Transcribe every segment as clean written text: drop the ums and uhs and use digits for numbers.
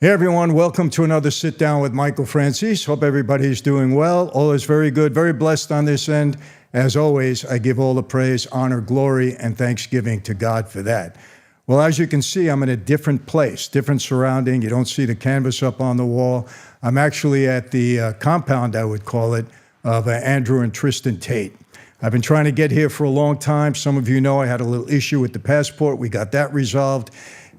Hey everyone, welcome to another Sit Down with Michael Franzese. Hope everybody's doing well. All is very good, very blessed on this end. As always, I give all the praise, honor, glory, and thanksgiving to God for that. Well, as you can see, I'm in a different place, different surrounding. You don't see the canvas up on the wall. I'm actually at the compound, I would call it, of Andrew and Tristan Tate. I've been trying to get here for a long time. Some of you know I had a little issue with the passport. We got that resolved.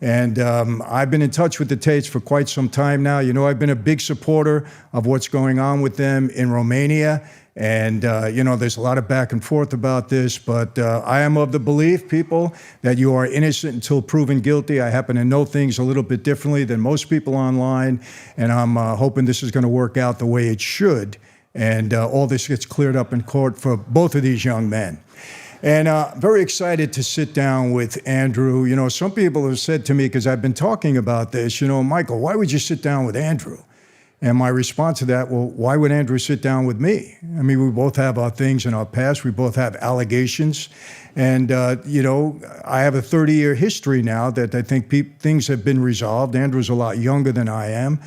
And I've been in touch with the Tates for quite some time now. You know, I've been a big supporter of what's going on with them in Romania. And, you know, there's a lot of back and forth about this. But I am of the belief, people, that you are innocent until proven guilty. I happen to know things a little bit differently than most people online. And I'm hoping this is going to work out the way it should. And all this gets cleared up in court for both of these young men. And very excited to sit down with Andrew. You know, some people have said to me, because I've been talking about this, you know, Michael, why would you sit down with Andrew? And my response to that, well, why would Andrew sit down with me? I mean, we both have our things in our past. We both have allegations. And, you know, I have a 30-year history now that I think things have been resolved. Andrew's a lot younger than I am.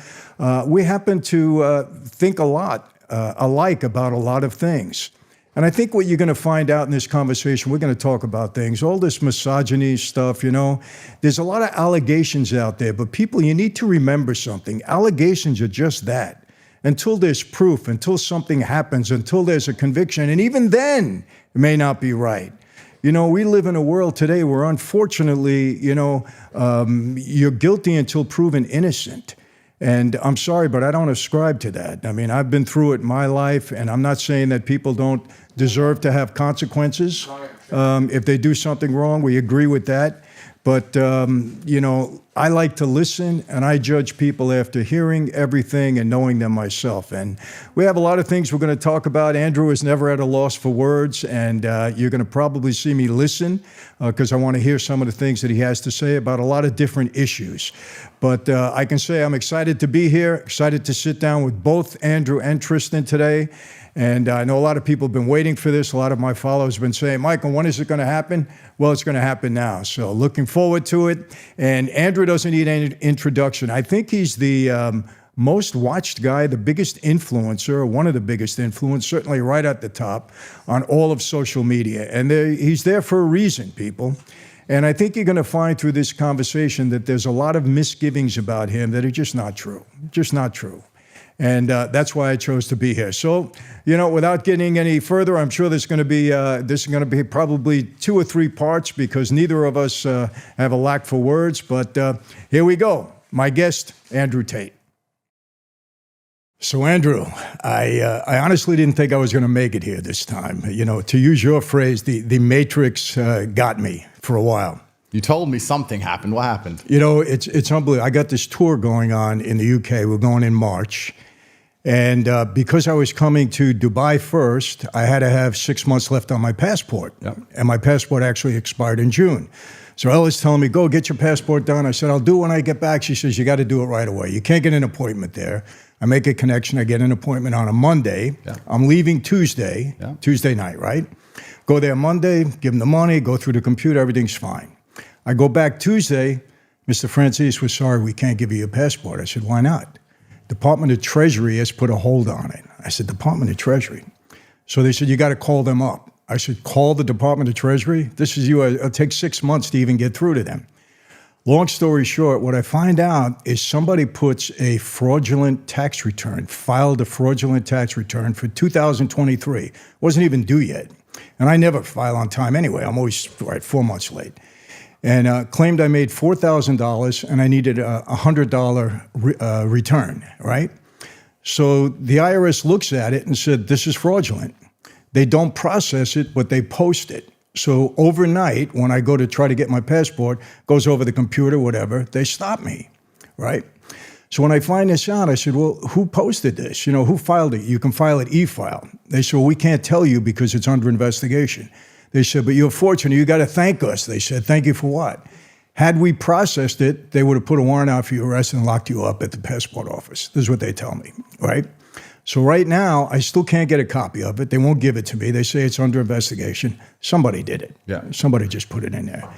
We happen to think a lot alike about a lot of things. And I think what you're going to find out in this conversation, we're going to talk about things, all this misogyny stuff, you know, there's a lot of allegations out there, but people, you need to remember something. Allegations are just that. Until there's proof, until something happens, until there's a conviction, and even then, it may not be right. You know, we live in a world today where unfortunately, you know, you're guilty until proven innocent. And I'm sorry, but I don't ascribe to that. I mean, I've been through it in my life, and I'm not saying that people don't deserve to have consequences. If they do something wrong, we agree with that. But, you know, I like to listen, and I judge people after hearing everything and knowing them myself. And we have a lot of things we're going to talk about. Andrew is never at a loss for words, and you're going to probably see me listen because I want to hear some of the things that he has to say about a lot of different issues. But I can say I'm excited to be here, excited to sit down with both Andrew and Tristan today. And I know a lot of people have been waiting for this. A lot of my followers have been saying, Michael, when is it going to happen? Well, it's going to happen now. So looking forward to it. And Andrew doesn't need any introduction. I think he's the most watched guy, the biggest influencer, one of the biggest influencers, certainly right at the top on all of social media. And he's there for a reason, people. And I think you're going to find through this conversation that there's a lot of misgivings about him that are just not true, just not true. And that's why I chose to be here. So, you know, without getting any further, I'm sure this is going to be probably 2 or 3 parts because neither of us have a lack for words. But here we go. My guest, Andrew Tate. So, Andrew, I honestly didn't think I was going to make it here this time. You know, to use your phrase, the Matrix got me for a while. You told me something happened. What happened? You know, it's unbelievable. I got this tour going on in the UK. We're going in March. And because I was coming to Dubai first, I had to have 6 months left on my passport. Yep. And my passport actually expired in June. So Ella's telling me, go get your passport done. I said, I'll do it when I get back. She says, you got to do it right away. You can't get an appointment there. I make a connection. I get an appointment on a Monday. Yeah. I'm leaving Tuesday, Tuesday night, right? Go there Monday, give them the money, go through the computer, everything's fine. I go back Tuesday, Mr. Franzese, we're sorry, we can't give you your passport. I said, why not? Department of Treasury has put a hold on it. I said, Department of Treasury? So they said, you got to call them up. I said, call the Department of Treasury? This is you, it'll take 6 months to even get through to them. Long story short, what I find out is somebody puts a fraudulent tax return, filed a fraudulent tax return for 2023. Wasn't even due yet. And I never file on time anyway. I'm always 4 months late. And claimed I made $4,000 and I needed a $100 return, right? So the IRS looks at it and said, this is fraudulent. They don't process it, but they post it. So overnight, when I go to try to get my passport, goes over the computer, whatever, they stop me, right? So when I find this out, I said, well, who posted this? You know, who filed it? You can file it e-file. They said, well, we can't tell you because it's under investigation. They said, but you're fortunate. You got to thank us. They said, thank you for what? Had we processed it, they would have put a warrant out for your arrest and locked you up at the passport office. This is what they tell me, right? So right now, I still can't get a copy of it. They won't give it to me. They say it's under investigation. Somebody did it. Yeah. Somebody just put it in there.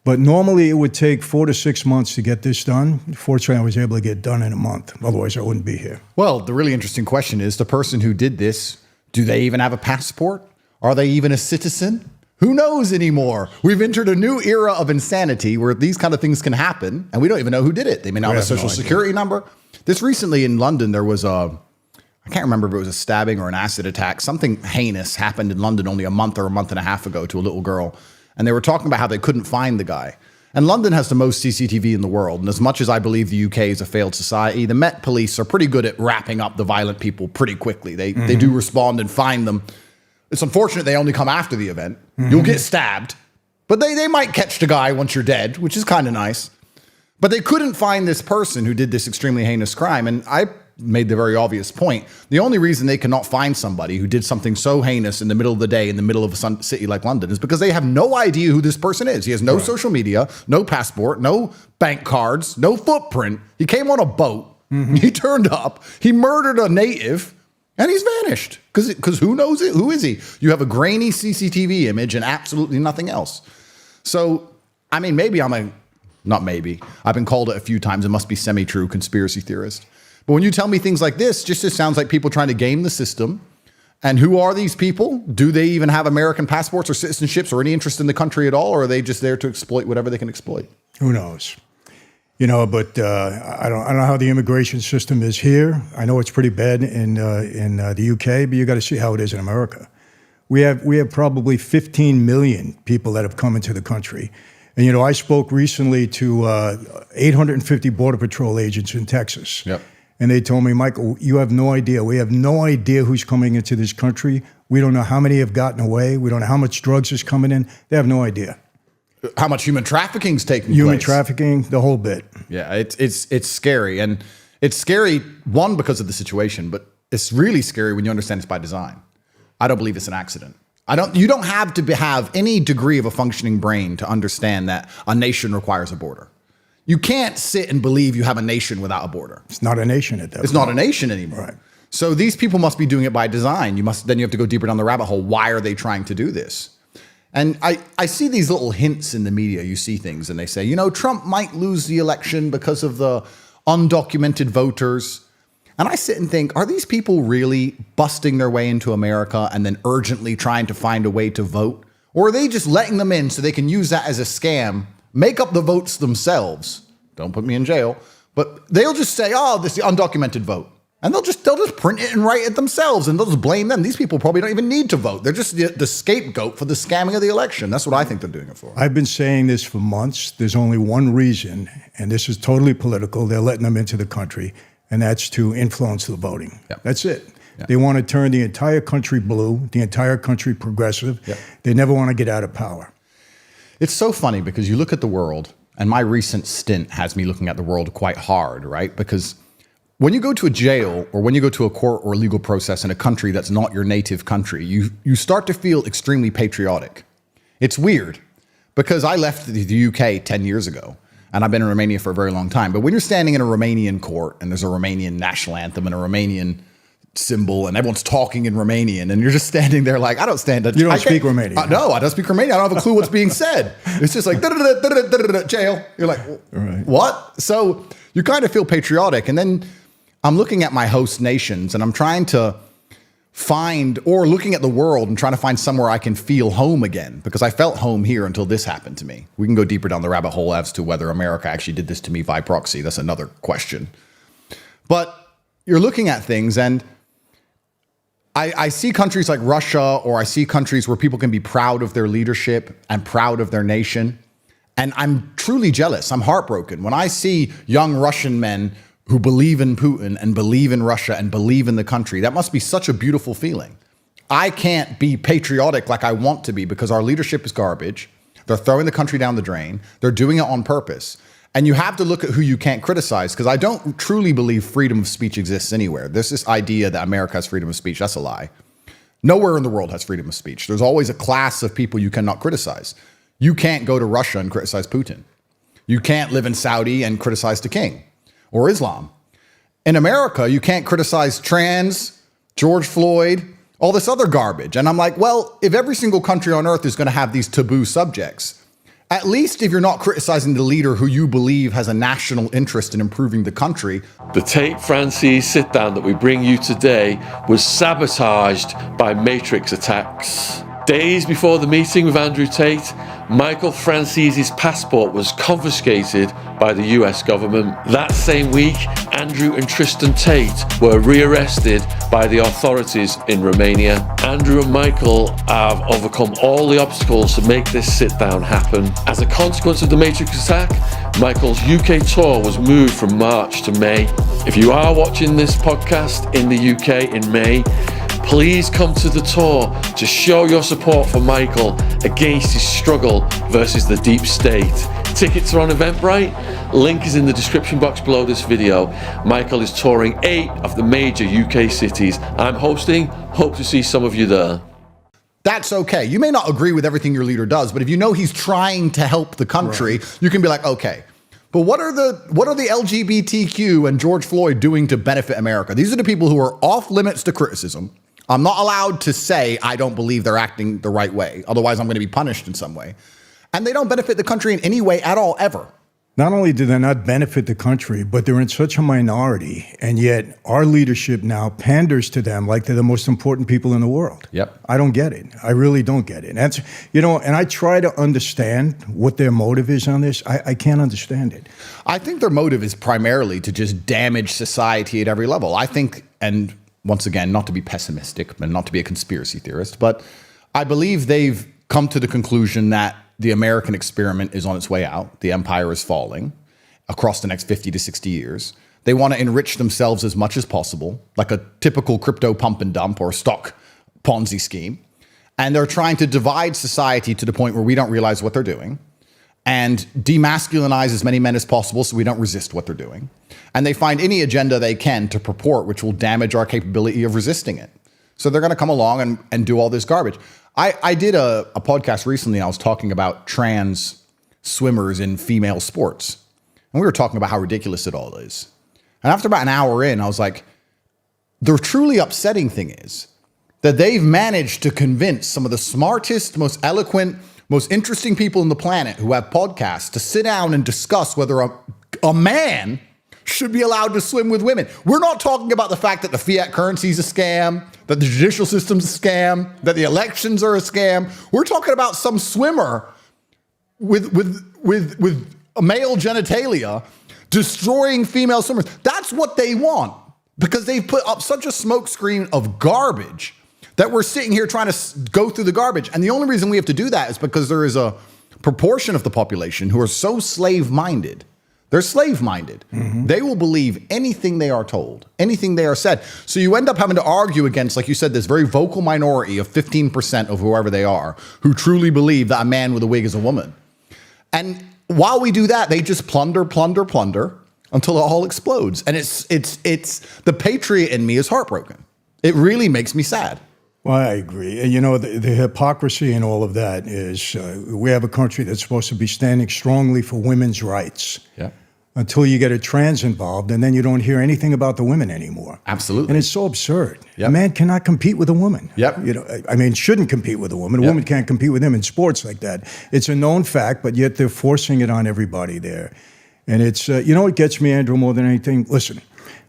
But normally it would take 4 to 6 months to get this done. Fortunately, I was able to get it done in a month. Otherwise, I wouldn't be here. Well, the really interesting question is the person who did this, do they even have a passport? Are they even a citizen? Who knows anymore? We've entered a new era of insanity where these kind of things can happen, and we don't even know who did it. They may not have a social security number. This recently in London, there was I can't remember if it was a stabbing or an acid attack. Something heinous happened in London only a month or a month and a half ago to a little girl. And they were talking about how they couldn't find the guy. And London has the most CCTV in the world. And as much as I believe the UK is a failed society, the Met Police are pretty good at wrapping up the violent people pretty quickly. They do respond and find them. It's unfortunate they only come after the event. You'll get stabbed. But they might catch the guy once you're dead, which is kind of nice. But they couldn't find this person who did this extremely heinous crime. And I made the very obvious point. The only reason they cannot find somebody who did something so heinous in the middle of the day in the middle of a city like London is because they have no idea who this person is. He has no social media, no passport, no bank cards, no footprint. He came on a boat. He turned up. He murdered a native. And he's vanished because who knows it? Who is he? You have a grainy CCTV image and absolutely nothing else. So, I mean, not maybe. I've been called it a few times. It must be semi-true conspiracy theorist. But when you tell me things like this, just it sounds like people trying to game the system. And who are these people? Do they even have American passports or citizenships or any interest in the country at all? Or are they just there to exploit whatever they can exploit? Who knows? But I don't know how the immigration system is here. I know it's pretty bad in the UK, but you got to see how it is in America. We have probably 15 million people that have come into the country. And, I spoke recently to 850 Border Patrol agents in Texas. Yep. And they told me, Michael, you have no idea. We have no idea who's coming into this country. We don't know how many have gotten away. We don't know how much drugs is coming in. They have no idea. How much human trafficking is taking place. Human trafficking, the whole bit. Yeah, it's scary. And it's scary, one, because of the situation, but it's really scary when you understand it's by design. I don't believe it's an accident. You don't have to have any degree of a functioning brain to understand that a nation requires a border. You can't sit and believe you have a nation without a border. It's not a nation at that point. It's not a nation anymore. Right. So these people must be doing it by design. Then you have to go deeper down the rabbit hole. Why are they trying to do this? And I see these little hints in the media. You see things and they say, Trump might lose the election because of the undocumented voters. And I sit and think, are these people really busting their way into America and then urgently trying to find a way to vote? Or are they just letting them in so they can use that as a scam, make up the votes themselves? Don't put me in jail. But they'll just say, this is the undocumented vote. And they'll just print it and write it themselves, and they'll just blame them. These people probably don't even need to vote. They're just the scapegoat for the scamming of the election. That's what I think they're doing it for. I've been saying this for months. There's only one reason, and this is totally political. They're letting them into the country, and that's to influence the voting. Yep. That's it. Yep. They want to turn the entire country blue, the entire country progressive. Yep. They never want to get out of power. It's so funny because you look at the world, and my recent stint has me looking at the world quite hard, right? Because when you go to a jail or when you go to a court or a legal process in a country that's not your native country, you start to feel extremely patriotic. It's weird because I left the UK 10 years ago and I've been in Romania for a very long time. But when you're standing in a Romanian court and there's a Romanian national anthem and a Romanian symbol and everyone's talking in Romanian and you're just standing there like, I don't stand up. You don't speak Romanian. No, I don't speak Romanian. I don't have a clue what's being said. It's just like, jail. You're like, right. What? So you kind of feel patriotic. And then I'm looking at my host nations and I'm trying to looking at the world and trying to find somewhere I can feel home again, because I felt home here until this happened to me. We can go deeper down the rabbit hole as to whether America actually did this to me by proxy. That's another question. But you're looking at things and I see countries like Russia, or I see countries where people can be proud of their leadership and proud of their nation. And I'm truly jealous. I'm heartbroken when I see young Russian men who believe in Putin and believe in Russia and believe in the country. That must be such a beautiful feeling. I can't be patriotic like I want to be because our leadership is garbage. They're throwing the country down the drain. They're doing it on purpose. And you have to look at who you can't criticize, because I don't truly believe freedom of speech exists anywhere. There's this idea that America has freedom of speech. That's a lie. Nowhere in the world has freedom of speech. There's always a class of people you cannot criticize. You can't go to Russia and criticize Putin. You can't live in Saudi and criticize the king or Islam. In America, you can't criticize trans, George Floyd, all this other garbage. And I'm like, well, if every single country on earth is going to have these taboo subjects, At least if you're not criticizing the leader who you believe has a national interest in improving the country. The Tate Franzese sit-down that we bring you today was sabotaged by Matrix attacks. Days before the meeting with Andrew Tate, Michael Franzese's passport was confiscated by the US government. That same week, Andrew and Tristan Tate were rearrested by the authorities in Romania. Andrew and Michael have overcome all the obstacles to make this sit-down happen. As a consequence of the Matrix attack, Michael's UK tour was moved from March to May. If you are watching this podcast in the UK in May, please come to the tour to show your support for Michael against his struggle versus the deep state. Tickets are on Eventbrite. Link is in the description box below this video. Michael is touring 8 of the major UK cities. I'm hosting. Hope to see some of you there. That's okay. You may not agree with everything your leader does, but if you know he's trying to help the country, you can be like, okay, but what are the LGBTQ and George Floyd doing to benefit America? These are the people who are off limits to criticism. I'm not allowed to say I don't believe they're acting the right way. Otherwise, I'm going to be punished in some way. And they don't benefit the country in any way at all, ever. Not only do they not benefit the country, but they're in such a minority, and yet our leadership now panders to them like they're the most important people in the world. Yep. I don't get it. I really don't get it. That's, and I try to understand what their motive is on this. I can't understand it. I think their motive is primarily to just damage society at every level. I think, and once again, not to be pessimistic, but not to be a conspiracy theorist, but I believe they've come to the conclusion that the American experiment is on its way out. The empire is falling across the next 50 to 60 years. They want to enrich themselves as much as possible, like a typical crypto pump and dump or stock Ponzi scheme. And they're trying to divide society to the point where we don't realize what they're doing and demasculinize as many men as possible so we don't resist what they're doing. And they find any agenda they can to purport which will damage our capability of resisting it. So they're going to come along and do all this garbage. I did a podcast recently, and I was talking about trans swimmers in female sports. And we were talking about how ridiculous it all is. And after about an hour in, I was like, the truly upsetting thing is that they've managed to convince some of the smartest, most eloquent, most interesting people on the planet who have podcasts to sit down and discuss whether a man should be allowed to swim with women. We're not talking about the fact that the fiat currency is a scam, that the judicial system's a scam, that the elections are a scam. We're talking about some swimmer with male genitalia destroying female swimmers. That's what they want, because they've put up such a smokescreen of garbage that we're sitting here trying to go through the garbage. And the only reason we have to do that is because there is a proportion of the population who are so slave-minded. They're slave-minded. Mm-hmm. They will believe anything they are told, anything they are said. So you end up having to argue against, like you said, this very vocal minority of 15% of whoever they are who truly believe that a man with a wig is a woman. And while we do that, they just plunder until it all explodes. And it's the patriot in me is heartbroken. It really makes me sad. Well, I agree. And the hypocrisy in all of that is we have a country that's supposed to be standing strongly for women's rights. Yeah. Until you get a trans involved, and then you don't hear anything about the women anymore. Absolutely. And it's so absurd. Yep. A man cannot compete with a woman. Yep. Shouldn't compete with a woman. A woman can't compete with him in sports like that. It's a known fact, but yet they're forcing it on everybody there. And it's, what gets me, Andrew, more than anything? Listen,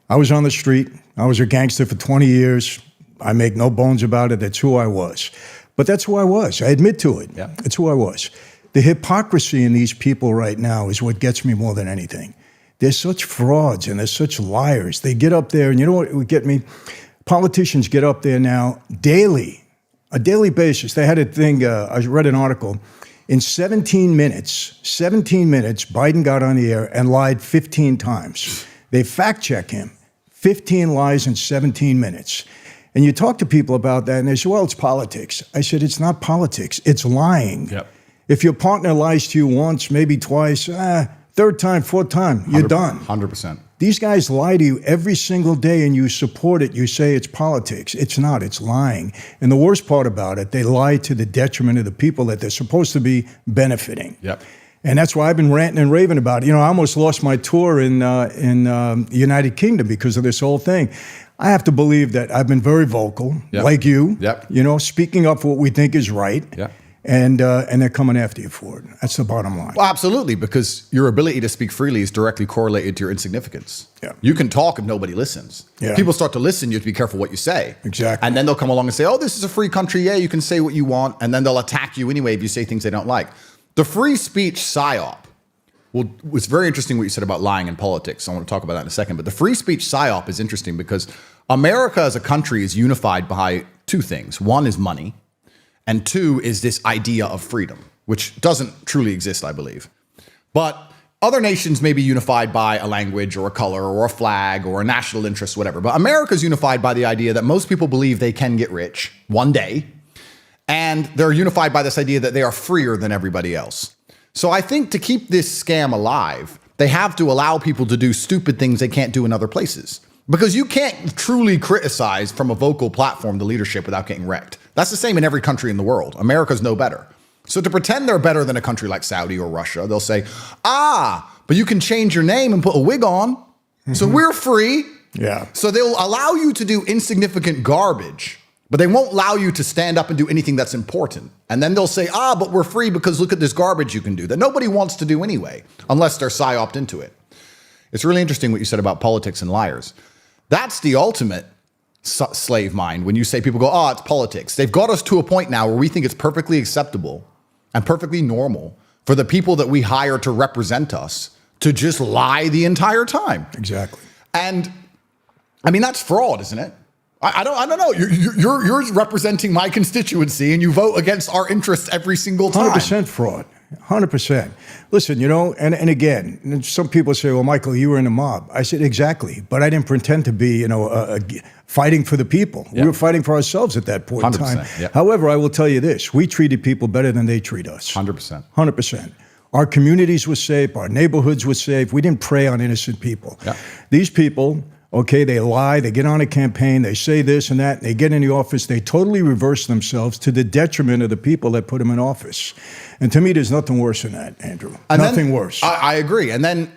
I was on the street. I was a gangster for 20 years. I make no bones about it. That's who I was. But that's who I was. I admit to it. Yeah. It's who I was. The hypocrisy in these people right now is what gets me more than anything. They're such frauds and they're such liars. They get up there, and you know what would get me? Politicians get up there now daily, a daily basis. They had a thing, I read an article. In 17 minutes, Biden got on the air and lied 15 times. They fact-check him. 15 lies in 17 minutes. And you talk to people about that, and they say, well, it's politics. I said, it's not politics. It's lying. Yep. If your partner lies to you once, maybe twice, third time, fourth time, you're done. 100%. These guys lie to you every single day, and you support it. You say it's politics. It's not. It's lying. And the worst part about it, they lie to the detriment of the people that they're supposed to be benefiting. Yep. And that's why I've been ranting and raving about it. I almost lost my tour in the United Kingdom because of this whole thing. I have to believe that I've been very vocal, like you, speaking up for what we think is right. Yep. and they're coming after you for it. That's the bottom line. Well, absolutely, because your ability to speak freely is directly correlated to your insignificance. Yeah. You can talk if nobody listens. Yeah. People start to listen, you have to be careful what you say. Exactly. And then they'll come along and say, oh, this is a free country. Yeah, you can say what you want. And then they'll attack you anyway if you say things they don't like. The free speech psyop, well, it's very interesting what you said about lying in politics. I want to talk about that in a second. But the free speech psyop is interesting because America as a country is unified by two things. One is money. And two is this idea of freedom, which doesn't truly exist, I believe. But other nations may be unified by a language or a color or a flag or a national interest, whatever. But America is unified by the idea that most people believe they can get rich one day. And they're unified by this idea that they are freer than everybody else. So I think to keep this scam alive, they have to allow people to do stupid things they can't do in other places. Because you can't truly criticize from a vocal platform the leadership without getting wrecked. That's the same in every country in the world. America's no better. So to pretend they're better than a country like Saudi or Russia, they'll say, but you can change your name and put a wig on. Mm-hmm. So we're free. Yeah. So they'll allow you to do insignificant garbage, but they won't allow you to stand up and do anything that's important. And then they'll say, but we're free because look at this garbage you can do that nobody wants to do anyway, unless they're psyoped into it. It's really interesting what you said about politics and liars. That's the ultimate slave mind. When you say people go, it's politics. They've got us to a point now where we think it's perfectly acceptable and perfectly normal for the people that we hire to represent us to just lie the entire time. Exactly. And I mean, that's fraud, isn't it? I don't know. You're representing my constituency and you vote against our interests every single time. 100% fraud. 100%. Listen, and again, some people say, well, Michael, you were in a mob. I said, exactly. But I didn't pretend to be, fighting for the people. Yeah. We were fighting for ourselves at that point in time. Yeah. However, I will tell you this. We treated people better than they treat us. 100%. 100%. Our communities were safe. Our neighborhoods were safe. We didn't prey on innocent people. Yeah. These people, okay, they lie, they get on a campaign, they say this and that, and they get in the office, they totally reverse themselves to the detriment of the people that put them in office. And to me, there's nothing worse than that, Andrew. Nothing worse. I agree. And then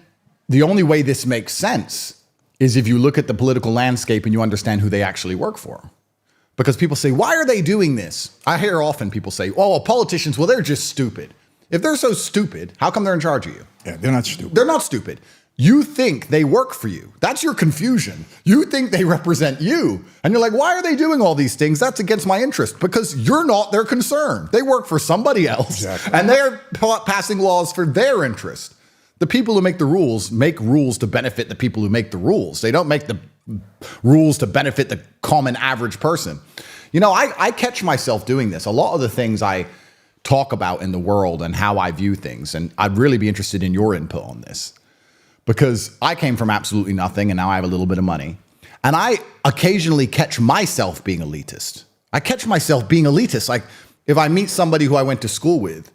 the only way this makes sense is if you look at the political landscape and you understand who they actually work for. Because people say, why are they doing this? I hear often people say, politicians, they're just stupid. If they're so stupid, how come they're in charge of you? Yeah, they're not stupid. They're not stupid. You think they work for you. That's your confusion. You think they represent you. And you're like, why are they doing all these things? That's against my interest. Because you're not their concern. They work for somebody else. Exactly. And they're passing laws for their interest. The people who make rules to benefit the people who make the rules. They don't make the rules to benefit the common average person. I catch myself doing this. A lot of the things I talk about in the world and how I view things. And I'd really be interested in your input on this. Because I came from absolutely nothing and now I have a little bit of money. And I occasionally catch myself being elitist. Like if I meet somebody who I went to school with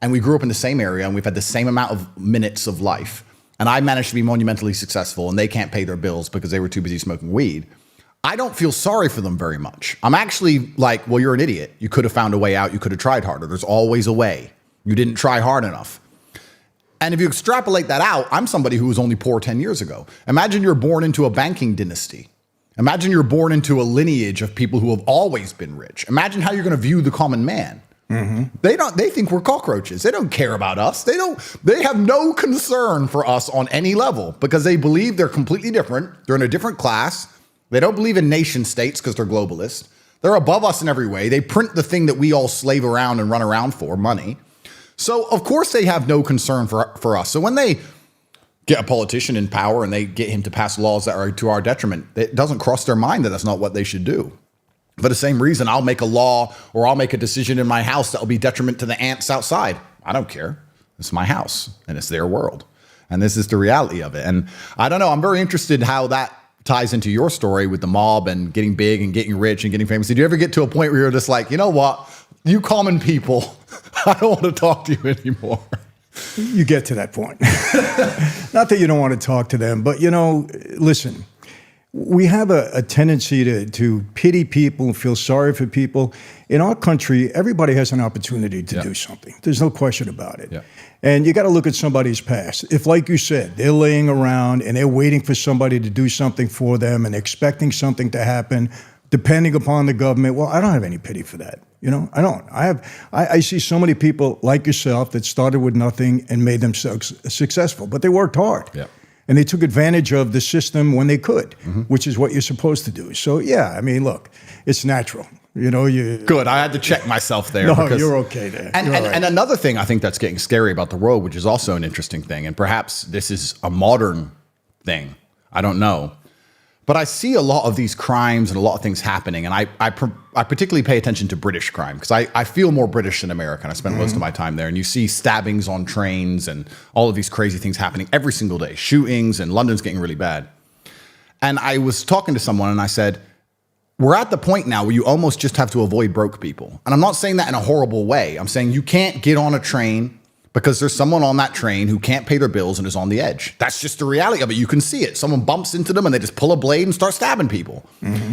and we grew up in the same area and we've had the same amount of minutes of life and I managed to be monumentally successful and they can't pay their bills because they were too busy smoking weed, I don't feel sorry for them very much. I'm actually like, well, you're an idiot. You could have found a way out. You could have tried harder. There's always a way. You didn't try hard enough. And if you extrapolate that out, I'm somebody who was only poor 10 years ago. Imagine you're born into a banking dynasty. Imagine you're born into a lineage of people who have always been rich. Imagine how you're going to view the common man. Mm-hmm. They think we're cockroaches. They don't care about us. They have no concern for us on any level because they believe they're completely different. They're in a different class. They don't believe in nation states because they're globalist. They're above us in every way. They print the thing that we all slave around and run around for, money. So, of course, they have no concern for us. So when they get a politician in power and they get him to pass laws that are to our detriment, it doesn't cross their mind that that's not what they should do. For the same reason, I'll make a law or I'll make a decision in my house that will be detriment to the ants outside. I don't care. It's my house and it's their world. And this is the reality of it. And I don't know. I'm very interested in how that ties into your story with the mob and getting big and getting rich and getting famous. Did you ever get to a point where you're just like, you know what? You common people, I don't want to talk to you anymore. You get to that point. Not that you don't want to talk to them, but, listen, we have a tendency to pity people and feel sorry for people. In our country, everybody has an opportunity to do something. There's no question about it. Yeah. And you got to look at somebody's past. If, like you said, they're laying around and they're waiting for somebody to do something for them and expecting something to happen, depending upon the government, well, I don't have any pity for that. You know, I don't. I see so many people like yourself that started with nothing and made themselves successful, but they worked hard. Yeah. And they took advantage of the system when they could, which is what you're supposed to do. So, yeah, I mean, look, it's natural. You know, Good. I had to check myself there. No, because, you're okay there. And another thing I think that's getting scary about the world, which is also an interesting thing, and perhaps this is a modern thing, I don't know, but I see a lot of these crimes and a lot of things happening, and I particularly pay attention to British crime because I feel more British than American. I spend most of my time there, and you see stabbings on trains and all of these crazy things happening every single day, shootings, and London's getting really bad. And I was talking to someone, and I said, we're at the point now where you almost just have to avoid broke people. And I'm not saying that in a horrible way. I'm saying you can't get on a train because there's someone on that train who can't pay their bills and is on the edge. That's just the reality of it. You can see it. Someone bumps into them and they just pull a blade and start stabbing people.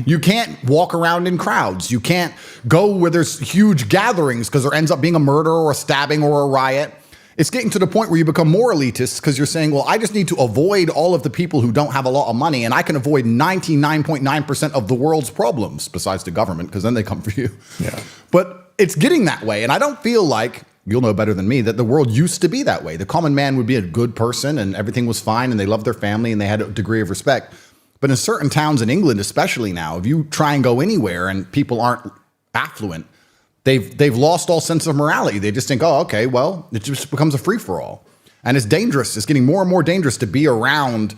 You can't walk around in crowds. You can't go where there's huge gatherings because there ends up being a murder or a stabbing or a riot. It's getting to the point where you become more elitist because you're saying, well, I just need to avoid all of the people who don't have a lot of money, and I can avoid 99.9% of the world's problems, besides the government, because then they come for you. Yeah. But it's getting that way, and I don't feel like, you'll know better than me, that the world used to be that way. The common man would be a good person, and everything was fine, and they loved their family, and they had a degree of respect. But in certain towns in England, especially now, if you try and go anywhere and people aren't affluent, they've lost all sense of morality. They just think, oh, okay, well, it just becomes a free-for-all. And it's dangerous. It's getting more and more dangerous to be around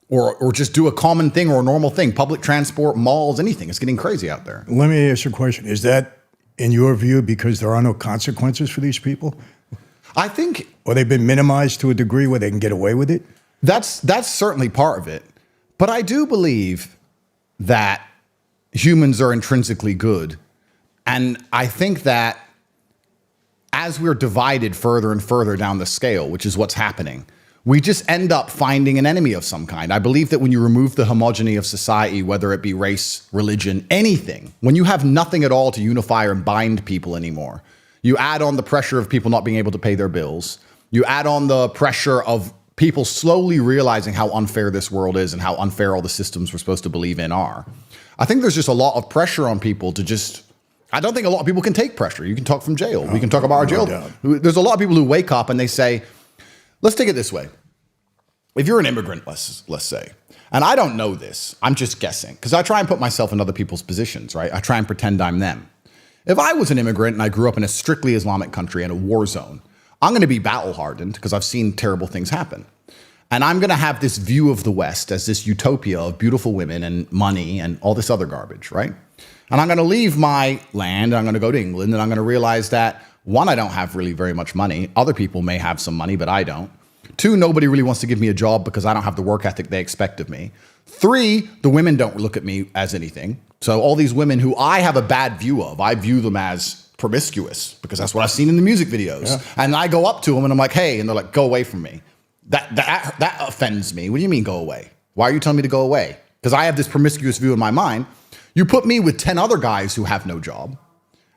or just do a common thing or a normal thing. Public transport, malls, anything. It's getting crazy out there. Let me ask you a question. Is that, in your view, because there are no consequences for these people? I think... Or they've been minimized to a degree where they can get away with it? That's certainly part of it. But I do believe that humans are intrinsically good. And I think that as we're divided further and further down the scale, which is what's happening, we just end up finding an enemy of some kind. I believe that when you remove the homogeny of society, whether it be race, religion, anything, when you have nothing at all to unify or bind people anymore, you add on the pressure of people not being able to pay their bills. You add on the pressure of people slowly realizing how unfair this world is and how unfair all the systems we're supposed to believe in are. I think there's just a lot of pressure on people to just... I don't think a lot of people can take pressure. You can talk from jail. We can talk about our jail. There's a lot of people who wake up and they say, let's take it this way. If you're an immigrant, let's say, and I don't know this, I'm just guessing, because I try and put myself in other people's positions, right? I try and pretend I'm them. If I was an immigrant and I grew up in a strictly Islamic country in a war zone, I'm going to be battle hardened because I've seen terrible things happen. And I'm going to have this view of the West as this utopia of beautiful women and money and all this other garbage, right? And I'm going to leave my land, and I'm going to go to England, and I'm going to realize that, one, I don't have really very much money. Other people may have some money, but I don't. Two, nobody really wants to give me a job because I don't have the work ethic they expect of me. Three, the women don't look at me as anything. So all these women who I have a bad view of, I view them as promiscuous because that's what I've seen in the music videos. Yeah. And I go up to them and I'm like, hey, and they're like, go away from me. That offends me. What do you mean go away? Why are you telling me to go away? Because I have this promiscuous view in my mind. You put me with 10 other guys who have no job,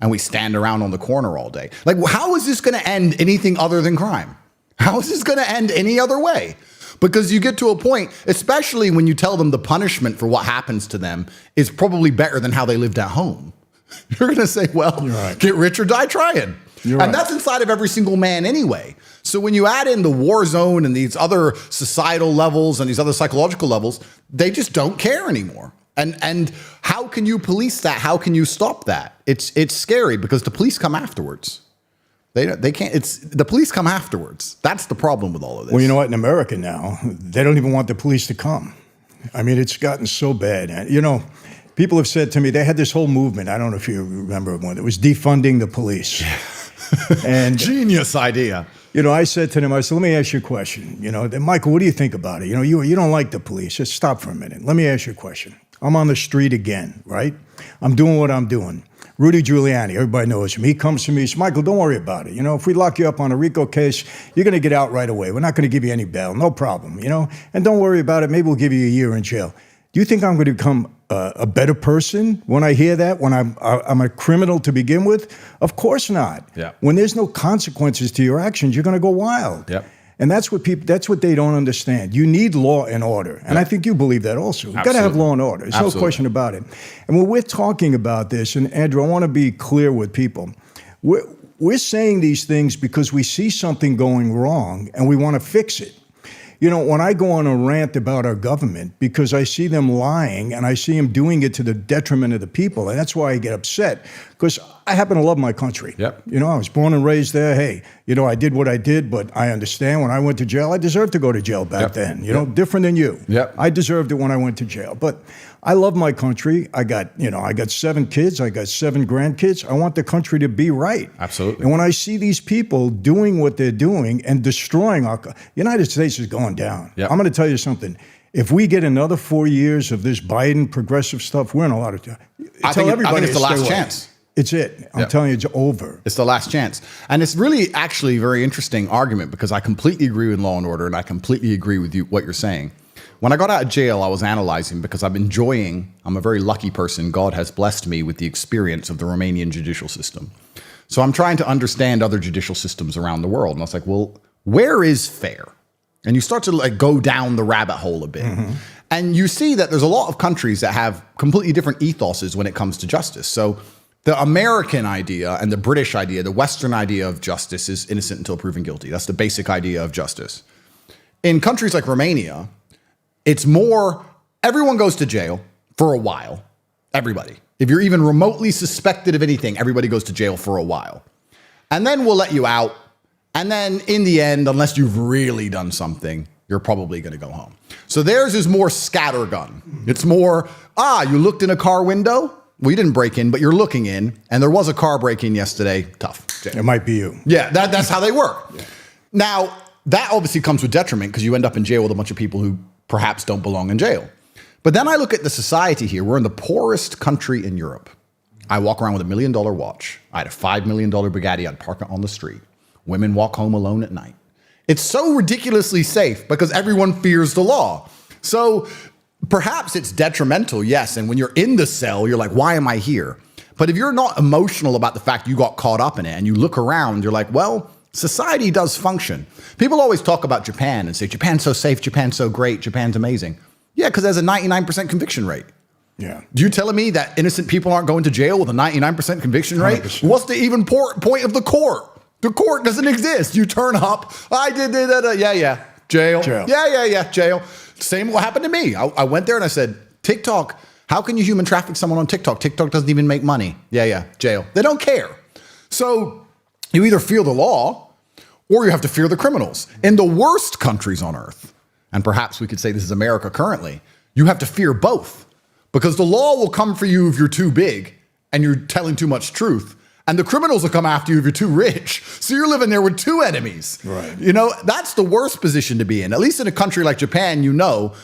and we stand around on the corner all day. Like, how is this going to end anything other than crime? How is this going to end any other way? Because you get to a point, especially when you tell them the punishment for what happens to them is probably better than how they lived at home. You're going to say, well, get rich or die trying. And that's inside of every single man anyway. So when you add in the war zone and these other societal levels and these other psychological levels, they just don't care anymore. And how can you police that? How can you stop that? It's scary because the police come afterwards. They can't. The police come afterwards. That's the problem with all of this. Well, you know what? In America now, they don't even want the police to come. I mean, it's gotten so bad. You know, people have said to me, they had this whole movement. I don't know if you remember one. It was defunding the police. And genius idea. You know, I said to them, I said, let me ask you a question. You know, Michael, what do you think about it? You know, you don't like the police. Just stop for a minute. Let me ask you a question. I'm on the street again, right? I'm doing what I'm doing. Rudy Giuliani, everybody knows him. He comes to me, he says, Michael, don't worry about it. You know, if we lock you up on a RICO case, you're going to get out right away. We're not going to give you any bail. No problem, you know? And don't worry about it. Maybe we'll give you a year in jail. Do you think I'm going to become a better person when I hear that, when I'm a criminal to begin with? Of course not. Yeah. When there's no consequences to your actions, you're going to go wild. Yep. And that's what they don't understand. You need law and order. And I think you believe that also. You've got to have law and order. There's no question about it. And when we're talking about this, and Andrew, I want to be clear with people. We're saying these things because we see something going wrong and we want to fix it. You know, when I go on a rant about our government, because I see them lying and I see them doing it to the detriment of the people, and that's why I get upset, because I happen to love my country. Yep. You know, I was born and raised there. Hey, you know, I did what I did, but I understand when I went to jail, I deserved to go to jail back then. You know, different than you. Yep. I deserved it when I went to jail. But I love my country. I got 7 kids. I got 7 grandkids. I want the country to be right. Absolutely. And when I see these people doing what they're doing and destroying United States is going down. Yep. I'm going to tell you something. If we get another 4 years of this Biden progressive stuff, we're in a lot of trouble. I think it's the last chance. It's it. I'm telling you, it's over. It's the last chance. And it's really actually a very interesting argument because I completely agree with law and order and I completely agree with what you're saying. When I got out of jail, I was analyzing because I'm a very lucky person. God has blessed me with the experience of the Romanian judicial system. So I'm trying to understand other judicial systems around the world. And I was like, well, where is fair? And you start to go down the rabbit hole a bit. Mm-hmm. And you see that there's a lot of countries that have completely different ethoses when it comes to justice. So the American idea and the British idea, the Western idea of justice is innocent until proven guilty. That's the basic idea of justice. In countries like Romania, it's more, everyone goes to jail for a while. Everybody. If you're even remotely suspected of anything, everybody goes to jail for a while. And then we'll let you out. And then in the end, unless you've really done something, you're probably going to go home. So theirs is more scattergun. It's more, you looked in a car window? Well, you didn't break in, but you're looking in. And there was a car break-in yesterday. Tough. Jail. It might be you. Yeah, that's how they work. Yeah. Now, that obviously comes with detriment because you end up in jail with a bunch of people who perhaps don't belong in jail. But then I look at the society here. We're in the poorest country in Europe. I walk around with $1 million watch. I had a $5 million Bugatti. I'd park it on the street. Women walk home alone at night. It's so ridiculously safe because everyone fears the law. So perhaps it's detrimental, yes. And when you're in the cell, you're like, why am I here? But if you're not emotional about the fact you got caught up in it and you look around, you're like, well, society does function. People always talk about Japan and say, Japan's so safe, Japan's so great, Japan's amazing. Yeah, because there's a 99% conviction rate. Yeah. You telling me that innocent people aren't going to jail with a 99% conviction rate? 100%. What's the even point of the court? The court doesn't exist. You turn up, I did that, yeah, jail. Yeah, jail. Same what happened to me. I went there and I said, TikTok, how can you human traffic someone on TikTok? TikTok doesn't even make money. Yeah, jail. They don't care. So you either fear the law or you have to fear the criminals. In the worst countries on earth, and perhaps we could say this is America currently, you have to fear both because the law will come for you if you're too big and you're telling too much truth. And the criminals will come after you if you're too rich. So you're living there with 2 enemies. Right. You know, that's the worst position to be in. At least in a country like Japan, you know,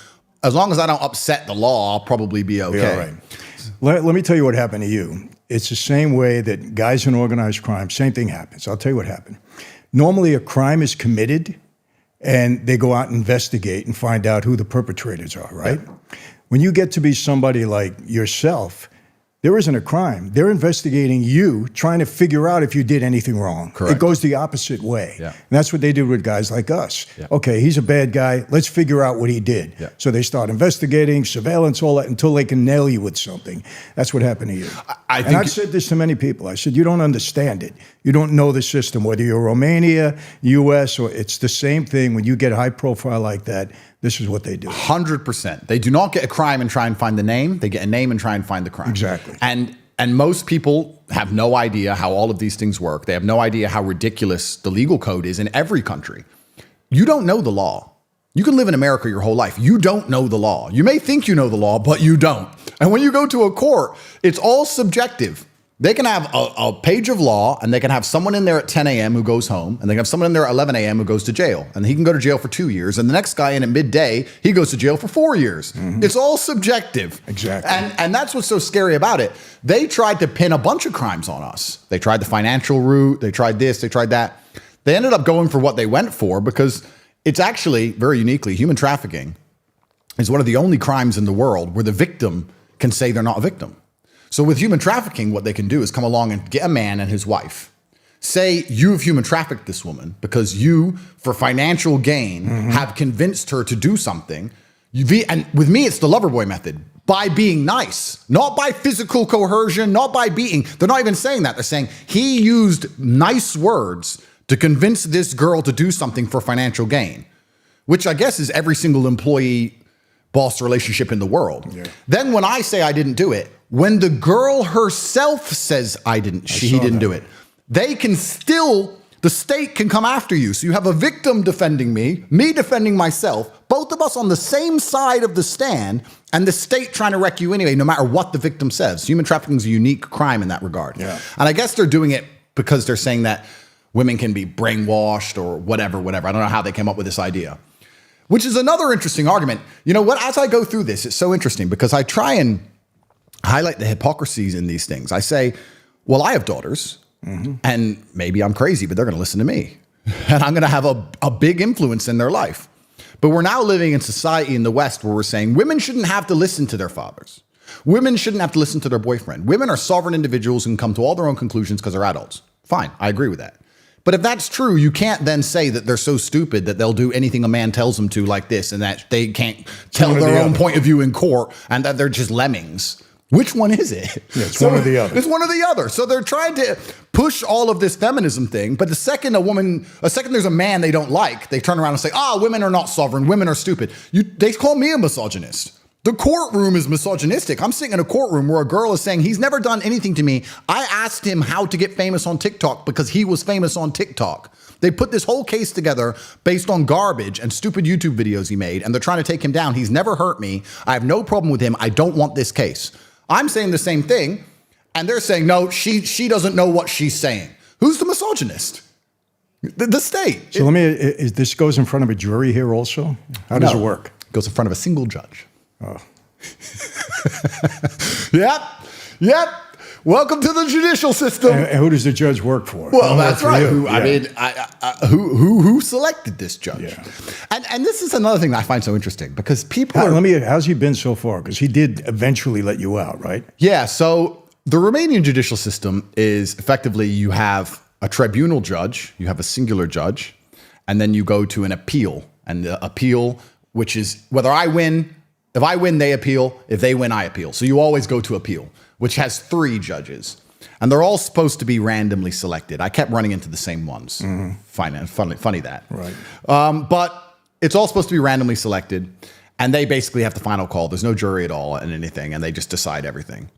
as long as I don't upset the law, I'll probably be okay. Yeah, right. Let me tell you what happened to you. It's the same way that guys in organized crime, same thing happens. I'll tell you what happened. Normally a crime is committed and they go out and investigate and find out who the perpetrators are, right? Yeah. When you get to be somebody like yourself, there isn't a crime. They're investigating you, trying to figure out if you did anything wrong. Correct. It goes the opposite way. Yeah. And that's what they do with guys like us. Yeah. Okay, he's a bad guy. Let's figure out what he did. Yeah. So they start investigating, surveillance, all that, until they can nail you with something. That's what happened to you. And I've said this to many people. I said, you don't understand it. You don't know the system, whether you're Romania, US, or it's the same thing. When you get a high profile like that, this is what they do. 100%. They do not get a crime and try and find the name. They get a name and try and find the crime. Exactly. And most people have no idea how all of these things work. They have no idea how ridiculous the legal code is in every country. You don't know the law. You can live in America your whole life. You don't know the law. You may think you know the law, but you don't. And when you go to a court, it's all subjective. They can have a page of law and they can have someone in there at 10 a.m. who goes home and they can have someone in there at 11 a.m. who goes to jail and he can go to jail for 2 years and the next guy in at midday, he goes to jail for 4 years. Mm-hmm. It's all subjective. Exactly. And that's what's so scary about it. They tried to pin a bunch of crimes on us. They tried the financial route. They tried this, they tried that. They ended up going for what they went for because it's actually very uniquely human trafficking is one of the only crimes in the world where the victim can say they're not a victim. So with human trafficking, what they can do is come along and get a man and his wife, say you have human trafficked this woman because you, for financial gain, have convinced her to do something. And with me, it's the lover boy method. By being nice, not by physical coercion, not by beating. They're not even saying that. They're saying he used nice words to convince this girl to do something for financial gain, which I guess is every single employee boss relationship in the world. Yeah. Then when I say I didn't do it, when the girl herself says he didn't do it, they can still, the state can come after you. So you have a victim defending me defending myself, both of us on the same side of the stand, and the state trying to wreck you anyway, no matter what the victim says. Human trafficking is a unique crime in that regard. Yeah. And I guess they're doing it because they're saying that women can be brainwashed or whatever. I don't know how they came up with this idea, which is another interesting argument. You know what? As I go through this, it's so interesting because I try and highlight the hypocrisies in these things. I say, well, I have daughters. And maybe I'm crazy, but they're going to listen to me. And I'm going to have a big influence in their life. But we're now living in society in the West where we're saying women shouldn't have to listen to their fathers. Women shouldn't have to listen to their boyfriend. Women are sovereign individuals who can come to all their own conclusions because they're adults. Fine, I agree with that. But if that's true, you can't then say that they're so stupid that they'll do anything a man tells them to like this and that they can't tell their own point of view in court and that they're just lemmings. Which one is it? Yeah, it's one or the other. It's one or the other. So they're trying to push all of this feminism thing. But the second there's a man they don't like, they turn around and say, women are not sovereign. Women are stupid. They call me a misogynist. The courtroom is misogynistic. I'm sitting in a courtroom where a girl is saying he's never done anything to me. I asked him how to get famous on TikTok because he was famous on TikTok. They put this whole case together based on garbage and stupid YouTube videos he made, and they're trying to take him down. He's never hurt me. I have no problem with him. I don't want this case. I'm saying the same thing, and they're saying, no, she doesn't know what she's saying. Who's the misogynist? The state. So this goes in front of a jury here also? How does it work? It goes in front of a single judge. Oh. Yep. Welcome to the judicial system. And who does the judge work for? Well, that's right. Who selected this judge? Yeah. And this is another thing that I find so interesting because people how's he been so far? Because he did eventually let you out, right? Yeah. So the Romanian judicial system is effectively you have a tribunal judge, you have a singular judge, and then you go to an appeal. And the appeal, which is whether I win, if I win, they appeal. If they win, I appeal. So you always go to appeal, which has 3 judges. And they're all supposed to be randomly selected. I kept running into the same ones. Funny that. Right. But it's all supposed to be randomly selected. And they basically have the final call. There's no jury at all and anything. And they just decide everything.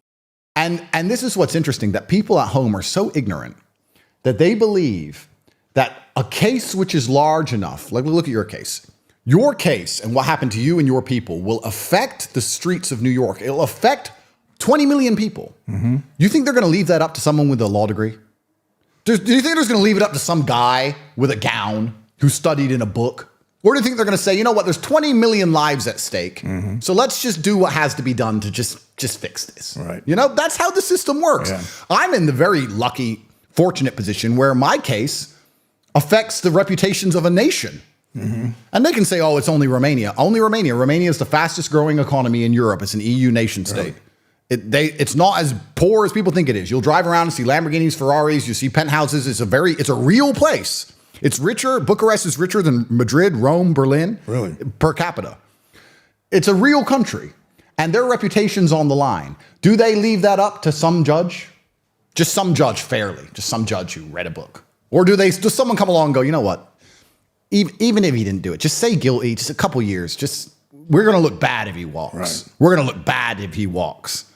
And this is what's interesting, that people at home are so ignorant that they believe that a case which is large enough, like look at your case. Your case and what happened to you and your people will affect the streets of New York. It'll affect 20 million people. You think they're going to leave that up to someone with a law degree? Do you think they're just going to leave it up to some guy with a gown who studied in a book? Or do you think they're going to say, you know what, there's 20 million lives at stake, so let's just do what has to be done to just fix this. Right. You know, that's how the system works. Yeah. I'm in the very lucky, fortunate position where my case affects the reputations of a nation. And they can say, oh, it's only Romania. Only Romania. Romania is the fastest growing economy in Europe. It's an EU nation state. It's not as poor as people think it is. You'll drive around and see Lamborghinis, Ferraris. You see penthouses. It's a real place. It's richer. Bucharest is richer than Madrid, Rome, Berlin. Really? Per capita. It's a real country. And their reputation's on the line. Do they leave that up to some judge? Just some judge fairly. Just some judge who read a book. Or does someone come along and go, you know what? Even if he didn't do it, just say guilty, just a couple years. We're going to look bad if he walks. Right. We're going to look bad if he walks.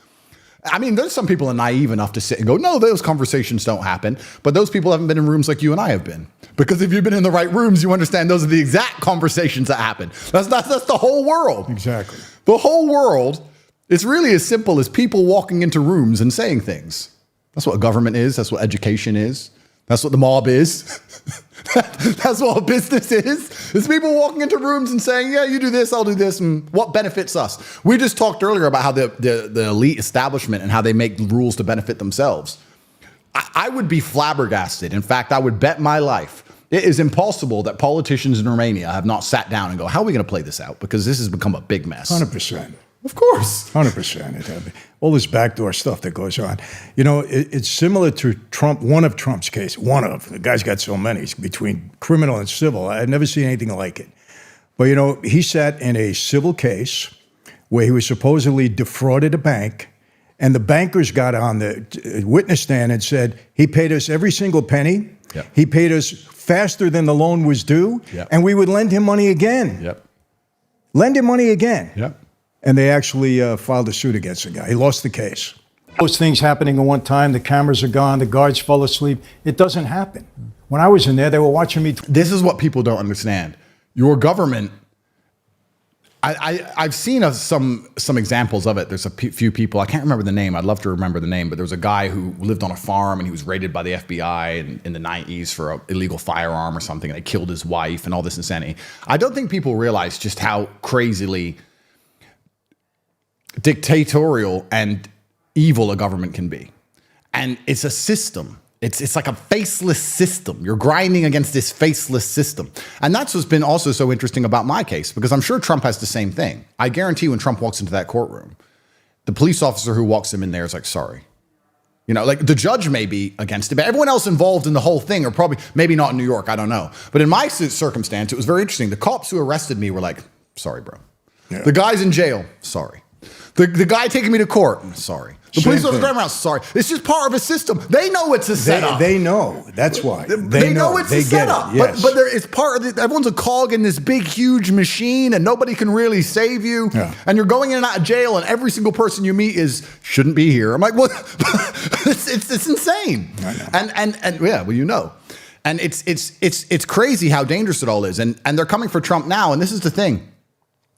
I mean, there's some people are naive enough to sit and go, no, those conversations don't happen. But those people haven't been in rooms like you and I have been. Because if you've been in the right rooms, you understand those are the exact conversations that happen. That's the whole world. Exactly. The whole world, it's really as simple as people walking into rooms and saying things. That's what government is. That's what education is. That's what the mob is. That's what a business is. It's people walking into rooms and saying, yeah, you do this, I'll do this, and what benefits us? We just talked earlier about how the elite establishment and how they make rules to benefit themselves. I would be flabbergasted. In fact, I would bet my life. It is impossible that politicians in Romania have not sat down and go, how are we going to play this out? Because this has become a big mess. 100%. Of course. 100%. All this backdoor stuff that goes on. You know, it's similar to Trump, one of Trump's cases. The guy's got so many, between criminal and civil. I've never seen anything like it. But, you know, he sat in a civil case where he was supposedly defrauded a bank, and the bankers got on the witness stand and said, he paid us every single penny. Yep. He paid us faster than the loan was due, Yep. and we would lend him money again. Yep. Lend him money again. Yep. And they actually filed a suit against the guy. He lost the case. Those things happening at one time, the cameras are gone, the guards fell asleep. It doesn't happen. When I was in there, they were watching me. This is what people don't understand. Your government, I've seen some examples of it. There's a few people, I can't remember the name. I'd love to remember the name, but there was a guy who lived on a farm and he was raided by the FBI in the 90s for an illegal firearm or something, and they killed his wife and all this insanity. I don't think people realize just how crazily dictatorial and evil a government can be. And it's a system. It's like a faceless system. You're grinding against this faceless system. And that's what's been also so interesting about my case, because I'm sure Trump has the same thing. I guarantee when Trump walks into that courtroom, the police officer who walks him in there is like, sorry. You know, like the judge may be against it, but everyone else involved in the whole thing are probably, maybe not in New York, I don't know. But in my circumstance, it was very interesting. The cops who arrested me were like, sorry, bro. Yeah. The guy's in jail, sorry. The guy taking me to court, sorry. The police officer driving around, sorry. It's just part of a system. They know it's a setup. They know. That's why. They know it's a setup. Yes. But it's part of everyone's a cog in this big, huge machine, and nobody can really save you. Yeah. And you're going in and out of jail, and every single person you meet shouldn't be here. I'm like, what? it's insane. I know. And yeah, well, you know. And it's crazy how dangerous it all is. And they're coming for Trump now. And this is the thing.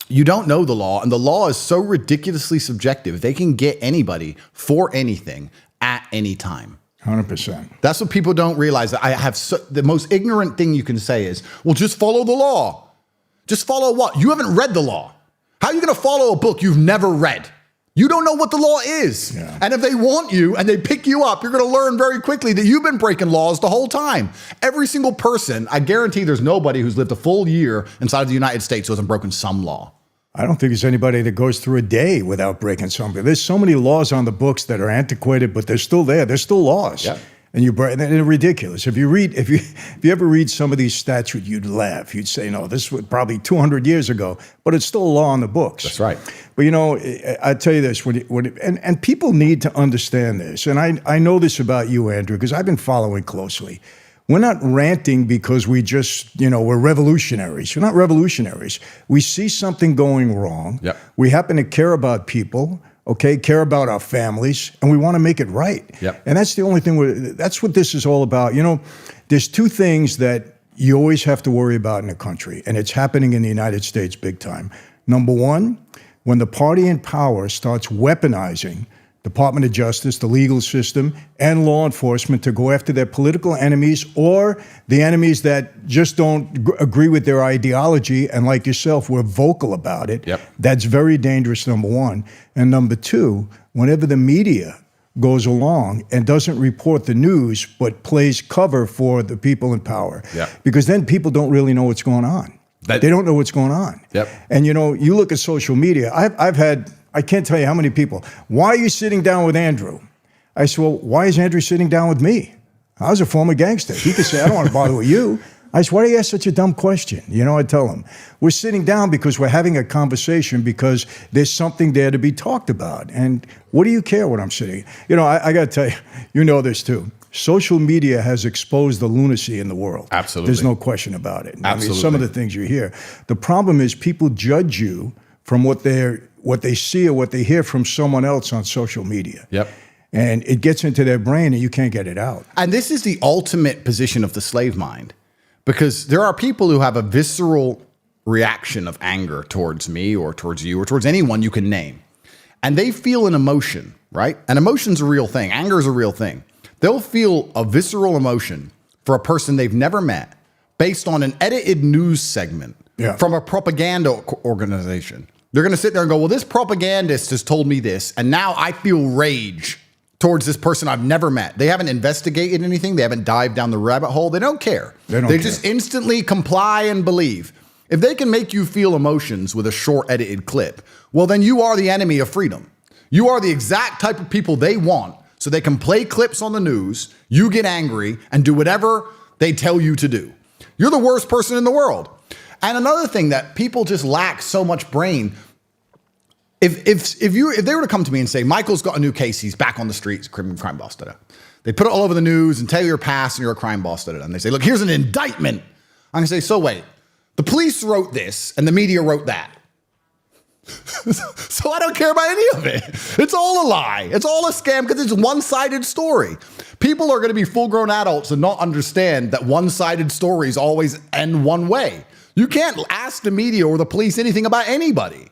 You don't know the law, and the law is so ridiculously subjective. They can get anybody for anything at any time. 100%. That's what people don't realize. The most ignorant thing you can say is, well, just follow the law. Just follow what? You haven't read the law. How are you going to follow a book you've never read? You don't know what the law is. Yeah. And if they want you and they pick you up, you're going to learn very quickly that you've been breaking laws the whole time. Every single person, I guarantee there's nobody who's lived a full year inside of the United States who hasn't broken some law. I don't think there's anybody that goes through a day without breaking something. There's so many laws on the books that are antiquated, but they're still there. They're still laws. Yeah. And they're ridiculous. If you ever read some of these statutes, you'd laugh. You'd say, no, this was probably 200 years ago, but it's still a law on the books. That's right. But, you know, I tell you this, and people need to understand this. And I know this about you, Andrew, because I've been following closely. We're not ranting because we're revolutionaries. We're not revolutionaries. We see something going wrong. Yep. We happen to care about people. Okay, care about our families, and we want to make it right. Yep. And that's the only thing, that's what this is all about. You know, there's two things that you always have to worry about in a country, and it's happening in the United States big time. Number one, when the party in power starts weaponizing Department of Justice, the legal system, and law enforcement to go after their political enemies or the enemies that just don't agree with their ideology, and like yourself, we're vocal about it. Yep. That's very dangerous, number one. And number two, whenever the media goes along and doesn't report the news but plays cover for the people in power, yep. Because then people don't really know what's going on. They don't know what's going on. Yep. And you know, you look at social media, I can't tell you how many people, why are you sitting down with Andrew? I said, well, why is Andrew sitting down with me? I was a former gangster. He could say, I don't want to bother with you. I said, why do you ask such a dumb question? You know, I tell him, we're sitting down because we're having a conversation because there's something there to be talked about. And what do you care what I'm sitting? You know, I got to tell you, you know this too. Social media has exposed the lunacy in the world. Absolutely. There's no question about it. Absolutely. I mean, some of the things you hear. The problem is people judge you from what they see or what they hear from someone else on social media. Yep. And it gets into their brain and you can't get it out. And this is the ultimate position of the slave mind, because there are people who have a visceral reaction of anger towards me or towards you or towards anyone you can name. And they feel an emotion, right? And emotion's a real thing. Anger is a real thing. They'll feel a visceral emotion for a person they've never met based on an edited news segment from a propaganda organization. They're going to sit there and go, well, this propagandist has told me this, and now I feel rage towards this person I've never met. They haven't investigated anything. They haven't dived down the rabbit hole. They don't care. They just instantly comply and believe. If they can make you feel emotions with a short edited clip, well, then you are the enemy of freedom. You are the exact type of people they want, so they can play clips on the news, you get angry, and do whatever they tell you to do. You're the worst person in the world. And another thing that people just lack so much brain. If they were to come to me and say, Michael's got a new case, he's back on the streets, crime boss, da-da. They put it all over the news and tell you your past and you're a crime boss, da-da. And they say, look, here's an indictment. I'm gonna say, so wait, the police wrote this and the media wrote that. So I don't care about any of it. It's all a lie. It's all a scam because it's a one-sided story. People are gonna be full-grown adults and not understand that one-sided stories always end one way. You can't ask the media or the police anything about anybody.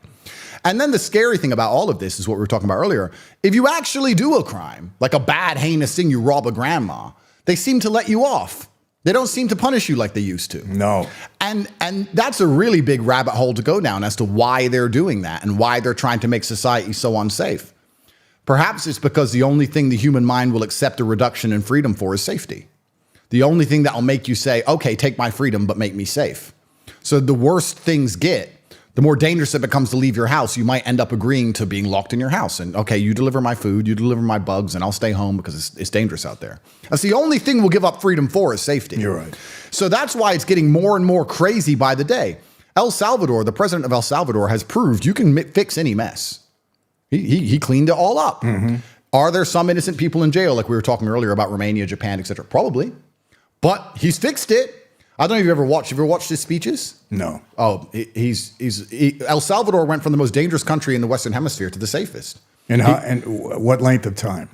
And then the scary thing about all of this is what we were talking about earlier. If you actually do a crime, like a bad, heinous thing, you rob a grandma, they seem to let you off. They don't seem to punish you like they used to. No. And that's a really big rabbit hole to go down as to why they're doing that and why they're trying to make society so unsafe. Perhaps it's because the only thing the human mind will accept a reduction in freedom for is safety. The only thing that will make you say, okay, take my freedom, but make me safe. So the worse things get, the more dangerous it becomes to leave your house, you might end up agreeing to being locked in your house. And okay, you deliver my food, you deliver my bugs, and I'll stay home because it's dangerous out there. That's the only thing we'll give up freedom for is safety. You're right. So that's why it's getting more and more crazy by the day. El Salvador, the president of El Salvador, has proved you can fix any mess. He cleaned it all up. Mm-hmm. Are there some innocent people in jail, like we were talking earlier about Romania, Japan, etc.? Probably. But he's fixed it. I don't know if you've ever watched his speeches? No. Oh, El Salvador went from the most dangerous country in the Western Hemisphere to the safest. And what length of time?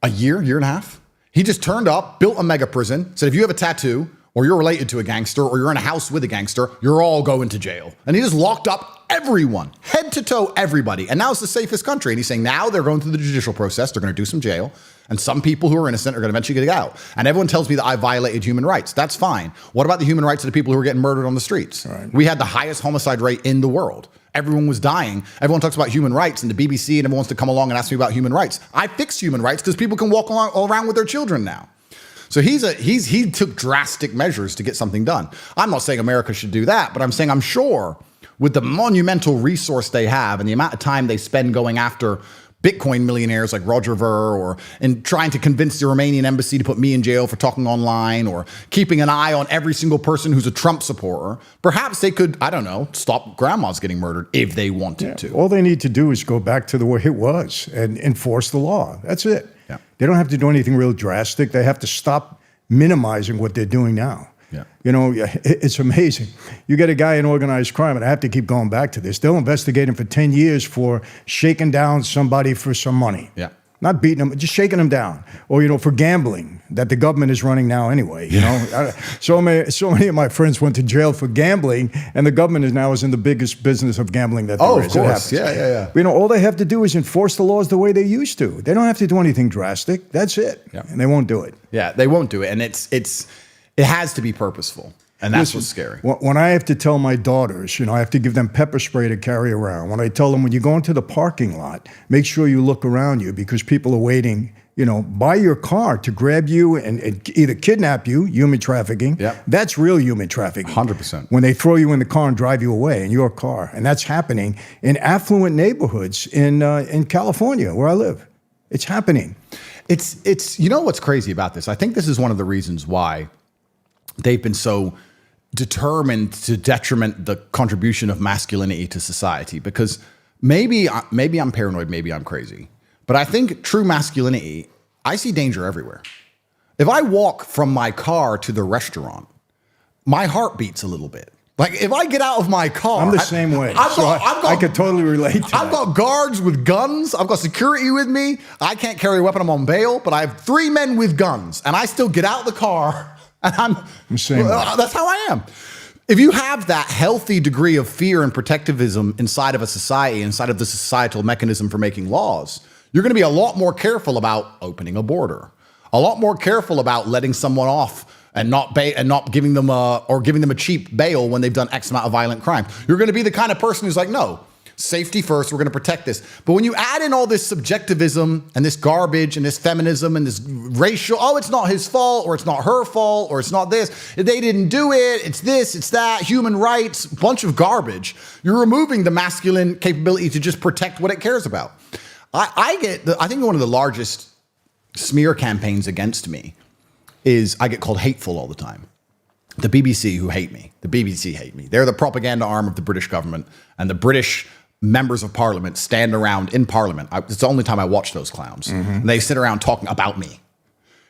A year and a half. He just turned up, built a mega prison, said if you have a tattoo or you're related to a gangster or you're in a house with a gangster, you're all going to jail. And he just locked up everyone, head to toe, everybody. And now it's the safest country. And he's saying now they're going through the judicial process. They're going to do some jail. And some people who are innocent are going to eventually get out. And everyone tells me that I violated human rights. That's fine. What about the human rights of the people who are getting murdered on the streets? Right. We had the highest homicide rate in the world. Everyone was dying. Everyone talks about human rights and the BBC and everyone wants to come along and ask me about human rights. I fix human rights because people can walk all around with their children now. So he took drastic measures to get something done. I'm not saying America should do that, but I'm saying I'm sure with the monumental resource they have and the amount of time they spend going after Bitcoin millionaires like Roger Ver or in trying to convince the Romanian embassy to put me in jail for talking online or keeping an eye on every single person who's a Trump supporter, perhaps they could, I don't know, stop grandmas getting murdered if they wanted to. All they need to do is go back to the way it was and enforce the law. That's it. Yeah. They don't have to do anything real drastic. They have to stop minimizing what they're doing now. Yeah. You know, it's amazing. You get a guy in organized crime, and I have to keep going back to this. They'll investigate him for 10 years for shaking down somebody for some money. Yeah. Not beating them, just shaking them down. Or, you know, for gambling that the government is running now anyway. You know, so many of my friends went to jail for gambling, and the government is in the biggest business of gambling that there is. Of course. Yeah. You know, all they have to do is enforce the laws the way they used to. They don't have to do anything drastic. That's it. Yeah. And they won't do it. Yeah, they won't do it. And it has to be purposeful. And that's what's scary. When I have to tell my daughters, you know, I have to give them pepper spray to carry around. When I tell them, when you go into the parking lot, make sure you look around you because people are waiting, you know, by your car to grab you and either kidnap you, human trafficking. Yeah. That's real human trafficking. 100%. When they throw you in the car and drive you away in your car. And that's happening in affluent neighborhoods in California, where I live. It's happening. It's you know what's crazy about this? I think this is one of the reasons why they've been so determined to detriment the contribution of masculinity to society, because maybe I'm paranoid, maybe I'm crazy, but I think true masculinity, I see danger everywhere. If I walk from my car to the restaurant, my heart beats a little bit. Like if I get out of my car, I'm the same way. I could totally relate to that. I've got guards with guns. I've got security with me. I can't carry a weapon. I'm on bail, but I have 3 men with guns, and I still get out of the car. And I'm the same way. That's how I am. If you have that healthy degree of fear and protectivism inside of a society, inside of the societal mechanism for making laws, you're going to be a lot more careful about opening a border, a lot more careful about letting someone off and not giving them a cheap bail when they've done X amount of violent crime. You're going to be the kind of person who's like, no, Safety first. We're going to protect this. But when you add in all this subjectivism and this garbage and this feminism and this racial, oh, it's not his fault or it's not her fault or it's not this. They didn't do it. It's this, it's that, human rights, bunch of garbage. You're removing the masculine capability to just protect what it cares about. I think one of the largest smear campaigns against me is I get called hateful all the time. The BBC who hate me. The BBC hate me. They're the propaganda arm of the British government, and the British members of parliament stand around in parliament. It's the only time I watch those clowns. And they sit around talking about me.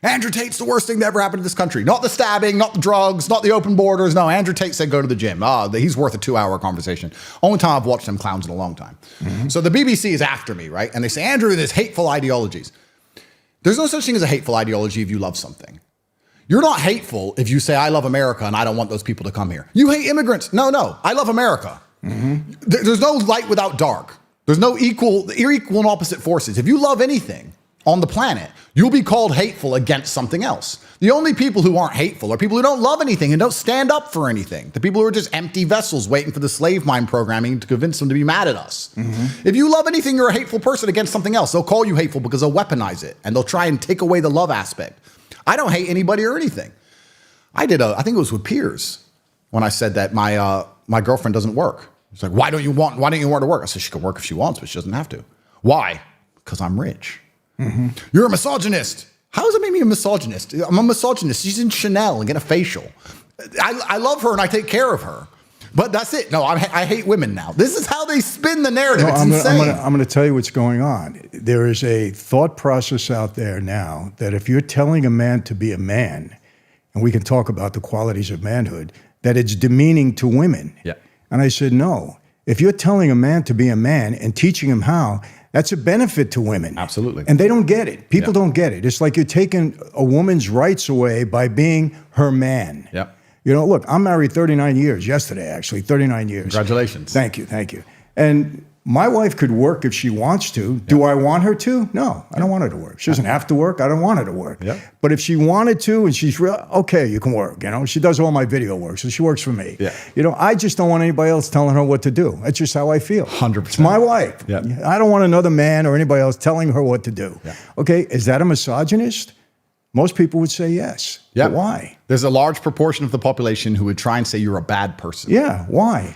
Andrew Tate's the worst thing that ever happened to this country. Not the stabbing, not the drugs, not the open borders. No, Andrew Tate said go to the gym. He's worth a 2-hour conversation. Only time I've watched them clowns in a long time. So the BBC is after me, right? And they say, Andrew, there's hateful ideologies. There's no such thing as a hateful ideology if you love something. You're not hateful if you say, I love America and I don't want those people to come here. You hate immigrants. No, I love America. There's no light without dark. There's no equal and opposite forces. If you love anything on the planet, you'll be called hateful against something else. The only people who aren't hateful are people who don't love anything and don't stand up for anything. The people who are just empty vessels waiting for the slave mine programming to convince them to be mad at us. If you love anything, you're a hateful person against something else. They'll call you hateful because they'll weaponize it and they'll try and take away the love aspect. I don't hate anybody or anything. I think it was with Piers when I said that my girlfriend doesn't work. It's like, why don't you want her to work? I said, she can work if she wants, but she doesn't have to. Why? Because I'm rich. You're a misogynist. How does it make me a misogynist? I'm a misogynist. She's in Chanel and get a facial. I love her and I take care of her. But that's it. No, I hate women now. This is how they spin the narrative. It's insane. I'm going to tell you what's going on. There is a thought process out there now that if you're telling a man to be a man, and we can talk about the qualities of manhood, that it's demeaning to women. Yeah. And I said, no. If you're telling a man to be a man and teaching him how, that's a benefit to women. Absolutely. And they don't get it. People don't get it. It's like you're taking a woman's rights away by being her man. Yeah. You know, look, I'm married 39 years, yesterday actually, 39 years. Congratulations. Thank you. And my wife could work if she wants to. Do I want her to? No, I don't want her to work. She doesn't have to work. I don't want her to work. Yeah. But if she wanted to and she's real, okay, you can work. You know, she does all my video work, so she works for me. Yeah. You know, I just don't want anybody else telling her what to do. That's just how I feel. 100%. It's my wife. Yeah. I don't want another man or anybody else telling her what to do. Yeah. Okay, is that a misogynist? Most people would say yes. Yeah. But why? There's a large proportion of the population who would try and say you're a bad person. Yeah, why?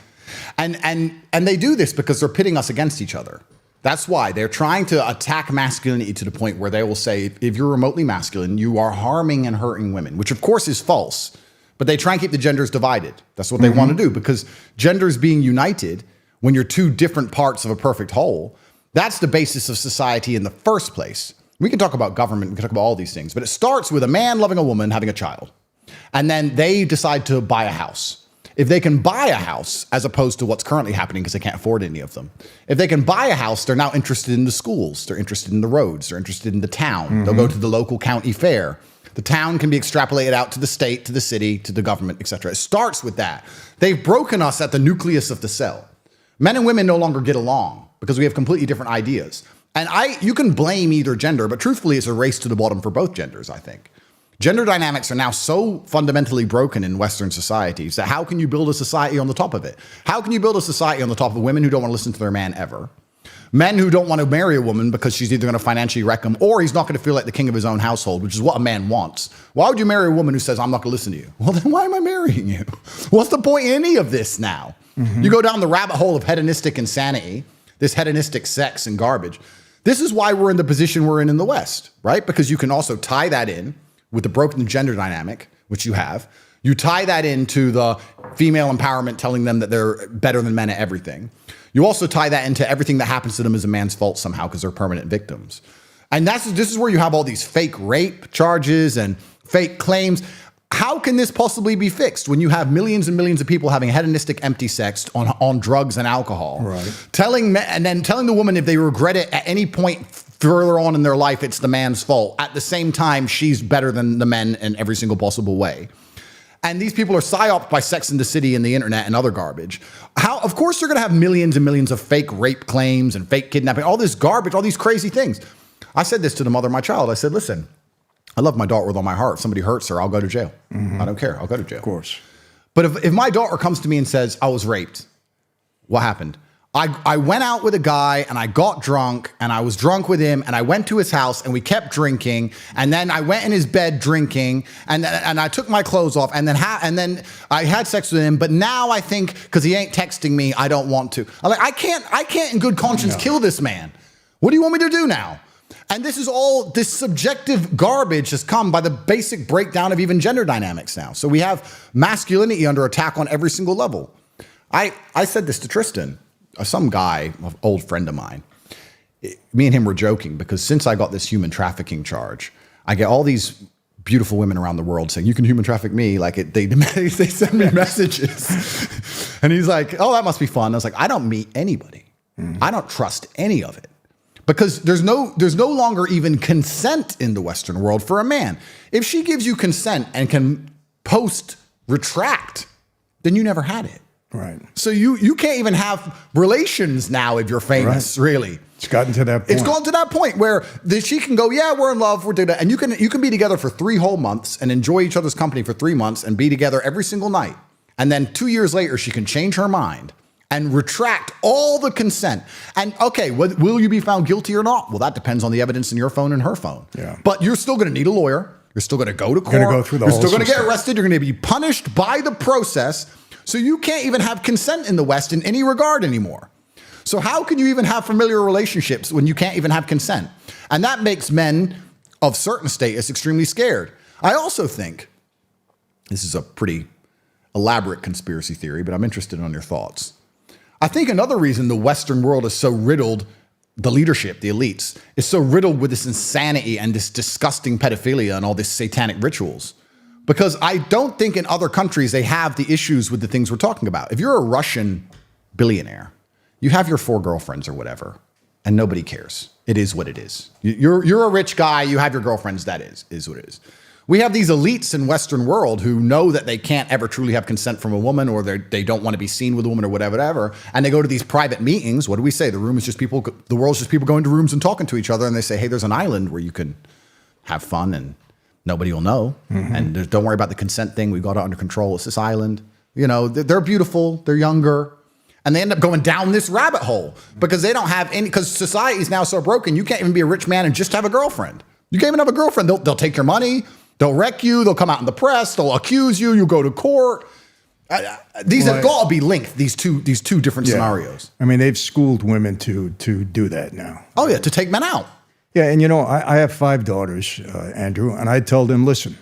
And they do this because they're pitting us against each other. That's why they're trying to attack masculinity to the point where they will say, if you're remotely masculine, you are harming and hurting women, which of course is false. But they try and keep the genders divided. That's what they want to do, because genders being united, when you're two different parts of a perfect whole, that's the basis of society in the first place. We can talk about government, we can talk about all these things, but it starts with a man loving a woman, having a child. And then they decide to buy a house. If they can buy a house, as opposed to what's currently happening because they can't afford any of them, if they can buy a house, they're now interested in the schools, they're interested in the roads, they're interested in the town. They'll go to the local county fair. The town can be extrapolated out to the state, to the city, to the government, etc. It starts with that. They've broken us at the nucleus of the cell. Men and women no longer get along because we have completely different ideas. And you can blame either gender, but truthfully, it's a race to the bottom for both genders, I think. Gender dynamics are now so fundamentally broken in Western societies that how can you build a society on the top of it? How can you build a society on the top of women who don't want to listen to their man ever? Men who don't want to marry a woman because she's either going to financially wreck him or he's not going to feel like the king of his own household, which is what a man wants. Why would you marry a woman who says, I'm not going to listen to you? Well, then why am I marrying you? What's the point in any of this now? You go down the rabbit hole of hedonistic insanity, this hedonistic sex and garbage. This is why we're in the position we're in the West, right? Because you can also tie that in with the broken gender dynamic, which you have. You tie that into the female empowerment telling them that they're better than men at everything. You also tie that into everything that happens to them is a man's fault somehow because they're permanent victims. And this is where you have all these fake rape charges and fake claims. How can this possibly be fixed when you have millions and millions of people having hedonistic empty sex on drugs and alcohol? Right. Telling the woman if they regret it at any point further on in their life, it's the man's fault. At the same time, she's better than the men in every single possible way. And these people are psyoped by Sex and the City and the internet and other garbage. Of course, you're going to have millions and millions of fake rape claims and fake kidnapping, all this garbage, all these crazy things. I said this to the mother of my child. I said, listen, I love my daughter with all my heart. If somebody hurts her, I'll go to jail. I don't care. I'll go to jail. Of course. But if my daughter comes to me and says, I was raped, what happened? I went out with a guy and I got drunk and I was drunk with him and I went to his house and we kept drinking and then I went in his bed drinking and I took my clothes off and then I had sex with him, but now I think because he ain't texting me, I don't want to. I'm like, I can't in good conscience kill this man. What do you want me to do now? And this subjective garbage has come by the basic breakdown of even gender dynamics now. So we have masculinity under attack on every single level. I said this to Tristan. Some guy, an old friend of mine, me and him were joking because since I got this human trafficking charge, I get all these beautiful women around the world saying, you can human traffic me. Like they send me messages. And he's like, oh, that must be fun. I was like, I don't meet anybody. I don't trust any of it because there's no longer even consent in the Western world for a man. If she gives you consent and can retract, then you never had it. Right. So you can't even have relations now if you're famous, really. It's gotten to that point. It's gone to that point where she can go, yeah, we're in love, we're doing that. And you can be together for 3 whole months and enjoy each other's company for 3 months and be together every single night. And then 2 years later, she can change her mind and retract all the consent. And okay, will you be found guilty or not? Well, that depends on the evidence in your phone and her phone. Yeah. But you're still going to need a lawyer. You're still going to go to court. Go through the you're whole still going to get system. arrested. You're going to be punished by the process. So you can't even have consent in the West in any regard anymore. So how can you even have familiar relationships when you can't even have consent? And that makes men of certain status extremely scared. I also think, this is a pretty elaborate conspiracy theory, but I'm interested in your thoughts. I think another reason the Western world is so riddled, the leadership, the elites, is so riddled with this insanity and this disgusting pedophilia and all these satanic rituals. Because I don't think in other countries they have the issues with the things we're talking about. If you're a Russian billionaire, you have your 4 girlfriends or whatever, and nobody cares. It is what it is. You're a rich guy, you have your girlfriends, that is what it is. We have these elites in Western world who know that they can't ever truly have consent from a woman or they don't want to be seen with a woman or whatever, and they go to these private meetings. What do we say? The world's just people going to rooms and talking to each other, and they say, hey, there's an island where you can have fun and nobody will know. And don't worry about the consent thing. We've got it under control. It's this island. You know, they're beautiful. They're younger. And they end up going down this rabbit hole because they don't have any, because society is now so broken. You can't even be a rich man and just have a girlfriend. You can't even have a girlfriend. They'll take your money. They'll wreck you. They'll come out in the press. They'll accuse you. You go to court. These have got to be linked, these two different scenarios. I mean, they've schooled women to do that now. Oh, yeah, to take men out. Yeah, and I have 5 daughters, Andrew, and I tell them, listen,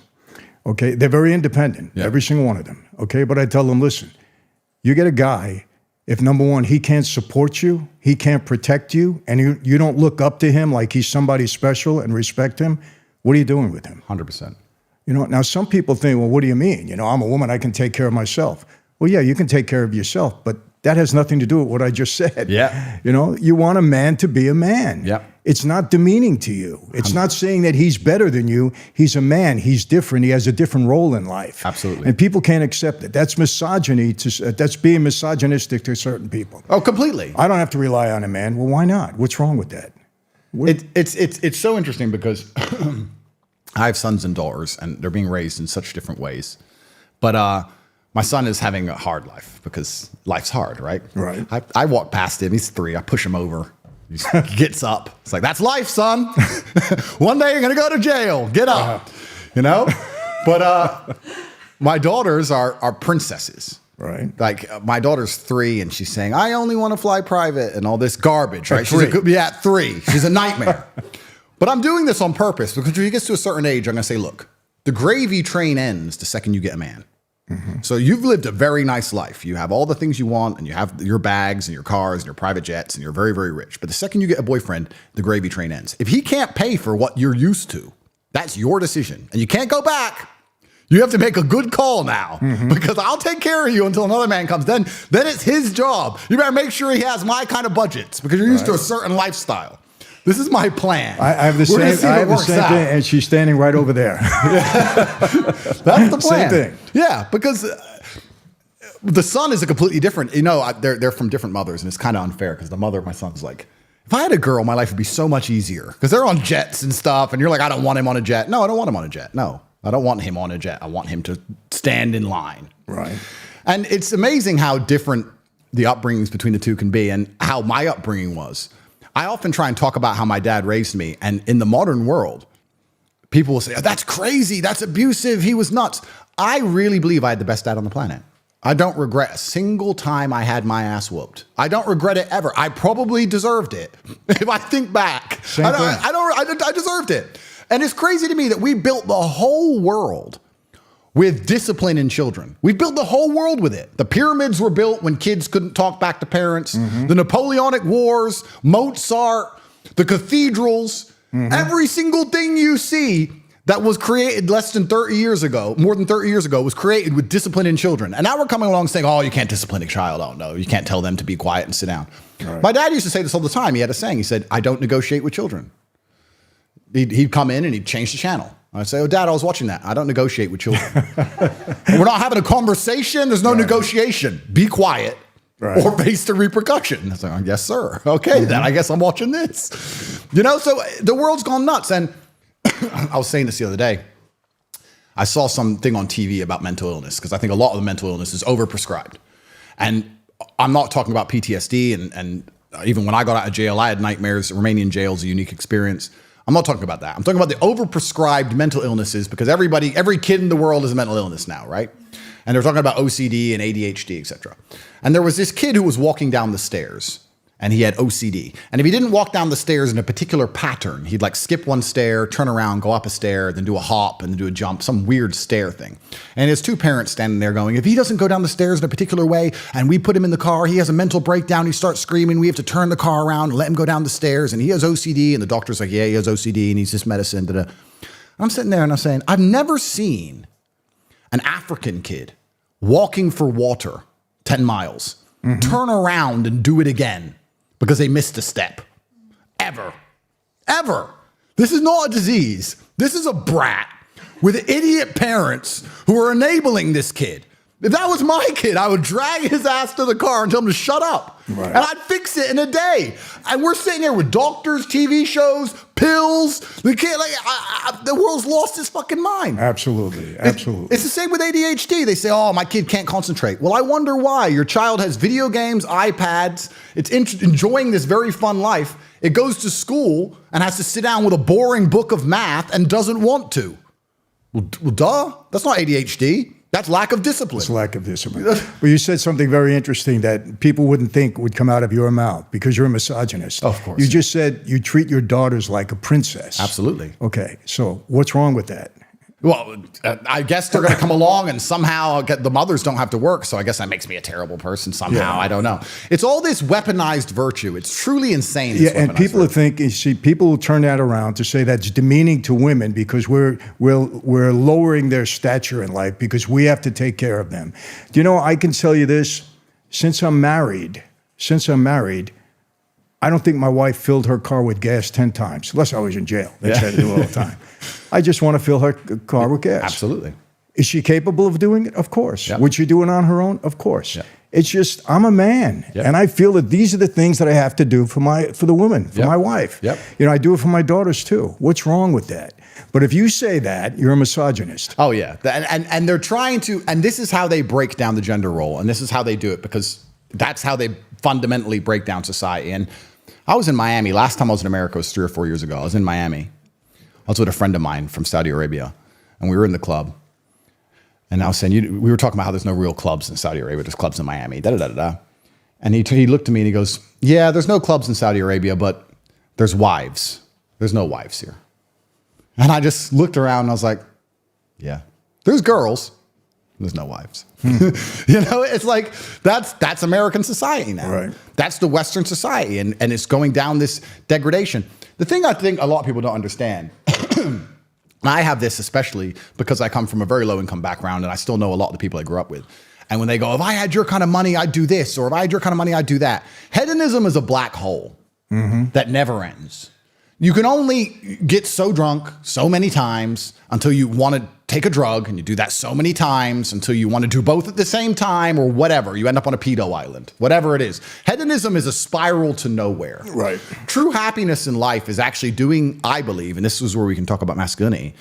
okay, they're very independent, every single one of them, okay? But I tell them, listen, you get a guy, if number one, he can't support you, he can't protect you, and you don't look up to him like he's somebody special and respect him, what are you doing with him? 100%. Now some people think, well, what do you mean? I'm a woman, I can take care of myself. Well, yeah, you can take care of yourself, but that has nothing to do with what I just said. Yeah. You want a man to be a man. Yeah. It's not demeaning to you. It's not saying that he's better than you. He's a man. He's different. He has a different role in life. Absolutely. And people can't accept it. That's misogyny. That's being misogynistic to certain people. Oh, completely. I don't have to rely on a man. Well, why not? What's wrong with that? It's so interesting because I have sons and daughters, and they're being raised in such different ways. But my son is having a hard life because life's hard, right? Right. I walk past him. He's 3. I push him over. He gets up. It's like, that's life, son. One day you're going to go to jail. Get up. But my daughters are princesses. Right. Like my daughter's 3 and she's saying, I only want to fly private and all this garbage, right? At 3. At 3. She's a nightmare. But I'm doing this on purpose because when he gets to a certain age, I'm going to say, look, the gravy train ends the second you get a man. So you've lived a very nice life. You have all the things you want and you have your bags and your cars and your private jets and you're very, very rich. But the second you get a boyfriend, the gravy train ends. If he can't pay for what you're used to, that's your decision. And you can't go back. You have to make a good call now because I'll take care of you until another man comes. Then it's his job. You better make sure he has my kind of budgets because you're used to a certain lifestyle. This is my plan. I have the same thing, and she's standing right over there. That's the plan. Same thing. Yeah, because the son is a completely different. They're from different mothers, and it's kind of unfair because the mother of my son's like, if I had a girl, my life would be so much easier because they're on jets and stuff, and you're like, I don't want him on a jet. No, I don't want him on a jet. No, I don't want him on a jet. I want him to stand in line. Right. And it's amazing how different the upbringings between the two can be and how my upbringing was. I often try and talk about how my dad raised me. And in the modern world, people will say, oh, that's crazy. That's abusive. He was nuts. I really believe I had the best dad on the planet. I don't regret a single time I had my ass whooped. I don't regret it ever. I probably deserved it. If I think back, I deserved it. And it's crazy to me that we built the whole world with discipline in children. We built the whole world with it. The pyramids were built when kids couldn't talk back to parents. The Napoleonic Wars, Mozart, the cathedrals, every single thing you see that was created less than 30 years ago, more than 30 years ago, was created with discipline in children. And now we're coming along saying, oh, you can't discipline a child. Oh, no, you can't tell them to be quiet and sit down. Right. My dad used to say this all the time. He had a saying. He said, I don't negotiate with children. He'd come in and he'd change the channel. I'd say, oh, Dad, I was watching that. I don't negotiate with children. We're not having a conversation. There's no negotiation. Be quiet or face the repercussion. I was like, yes, sir. Okay, then I guess I'm watching this. You know, so the world's gone nuts. And I was saying this the other day. I saw something on TV about mental illness because I think a lot of the mental illness is overprescribed. And I'm not talking about PTSD. And even when I got out of jail, I had nightmares. Romanian jail is a unique experience. I'm not talking about that. I'm talking about the overprescribed mental illnesses because every kid in the world is a mental illness now, right? And they're talking about OCD and ADHD, etc. And there was this kid who was walking down the stairs and he had OCD. And if he didn't walk down the stairs in a particular pattern, he'd like skip one stair, turn around, go up a stair, then do a hop and then do a jump, some weird stair thing. And his two parents standing there going, if he doesn't go down the stairs in a particular way and we put him in the car, he has a mental breakdown, he starts screaming, we have to turn the car around and let him go down the stairs. And he has OCD. And the doctor's like, yeah, he has OCD and he's just medicine. Da-da. I'm sitting there and I'm saying, I've never seen an African kid walking for water 10 miles, turn around and do it again because they missed a step. Ever. This is not a disease. This is a brat with idiot parents who are enabling this kid. If that was my kid, I would drag his ass to the car and tell him to shut up. Right. And I'd fix it in a day. And we're sitting here with doctors, TV shows, pills. The kid, the world's lost its fucking mind. Absolutely. It's the same with ADHD. They say, oh, my kid can't concentrate. Well, I wonder why. Your child has video games, iPads. It's enjoying this very fun life. It goes to school and has to sit down with a boring book of math and doesn't want to. Well, duh. That's not ADHD. That's lack of discipline. It's lack of discipline. Well, you said something very interesting that people wouldn't think would come out of your mouth because you're a misogynist. Of course. You just said you treat your daughters like a princess. Absolutely. Okay, so what's wrong with that? Well, I guess they're going to come along and somehow the mothers don't have to work. So I guess that makes me a terrible person somehow. Yeah. I don't know. It's all this weaponized virtue. It's truly insane. Yeah, and people think, you see, people will turn that around to say that's demeaning to women because we're lowering their stature in life because we have to take care of them. Do you know, I can tell you this, since I'm married, I don't think my wife filled her car with gas 10 times, unless I was in jail. That's what I do all the time. I just want to fill her car with gas. Absolutely. Is she capable of doing it? Of course. Yep. Would she do it on her own? Of course. Yep. It's just, I'm a man. Yep. And I feel that these are the things that I have to do for the woman, for my wife. Yep. You know, I do it for my daughters too. What's wrong with that? But if you say that, you're a misogynist. Oh, yeah. And they're trying to, and this is how they break down the gender role. And this is how they do it because that's how they fundamentally break down society. And I was in Miami. Last time I was in America was 3 or 4 years ago. I was in Miami. I was with a friend of mine from Saudi Arabia, and we were in the club. And I was saying, we were talking about how there's no real clubs in Saudi Arabia. There's clubs in Miami, da-da-da-da-da. And he looked at me and he goes, yeah, there's no clubs in Saudi Arabia, but there's wives. There's no wives here. And I just looked around and I was like, yeah, there's girls. There's no wives. You know, it's like, that's American society now. Right. That's the Western society. And it's going down this degradation. The thing I think a lot of people don't understand, and I have this especially because I come from a very low income background and I still know a lot of the people I grew up with. And when they go, if I had your kind of money, I'd do this, or if I had your kind of money, I'd do that. Hedonism is a black hole that never ends. You can only get so drunk so many times until you want to take a drug, and you do that so many times until you want to do both at the same time or whatever. You end up on a pedo island, whatever it is. Hedonism is a spiral to nowhere. Right. True happiness in life is actually doing, I believe, and this is where we can talk about masculinity.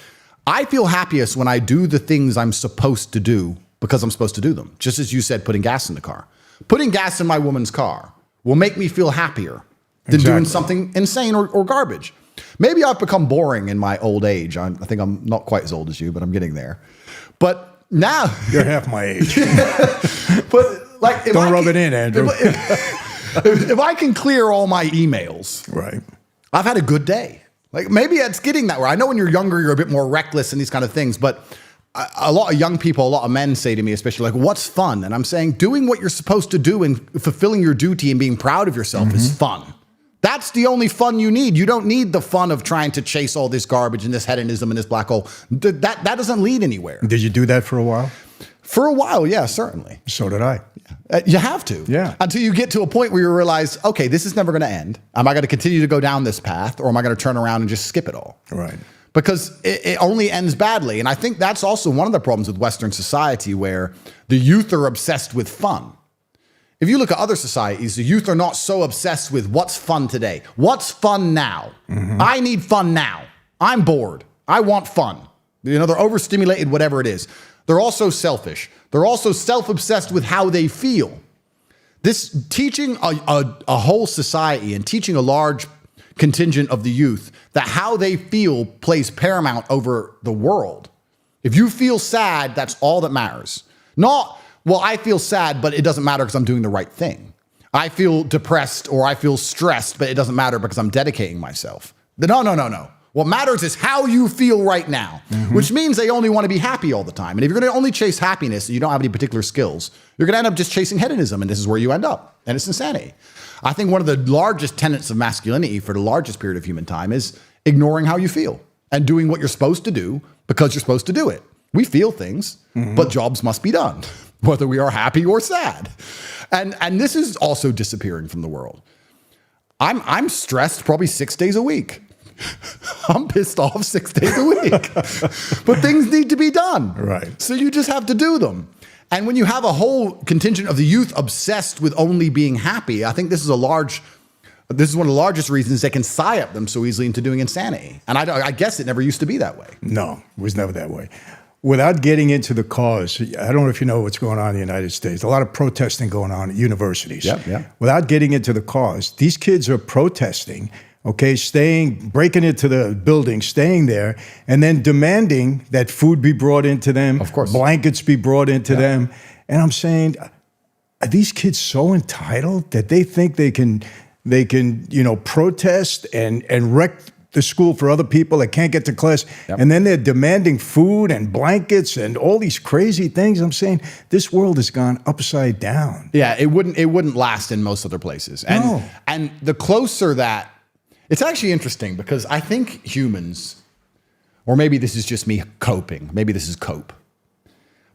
I feel happiest when I do the things I'm supposed to do because I'm supposed to do them. Just as you said, putting gas in the car. Putting gas in my woman's car will make me feel happier than doing something insane or garbage. Maybe I've become boring in my old age. I think I'm not quite as old as you, but I'm getting there. But now You're half my age. but like, Don't rub it in, Andrew. If I can clear all my emails, Right. I've had a good day. Like maybe it's getting that way. I know when you're younger, you're a bit more reckless and these kind of things, but a lot of young people, a lot of men say to me, especially like, what's fun? And I'm saying doing what you're supposed to do and fulfilling your duty and being proud of yourself is fun. That's the only fun you need. You don't need the fun of trying to chase all this garbage and this hedonism and this black hole. That doesn't lead anywhere. Did you do that for a while? For a while, yeah, certainly. So did I. You have to. Yeah. Until you get to a point where you realize, okay, this is never going to end. Am I going to continue to go down this path, or am I going to turn around and just skip it all? Right. Because it only ends badly. And I think that's also one of the problems with Western society, where the youth are obsessed with fun. If you look at other societies, the youth are not so obsessed with what's fun today. What's fun now? I need fun now. I'm bored. I want fun. You know, they're overstimulated, whatever it is. They're also selfish. They're also self-obsessed with how they feel. This teaching a whole society and teaching a large contingent of the youth that how they feel plays paramount over the world. If you feel sad, that's all that matters. Not, well, I feel sad, but it doesn't matter because I'm doing the right thing. I feel depressed or I feel stressed, but it doesn't matter because I'm dedicating myself. No. What matters is how you feel right now, which means they only want to be happy all the time. And if you're going to only chase happiness and you don't have any particular skills, you're going to end up just chasing hedonism, and this is where you end up. And it's insanity. I think one of the largest tenets of masculinity for the largest period of human time is ignoring how you feel and doing what you're supposed to do because you're supposed to do it. We feel things, but jobs must be done, whether we are happy or sad. And this is also disappearing from the world. I'm stressed probably 6 days a week. I'm pissed off 6 days a week, but things need to be done. Right. So you just have to do them. And when you have a whole contingent of the youth obsessed with only being happy, I think this is one of the largest reasons they can psyop them so easily into doing insanity. And I guess it never used to be that way. No, it was never that way. Without getting into the cause, I don't know if you know what's going on in the United States. A lot of protesting going on at universities. Yeah. Without getting into the cause, these kids are protesting, okay, breaking into the building, staying there, and then demanding that food be brought into them, of course, blankets be brought into them. And I'm saying, are these kids so entitled that they think they can, protest and wreck the school for other people that can't get to class, and then they're demanding food and blankets and all these crazy things? I'm saying this world has gone upside down. Yeah, it wouldn't last in most other places. And the closer that, it's actually interesting because I think humans, or maybe this is just me coping, maybe this is cope,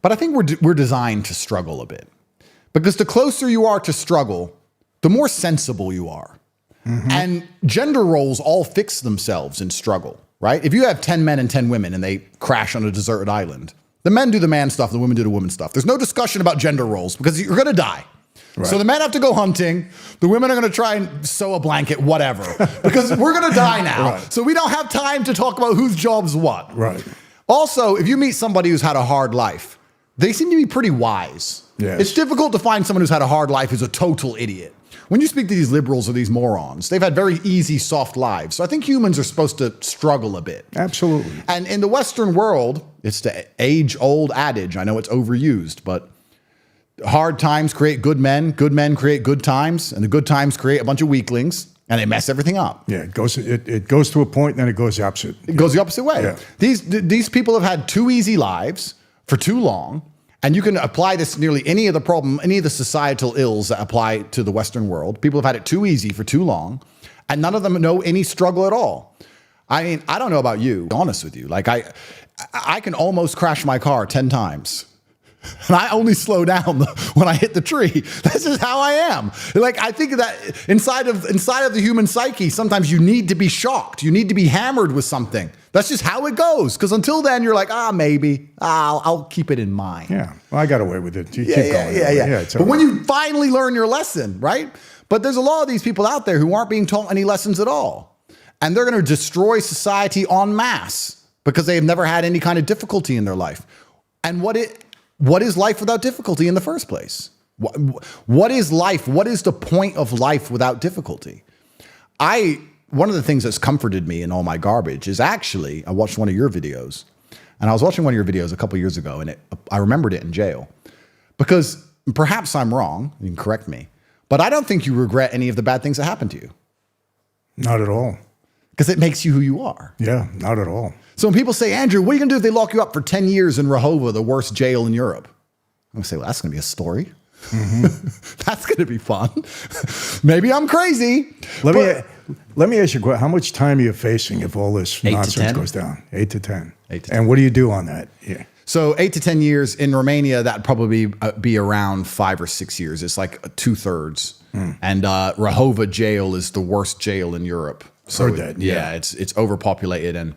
but I think we're designed to struggle a bit, because the closer you are to struggle, the more sensible you are. And gender roles all fix themselves in struggle, right? If you have 10 men and 10 women and they crash on a deserted island, the men do the man stuff, the women do the woman stuff. There's no discussion about gender roles because you're going to die. Right. So the men have to go hunting. The women are going to try and sew a blanket, whatever, because we're going to die now. Right. So we don't have time to talk about whose job's what. Right. Also, if you meet somebody who's had a hard life, they seem to be pretty wise. Yes. It's difficult to find someone who's had a hard life who's a total idiot. When you speak to these liberals or these morons, they've had very easy, soft lives. So I think humans are supposed to struggle a bit. Absolutely. And in the Western world, it's the age-old adage. I know it's overused, but hard times create good men create good times, and the good times create a bunch of weaklings, and they mess everything up. Yeah, it goes to a point, and then it goes the opposite. It goes the opposite way. Yeah. These people have had too easy lives for too long. And you can apply this to nearly any of the societal ills that apply to the Western world. People have had it too easy for too long, and none of them know any struggle at all. I mean, I don't know about you, to be honest with you. Like I can almost crash my car 10 times. And I only slow down when I hit the tree. That's just how I am. Like, I think that inside of the human psyche, sometimes you need to be shocked. You need to be hammered with something. That's just how it goes. Because until then, you're like, maybe I'll keep it in mind. Yeah, well, I got away with it. You keep going. Yeah. But when you finally learn your lesson, right? But there's a lot of these people out there who aren't being taught any lessons at all. And they're going to destroy society en masse because they have never had any kind of difficulty in their life. And what is life without difficulty in the first place? What is life? What is the point of life without difficulty? One of the things that's comforted me in all my garbage is actually, I watched one of your videos, and I was watching one of your videos a couple years ago, and I remembered it in jail. Because perhaps I'm wrong, you can correct me, but I don't think you regret any of the bad things that happened to you. Not at all. Because it makes you who you are. Yeah, not at all. So when people say, Andrew, what are you going to do if they lock you up for 10 years in Rehovot, the worst jail in Europe? I'm going to say, well, that's going to be a story. Mm-hmm. That's going to be fun. Maybe I'm crazy. Let me ask you a question. How much time are you facing if all this nonsense goes down? 8 to 10. 8 to 10. And what do you do on that? Yeah. So 8 to 10 years in Romania, that'd probably be around 5 or 6 years. It's like 2/3. And Rehovot jail is the worst jail in Europe. So it's overpopulated, and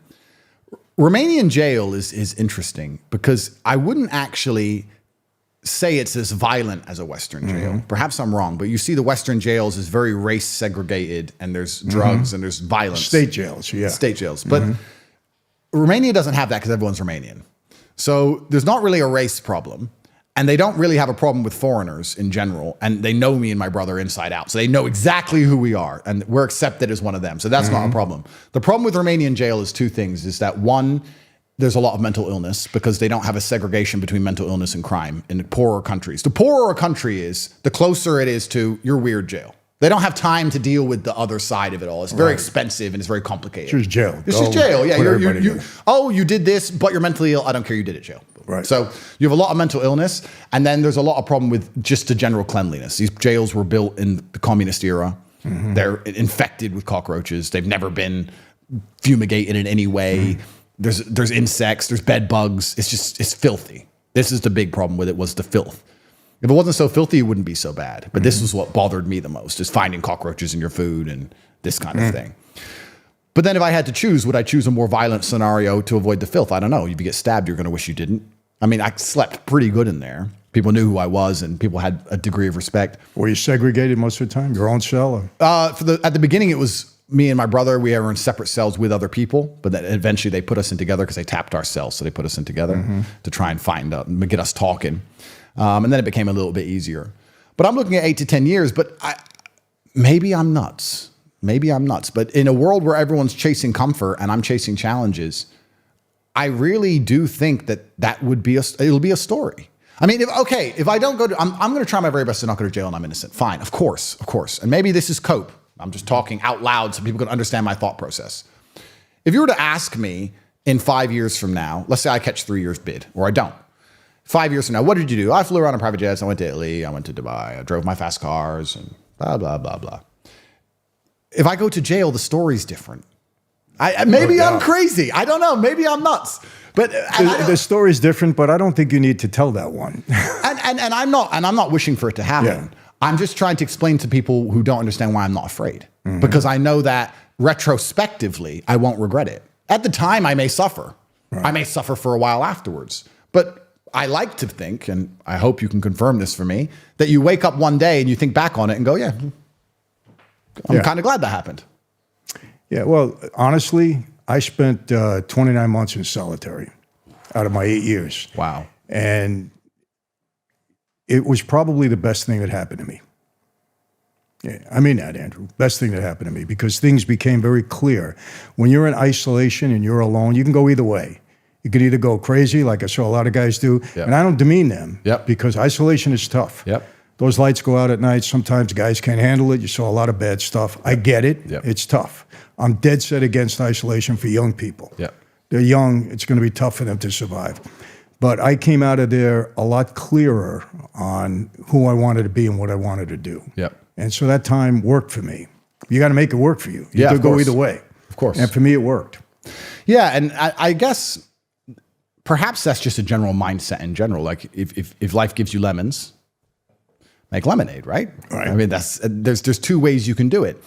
Romanian jail is interesting because I wouldn't actually say it's as violent as a Western jail. Perhaps I'm wrong, but you see the Western jails is very race segregated, and there's drugs and there's violence. State jails, yeah. State jails. But Romania doesn't have that because everyone's Romanian. So there's not really a race problem. And they don't really have a problem with foreigners in general. And they know me and my brother inside out. So they know exactly who we are. And we're accepted as one of them. So that's not a problem. The problem with Romanian jail is two things. Is that one, there's a lot of mental illness because they don't have a segregation between mental illness and crime in poorer countries. The poorer a country is, the closer it is to your weird jail. They don't have time to deal with the other side of it all. It's very expensive and it's very complicated. It's just jail. It's just jail. Yeah. You did this, but you're mentally ill. I don't care. You did it, jail. Right. So you have a lot of mental illness, and then there's a lot of problem with just the general cleanliness. These jails were built in the communist era. They're infected with cockroaches. They've never been fumigated in any way. There's insects. There's bed bugs. It's filthy. This is the big problem with it, was the filth. If it wasn't so filthy, it wouldn't be so bad. But this was what bothered me the most, is finding cockroaches in your food and this kind of thing. But then if I had to choose, would I choose a more violent scenario to avoid the filth? I don't know. If you get stabbed, you're going to wish you didn't. I mean, I slept pretty good in there. People knew who I was, and people had a degree of respect. Were you segregated most of the time? Your own cell? Or? At the beginning, it was me and my brother. We were in separate cells with other people, but then eventually they put us in together because they tapped our cells. So they put us in together to try and find out and get us talking. And then it became a little bit easier. But I'm looking at 8 to 10 years, but maybe I'm nuts. Maybe I'm nuts. But in a world where everyone's chasing comfort and I'm chasing challenges, I really do think that would be it'll be a story. I mean, if I don't go to, I'm going to try my very best to not go to jail and I'm innocent. Fine, of course. And maybe this is cope. I'm just talking out loud so people can understand my thought process. If you were to ask me in 5 years from now, let's say I catch 3 years bid, or I don't. 5 years from now, what did you do? I flew around in private jets. I went to Italy. I went to Dubai. I drove my fast cars and blah, blah, blah, blah. If I go to jail, the story's different. Maybe I'm crazy. I don't know. Maybe I'm nuts. But the story's different, but I don't think you need to tell that one. and I'm not wishing for it to happen. Yeah. I'm just trying to explain to people who don't understand why I'm not afraid. Because I know that retrospectively, I won't regret it. At the time, I may suffer. Right. I may suffer for a while afterwards. But I like to think, and I hope you can confirm this for me, that you wake up one day and you think back on it and go, yeah, I'm kind of glad that happened. Yeah, well, honestly, I spent 29 months in solitary out of my 8 years. Wow. And it was probably the best thing that happened to me. Yeah, I mean that, Andrew. Best thing that happened to me, because things became very clear. When you're in isolation and you're alone, you can go either way. You could either go crazy, like I saw a lot of guys do, and I don't demean them, because isolation is tough. Those lights go out at night. Sometimes guys can't handle it. You saw a lot of bad stuff. I get it. It's tough. I'm dead set against isolation for young people. They're young. It's going to be tough for them to survive. But I came out of there a lot clearer on who I wanted to be and what I wanted to do. And so that time worked for me. You got to make it work for you. You have to go either way. Of course. And for me, it worked. Yeah, and I guess perhaps that's just a general mindset in general. Like if life gives you lemons, make lemonade, right? I mean, there's two ways you can do it.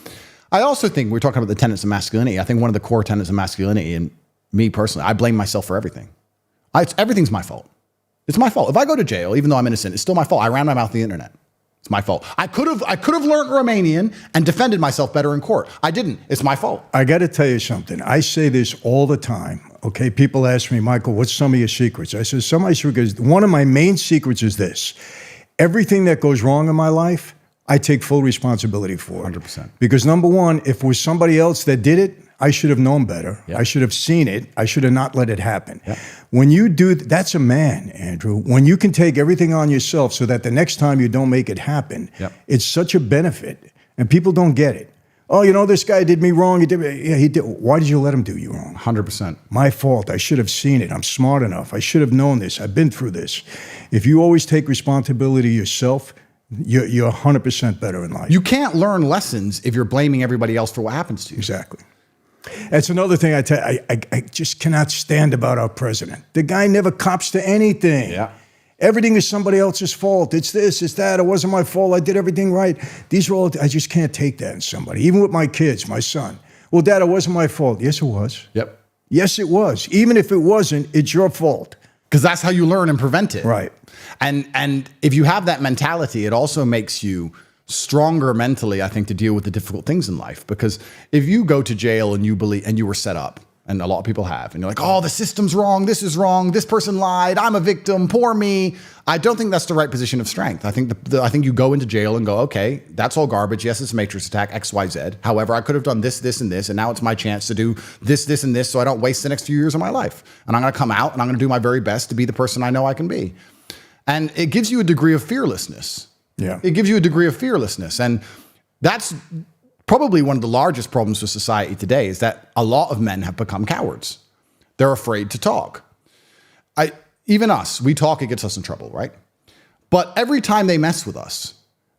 I also think we're talking about the tenets of masculinity. I think one of the core tenets of masculinity, and me personally, I blame myself for everything. Everything's my fault. It's my fault. If I go to jail, even though I'm innocent, it's still my fault. I ran my mouth on the internet. It's my fault. I could have learned Romanian and defended myself better in court. I didn't. It's my fault. I got to tell you something. I say this all the time. Okay, people ask me, Michael, what's some of your secrets? I said, some of my secrets. One of my main secrets is this: everything that goes wrong in my life, I take full responsibility for it. 100%. Because number one, if it was somebody else that did it, I should have known better. Yep. I should have seen it. I should have not let it happen. Yep. When you do, that's a man, Andrew. When you can take everything on yourself so that the next time you don't make it happen, Yep. it's such a benefit. And people don't get it. Oh, this guy did me wrong. He did. Why did you let him do you wrong? 100%. My fault. I should have seen it. I'm smart enough. I should have known this. I've been through this. If you always take responsibility yourself, you're 100% better in life. You can't learn lessons if you're blaming everybody else for what happens to you. Exactly. That's another thing I just cannot stand about our president. The guy never cops to anything. Yeah. Everything is somebody else's fault. It's this, it's that. It wasn't my fault. I did everything right. These are all, I just can't take that in somebody. Even with my kids, my son. Well, Dad, it wasn't my fault. Yes, it was. Yep. Yes, it was. Even if it wasn't, it's your fault. Because that's how you learn and prevent it. Right. And if you have that mentality, it also makes you stronger mentally, I think, to deal with the difficult things in life. Because if you go to jail and you believe, and you were set up, and a lot of people have, and you're like, oh, the system's wrong, this is wrong, this person lied, I'm a victim, poor me. I don't think that's the right position of strength. I think I think you go into jail and go, okay, that's all garbage. Yes, it's a matrix attack, X, Y, Z. However, I could have done this, this, and this, and now it's my chance to do this, this, and this, so I don't waste the next few years of my life. And I'm going to come out and I'm going to do my very best to be the person I know I can be. And it gives you a degree of fearlessness. Yeah. It gives you a degree of fearlessness. And that's probably one of the largest problems with society today, is that a lot of men have become cowards. They're afraid to talk. Even us, we talk, it gets us in trouble, right? But every time they mess with us,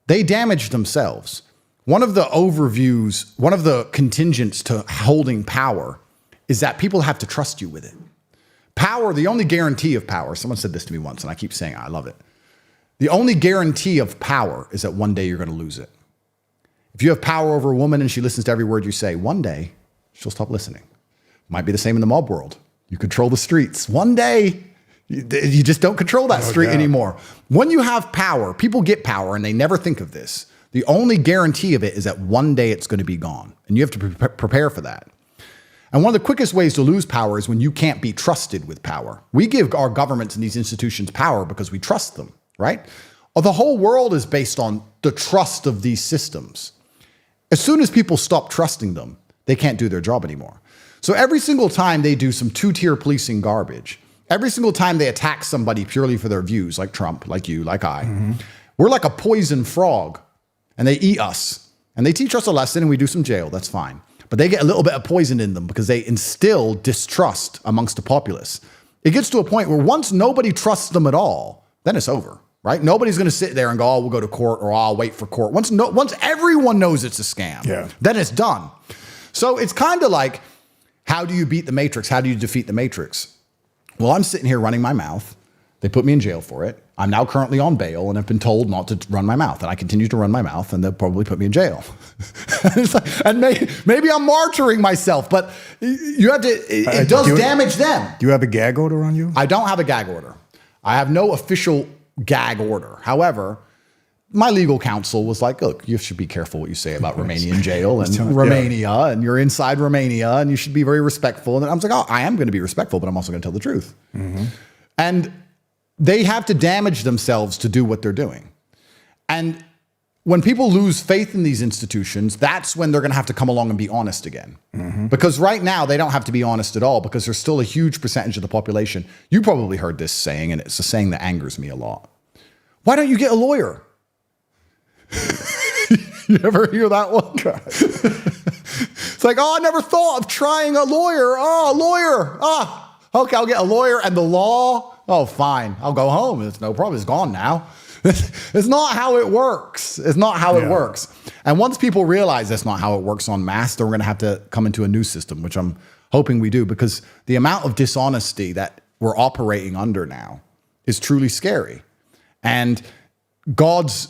they damage themselves. One of the overviews, one of the contingents to holding power is that people have to trust you with it. Power, the only guarantee of power, someone said this to me once, and I keep saying it, I love it. The only guarantee of power is that one day you're going to lose it. If you have power over a woman and she listens to every word you say, one day she'll stop listening. Might be the same in the mob world. You control the streets. One day you just don't control that street anymore. When you have power, people get power and they never think of this. The only guarantee of it is that one day it's going to be gone. And you have to prepare for that. And one of the quickest ways to lose power is when you can't be trusted with power. We give our governments and these institutions power because we trust them, right? The whole world is based on the trust of these systems. As soon as people stop trusting them, they can't do their job anymore. So every single time they do some two-tier policing garbage, every single time they attack somebody purely for their views, like Trump, like you, like I, we're like a poison frog, and they eat us. And they teach us a lesson, and we do some jail. That's fine. But they get a little bit of poison in them because they instill distrust amongst the populace. It gets to a point where once nobody trusts them at all, then it's over. Right? Nobody's going to sit there and go, oh, we'll go to court, or I'll wait for court. Once everyone knows it's a scam, then it's done. So it's kind of like, how do you beat the matrix? How do you defeat the matrix? Well, I'm sitting here running my mouth. They put me in jail for it. I'm now currently on bail and have been told not to run my mouth. And I continue to run my mouth, and they'll probably put me in jail. And maybe I'm martyring myself, but you have to, it does damage them. Do you have a gag order on you? I don't have a gag order. I have no official gag order. However, my legal counsel was like, look, you should be careful what you say about Romanian jail and Romania, and you're inside Romania, and you should be very respectful. And I was like, oh, I am going to be respectful, but I'm also going to tell the truth. And they have to damage themselves to do what they're doing. And when people lose faith in these institutions, that's when they're going to have to come along and be honest again. Because right now, they don't have to be honest at all, because there's still a huge percentage of the population. You probably heard this saying, and it's a saying that angers me a lot. Why don't you get a lawyer? You ever hear that one? It's like, oh, I never thought of trying a lawyer. Oh, a lawyer. Oh, okay, I'll get a lawyer and the law. Oh, fine. I'll go home. It's no problem. It's gone now. It's not how it works. It's not how it works. And once people realize that's not how it works en masse, then we're going to have to come into a new system, which I'm hoping we do, because the amount of dishonesty that we're operating under now is truly scary. And God's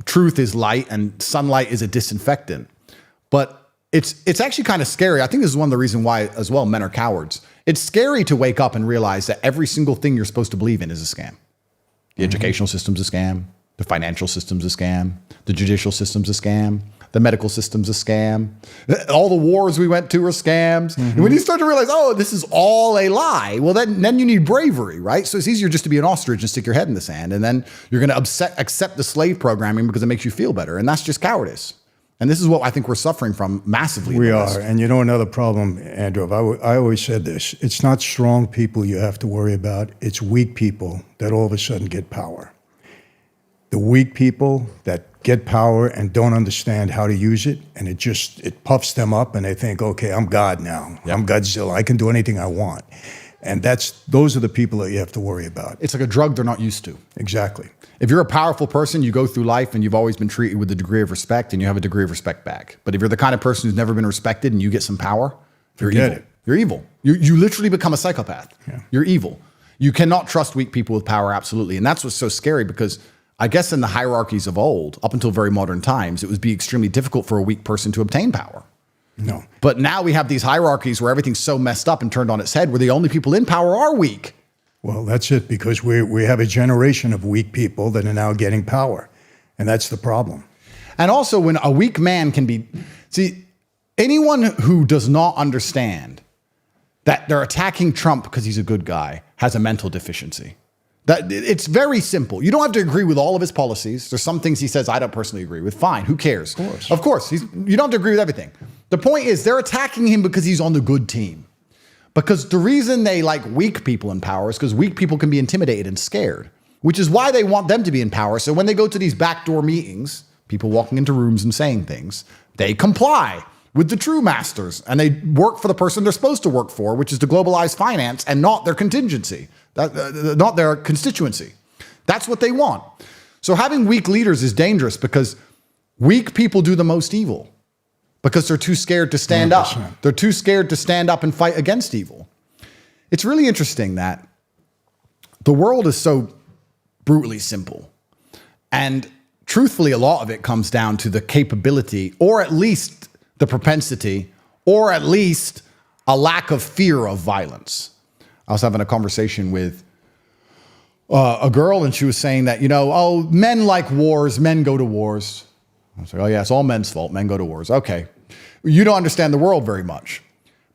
truth is light, and sunlight is a disinfectant. But it's actually kind of scary. I think this is one of the reasons why, as well, men are cowards. It's scary to wake up and realize that every single thing you're supposed to believe in is a scam. The educational system's a scam. The financial system's a scam. The judicial system's a scam. The medical system's a scam. All the wars we went to are scams. And when you start to realize, oh, this is all a lie, well, then you need bravery, right? So it's easier just to be an ostrich and stick your head in the sand. And then you're going to accept the slave programming because it makes you feel better. And that's just cowardice. And this is what I think we're suffering from massively. We are. And you know another problem, Andrew, I always said this. It's not strong people you have to worry about. It's weak people that all of a sudden get power. The weak people that get power and don't understand how to use it, and it puffs them up and they think, okay, I'm God now. Yep. I'm Godzilla. I can do anything I want. And those are the people that you have to worry about. It's like a drug they're not used to. Exactly. If you're a powerful person, you go through life and you've always been treated with a degree of respect and you have a degree of respect back. But if you're the kind of person who's never been respected and you get some power, you're evil. You're evil. You literally become a psychopath. Yeah. You're evil. You cannot trust weak people with power, absolutely. And that's what's so scary, because I guess in the hierarchies of old, up until very modern times, it would be extremely difficult for a weak person to obtain power. No. But now we have these hierarchies where everything's so messed up and turned on its head, where the only people in power are weak. Well, that's it, because we have a generation of weak people that are now getting power. And that's the problem. And also, when a weak man can be... See, anyone who does not understand that they're attacking Trump because he's a good guy has a mental deficiency. It's very simple. You don't have to agree with all of his policies. There's some things he says I don't personally agree with. Fine, who cares? Of course. You don't have to agree with everything. The point is, they're attacking him because he's on the good team. Because the reason they like weak people in power is because weak people can be intimidated and scared, which is why they want them to be in power. So when they go to these backdoor meetings, people walking into rooms and saying things, they comply with the true masters and they work for the person they're supposed to work for, which is to globalize finance and not their contingency, not their constituency. That's what they want. So having weak leaders is dangerous because weak people do the most evil. Because they're too scared to stand 100%. Up. They're too scared to stand up and fight against evil. It's really interesting that the world is so brutally simple. And truthfully, a lot of it comes down to the capability, or at least the propensity, or at least a lack of fear of violence. I was having a conversation with a girl, and she was saying that, men like wars, men go to wars. I was like, oh yeah, it's all men's fault. Men go to wars. Okay. You don't understand the world very much,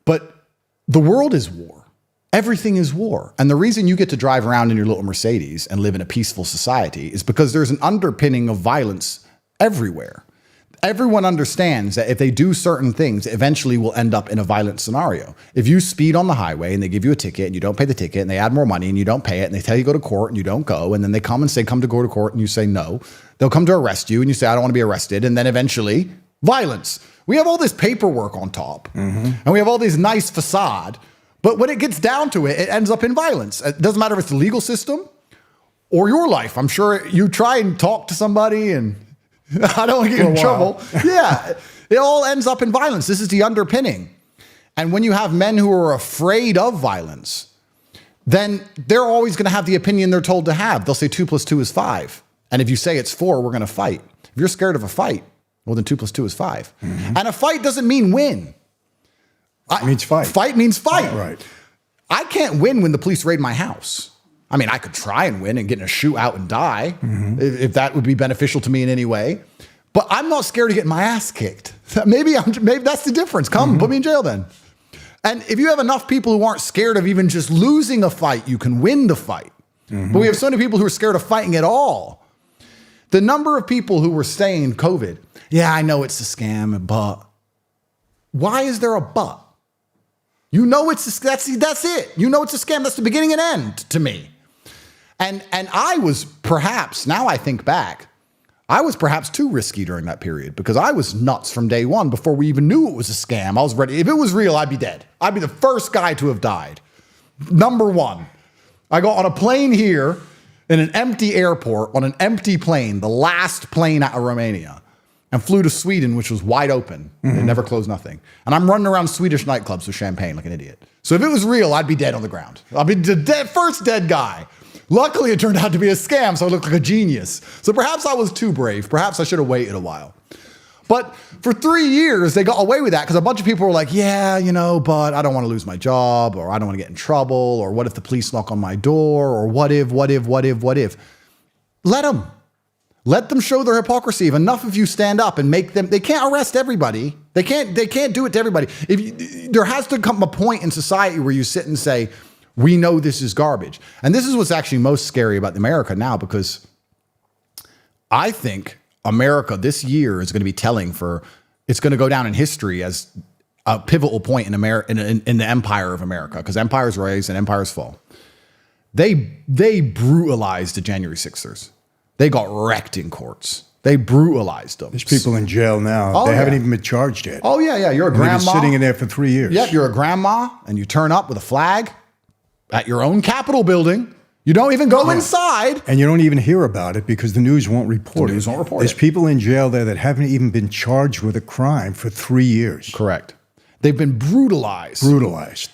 but the world is war. Everything is war. And the reason you get to drive around in your little Mercedes and live in a peaceful society is because there's an underpinning of violence everywhere. Everyone understands that if they do certain things, it eventually will end up in a violent scenario. If you speed on the highway and they give you a ticket and you don't pay the ticket and they add more money and you don't pay it and they tell you to go to court and you don't go, and then they come and say, come to go to court, and you say no, they'll come to arrest you and you say, I don't want to be arrested. And then eventually violence. We have all this paperwork on top and we have all this nice facade, but when it gets down to it, it ends up in violence. It doesn't matter if it's the legal system or your life. I'm sure you try and talk to somebody and I don't want to get in trouble. Yeah, it all ends up in violence. This is the underpinning. And when you have men who are afraid of violence, then they're always going to have the opinion they're told to have. They'll say 2 + 2 is 5. And if you say it's 4, we're going to fight. If you're scared of a fight, well, then 2 + 2 is 5. And a fight doesn't mean win. It means fight. Fight means fight. Right. I can't win when the police raid my house. I mean, I could try and win and get in a shootout and die if that would be beneficial to me in any way. But I'm not scared of getting my ass kicked. Maybe that's the difference. Come, put me in jail then. And if you have enough people who aren't scared of even just losing a fight, you can win the fight. But we have so many people who are scared of fighting at all. The number of people who were saying COVID, yeah, I know it's a scam, but why is there a but? You know that's it. You know it's a scam. That's the beginning and end to me. And I was perhaps, now I think back, I was perhaps too risky during that period because I was nuts from day one before we even knew it was a scam. I was ready. If it was real, I'd be dead. I'd be the first guy to have died. Number one, I got on a plane here in an empty airport on an empty plane, the last plane out of Romania, and flew to Sweden, which was wide open. They never closed nothing. And I'm running around Swedish nightclubs with champagne like an idiot. So if it was real, I'd be dead on the ground. I'd be the first dead guy. Luckily, it turned out to be a scam, so I looked like a genius. So perhaps I was too brave. Perhaps I should have waited a while. But for 3 years, they got away with that because a bunch of people were like, yeah, but I don't want to lose my job, or I don't want to get in trouble, or what if the police knock on my door, or what if? Let them. Let them show their hypocrisy. If enough of you stand up and make them, they can't arrest everybody. They can't do it to everybody. There has to come a point in society where you sit and say, we know this is garbage. And this is what's actually most scary about America now, because I think America this year is going to be telling it's going to go down in history as a pivotal point in America, in the empire of America, because empires rise and empires fall. They brutalized the January 6ers. They got wrecked in courts. They brutalized them. There's people in jail now. They haven't even been charged yet. Oh, yeah. You're a They've grandma. been sitting in there for 3 years. Yep, you're a grandma, and you turn up with a flag at your own Capitol building. You don't even go inside. And you don't even hear about it because the news won't report it. The news won't report There's it. people in jail there that haven't even been charged with a crime for 3 years. Correct. They've been brutalized.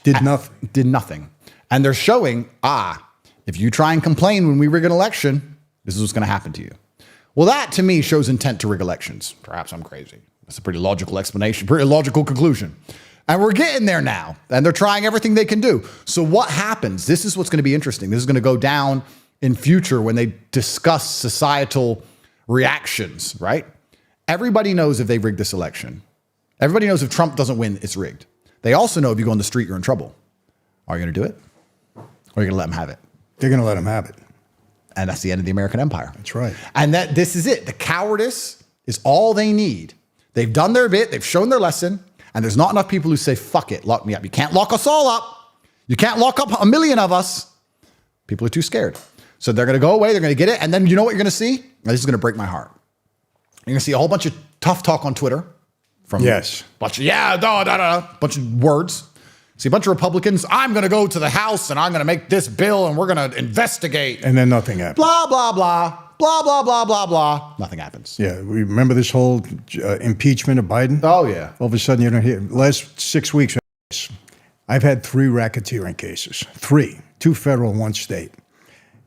Did nothing. Did nothing. And they're showing, if you try and complain when we rig an election, this is what's going to happen to you. Well, that to me shows intent to rig elections. Perhaps I'm crazy. That's a pretty logical explanation, pretty logical conclusion. And we're getting there now. And they're trying everything they can do. So what happens? This is what's going to be interesting. This is going to go down in future when they discuss societal reactions, right? Everybody knows if they rig this election. Everybody knows if Trump doesn't win, it's rigged. They also know if you go on the street, you're in trouble. Are you going to do it? Or are you going to let them have it? They're going to let them have it. And that's the end of the American empire. That's right. And this is it. The cowardice is all they need. They've done their bit. They've shown their lesson. And there's not enough people who say, fuck it, lock me up. You can't lock us all up. You can't lock up 1 million of us. People are too scared. So they're going to go away. They're going to get it. And then you know what you're going to see? Now, this is going to break my heart. You're going to see a whole bunch of tough talk on Twitter. From bunch of words. See a bunch of Republicans. I'm going to go to the House and I'm going to make this bill and we're going to investigate. And then nothing happens. Blah, blah, blah. Blah, blah, blah, blah, blah. Nothing happens. Yeah, we remember this whole impeachment of Biden? Oh, yeah. All of a sudden, you don't hear. Last 6 weeks, I've had 3 racketeering cases. 3. 2 federal, 1 state.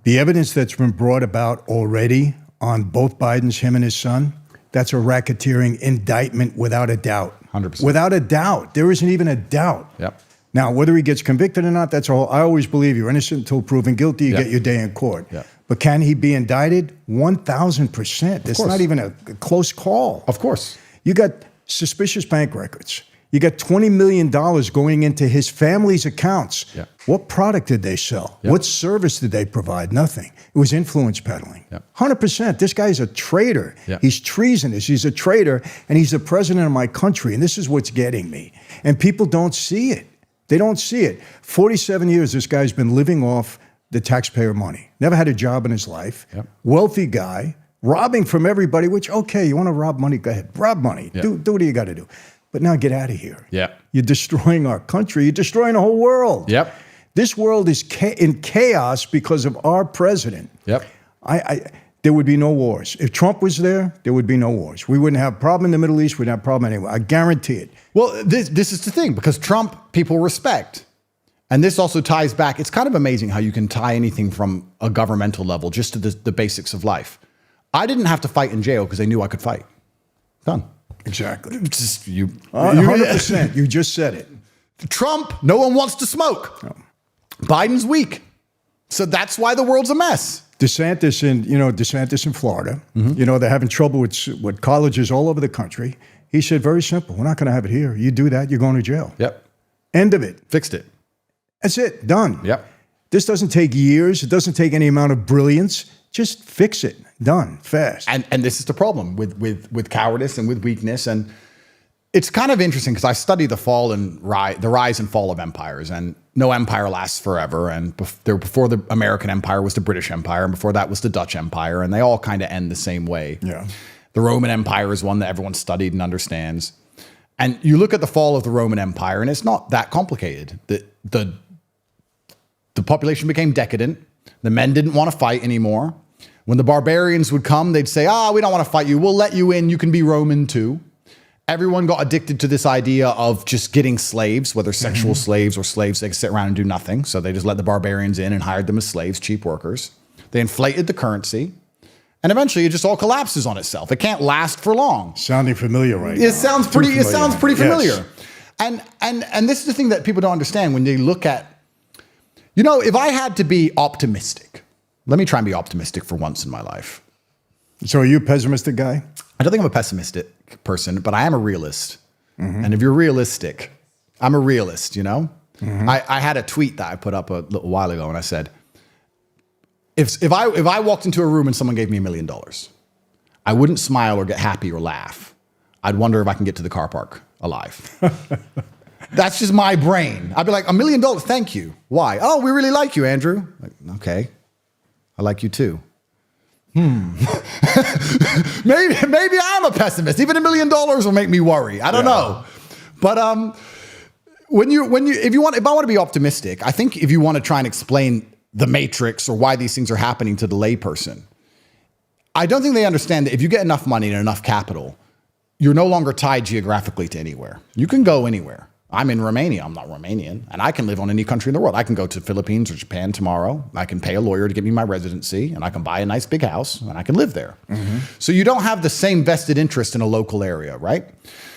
The evidence that's been brought about already on both Bidens, him and his son, that's a racketeering indictment without a doubt. 100%. Without a doubt. There isn't even a doubt. Yep. Now, whether he gets convicted or not, that's all. I always believe you're innocent until proven guilty. You get your day in court. Yep. But can he be indicted? 1,000%. It's not even a close call. Of course. You got suspicious bank records. You got $20 million going into his family's accounts. Yep. What product did they sell? Yep. What service did they provide? Nothing. It was influence peddling. Yep. 100%. This guy's a traitor. Yep. He's treasonous. He's a traitor, and he's the president of my country. And this is what's getting me. And people don't see it. They don't see it. 47 years, this guy's been living off the taxpayer money. Never had a job in his life. Yep. Wealthy guy, robbing from everybody, which, okay, you want to rob money? Go ahead. Rob money. Yep. Do what you got to do. But now get out of here. Yep. You're destroying our country. You're destroying the whole world. Yep. This world is in chaos because of our president. Yep. There would be no wars. If Trump was there would be no wars. We wouldn't have a problem in the Middle East. We'd have a problem anywhere. I guarantee it. Well, this is the thing, because Trump, people respect. And this also ties back. It's kind of amazing how you can tie anything from a governmental level just to the basics of life. I didn't have to fight in jail because they knew I could fight. Done. Exactly. Just you. 100%. You just said it. Trump, no one wants to smoke. No. Biden's weak. So that's why the world's a mess. DeSantis in Florida, they're having trouble with colleges all over the country. He said, very simple, we're not going to have it here. You do that, you're going to jail. Yep. End of it. Fixed it. That's it. Done. Yep. This doesn't take years. It doesn't take any amount of brilliance. Just fix it. Done. Fast. And this is the problem with cowardice and with weakness. And it's kind of interesting because I study the rise and fall of empires, and no empire lasts forever. And before the American Empire was the British Empire, and before that was the Dutch Empire, and they all kind of end the same way. Yeah. The Roman Empire is one that everyone studied and understands. And you look at the fall of the Roman Empire, and it's not that complicated. The population became decadent. The men didn't want to fight anymore. When the barbarians would come, they'd say, we don't want to fight you. We'll let you in. You can be Roman too. Everyone got addicted to this idea of just getting slaves, whether sexual slaves or slaves they could sit around and do nothing. So they just let the barbarians in and hired them as slaves, cheap workers. They inflated the currency. And eventually it just all collapses on itself. It can't last for long. Sounding familiar right now. It sounds pretty familiar. Yes. And this is the thing that people don't understand when they look at, if I had to be optimistic, let me try and be optimistic for once in my life. So are you a pessimistic guy? I don't think I'm a pessimistic person, but I am a realist. And if you're realistic, I'm a realist, you know? I had a tweet that I put up a little while ago, and I said, if I walked into a room and someone gave me $1 million, I wouldn't smile or get happy or laugh. I'd wonder if I can get to the car park alive. That's just my brain. I'd be like, $1 million, thank you. Why? Oh, we really like you, Andrew. Like, okay, I like you too. Maybe I'm a pessimist. Even $1 million will make me worry. I don't know. But if I want to be optimistic, I think if you want to try and explain the matrix or why these things are happening to the layperson, I don't think they understand that if you get enough money and enough capital, you're no longer tied geographically to anywhere. You can go anywhere. I'm in Romania. I'm not Romanian. And I can live on any country in the world. I can go to Philippines or Japan tomorrow. I can pay a lawyer to give me my residency, and I can buy a nice big house, and I can live there. So you don't have the same vested interest in a local area, right?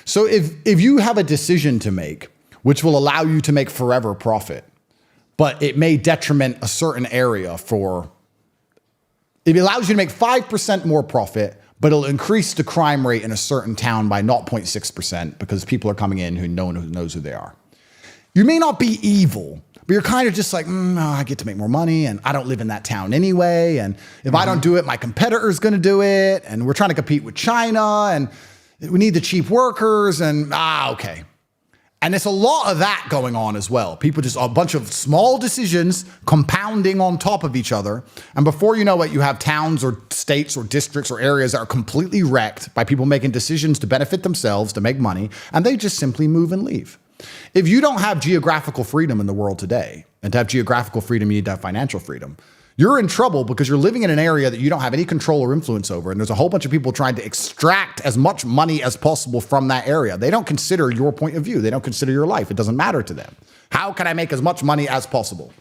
So if you have a decision to make, which will allow you to make forever profit, but it may detriment a certain area it allows you to make 5% more profit, but it'll increase the crime rate in a certain town by 0.6% because people are coming in who no one knows who they are. You may not be evil, but you're kind of just like, I get to make more money, and I don't live in that town anyway. And if I don't do it, my competitor's going to do it. And we're trying to compete with China, and we need the cheap workers. And okay. And there's a lot of that going on as well. People just a bunch of small decisions compounding on top of each other. And before you know it, you have towns or states or districts or areas that are completely wrecked by people making decisions to benefit themselves, to make money, and they just simply move and leave. If you don't have geographical freedom in the world today, and to have geographical freedom, you need to have financial freedom. You're in trouble because you're living in an area that you don't have any control or influence over. And there's a whole bunch of people trying to extract as much money as possible from that area. They don't consider your point of view. They don't consider your life. It doesn't matter to them. How can I make as much money as possible?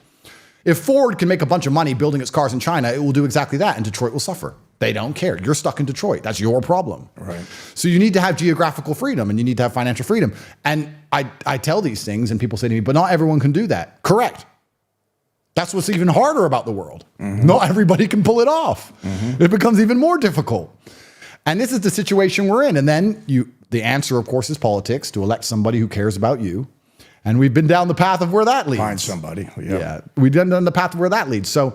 If Ford can make a bunch of money building its cars in China, it will do exactly that, and Detroit will suffer. They don't care. You're stuck in Detroit. That's your problem. Right. So you need to have geographical freedom, and you need to have financial freedom. And I tell these things, and people say to me, but not everyone can do that. Correct. That's what's even harder about the world. Not everybody can pull it off. It becomes even more difficult. And this is the situation we're in. And then the answer, of course, is politics, to elect somebody who cares about you. And we've been down the path of where that leads. Find somebody. Yeah, we've been down the path of where that leads. So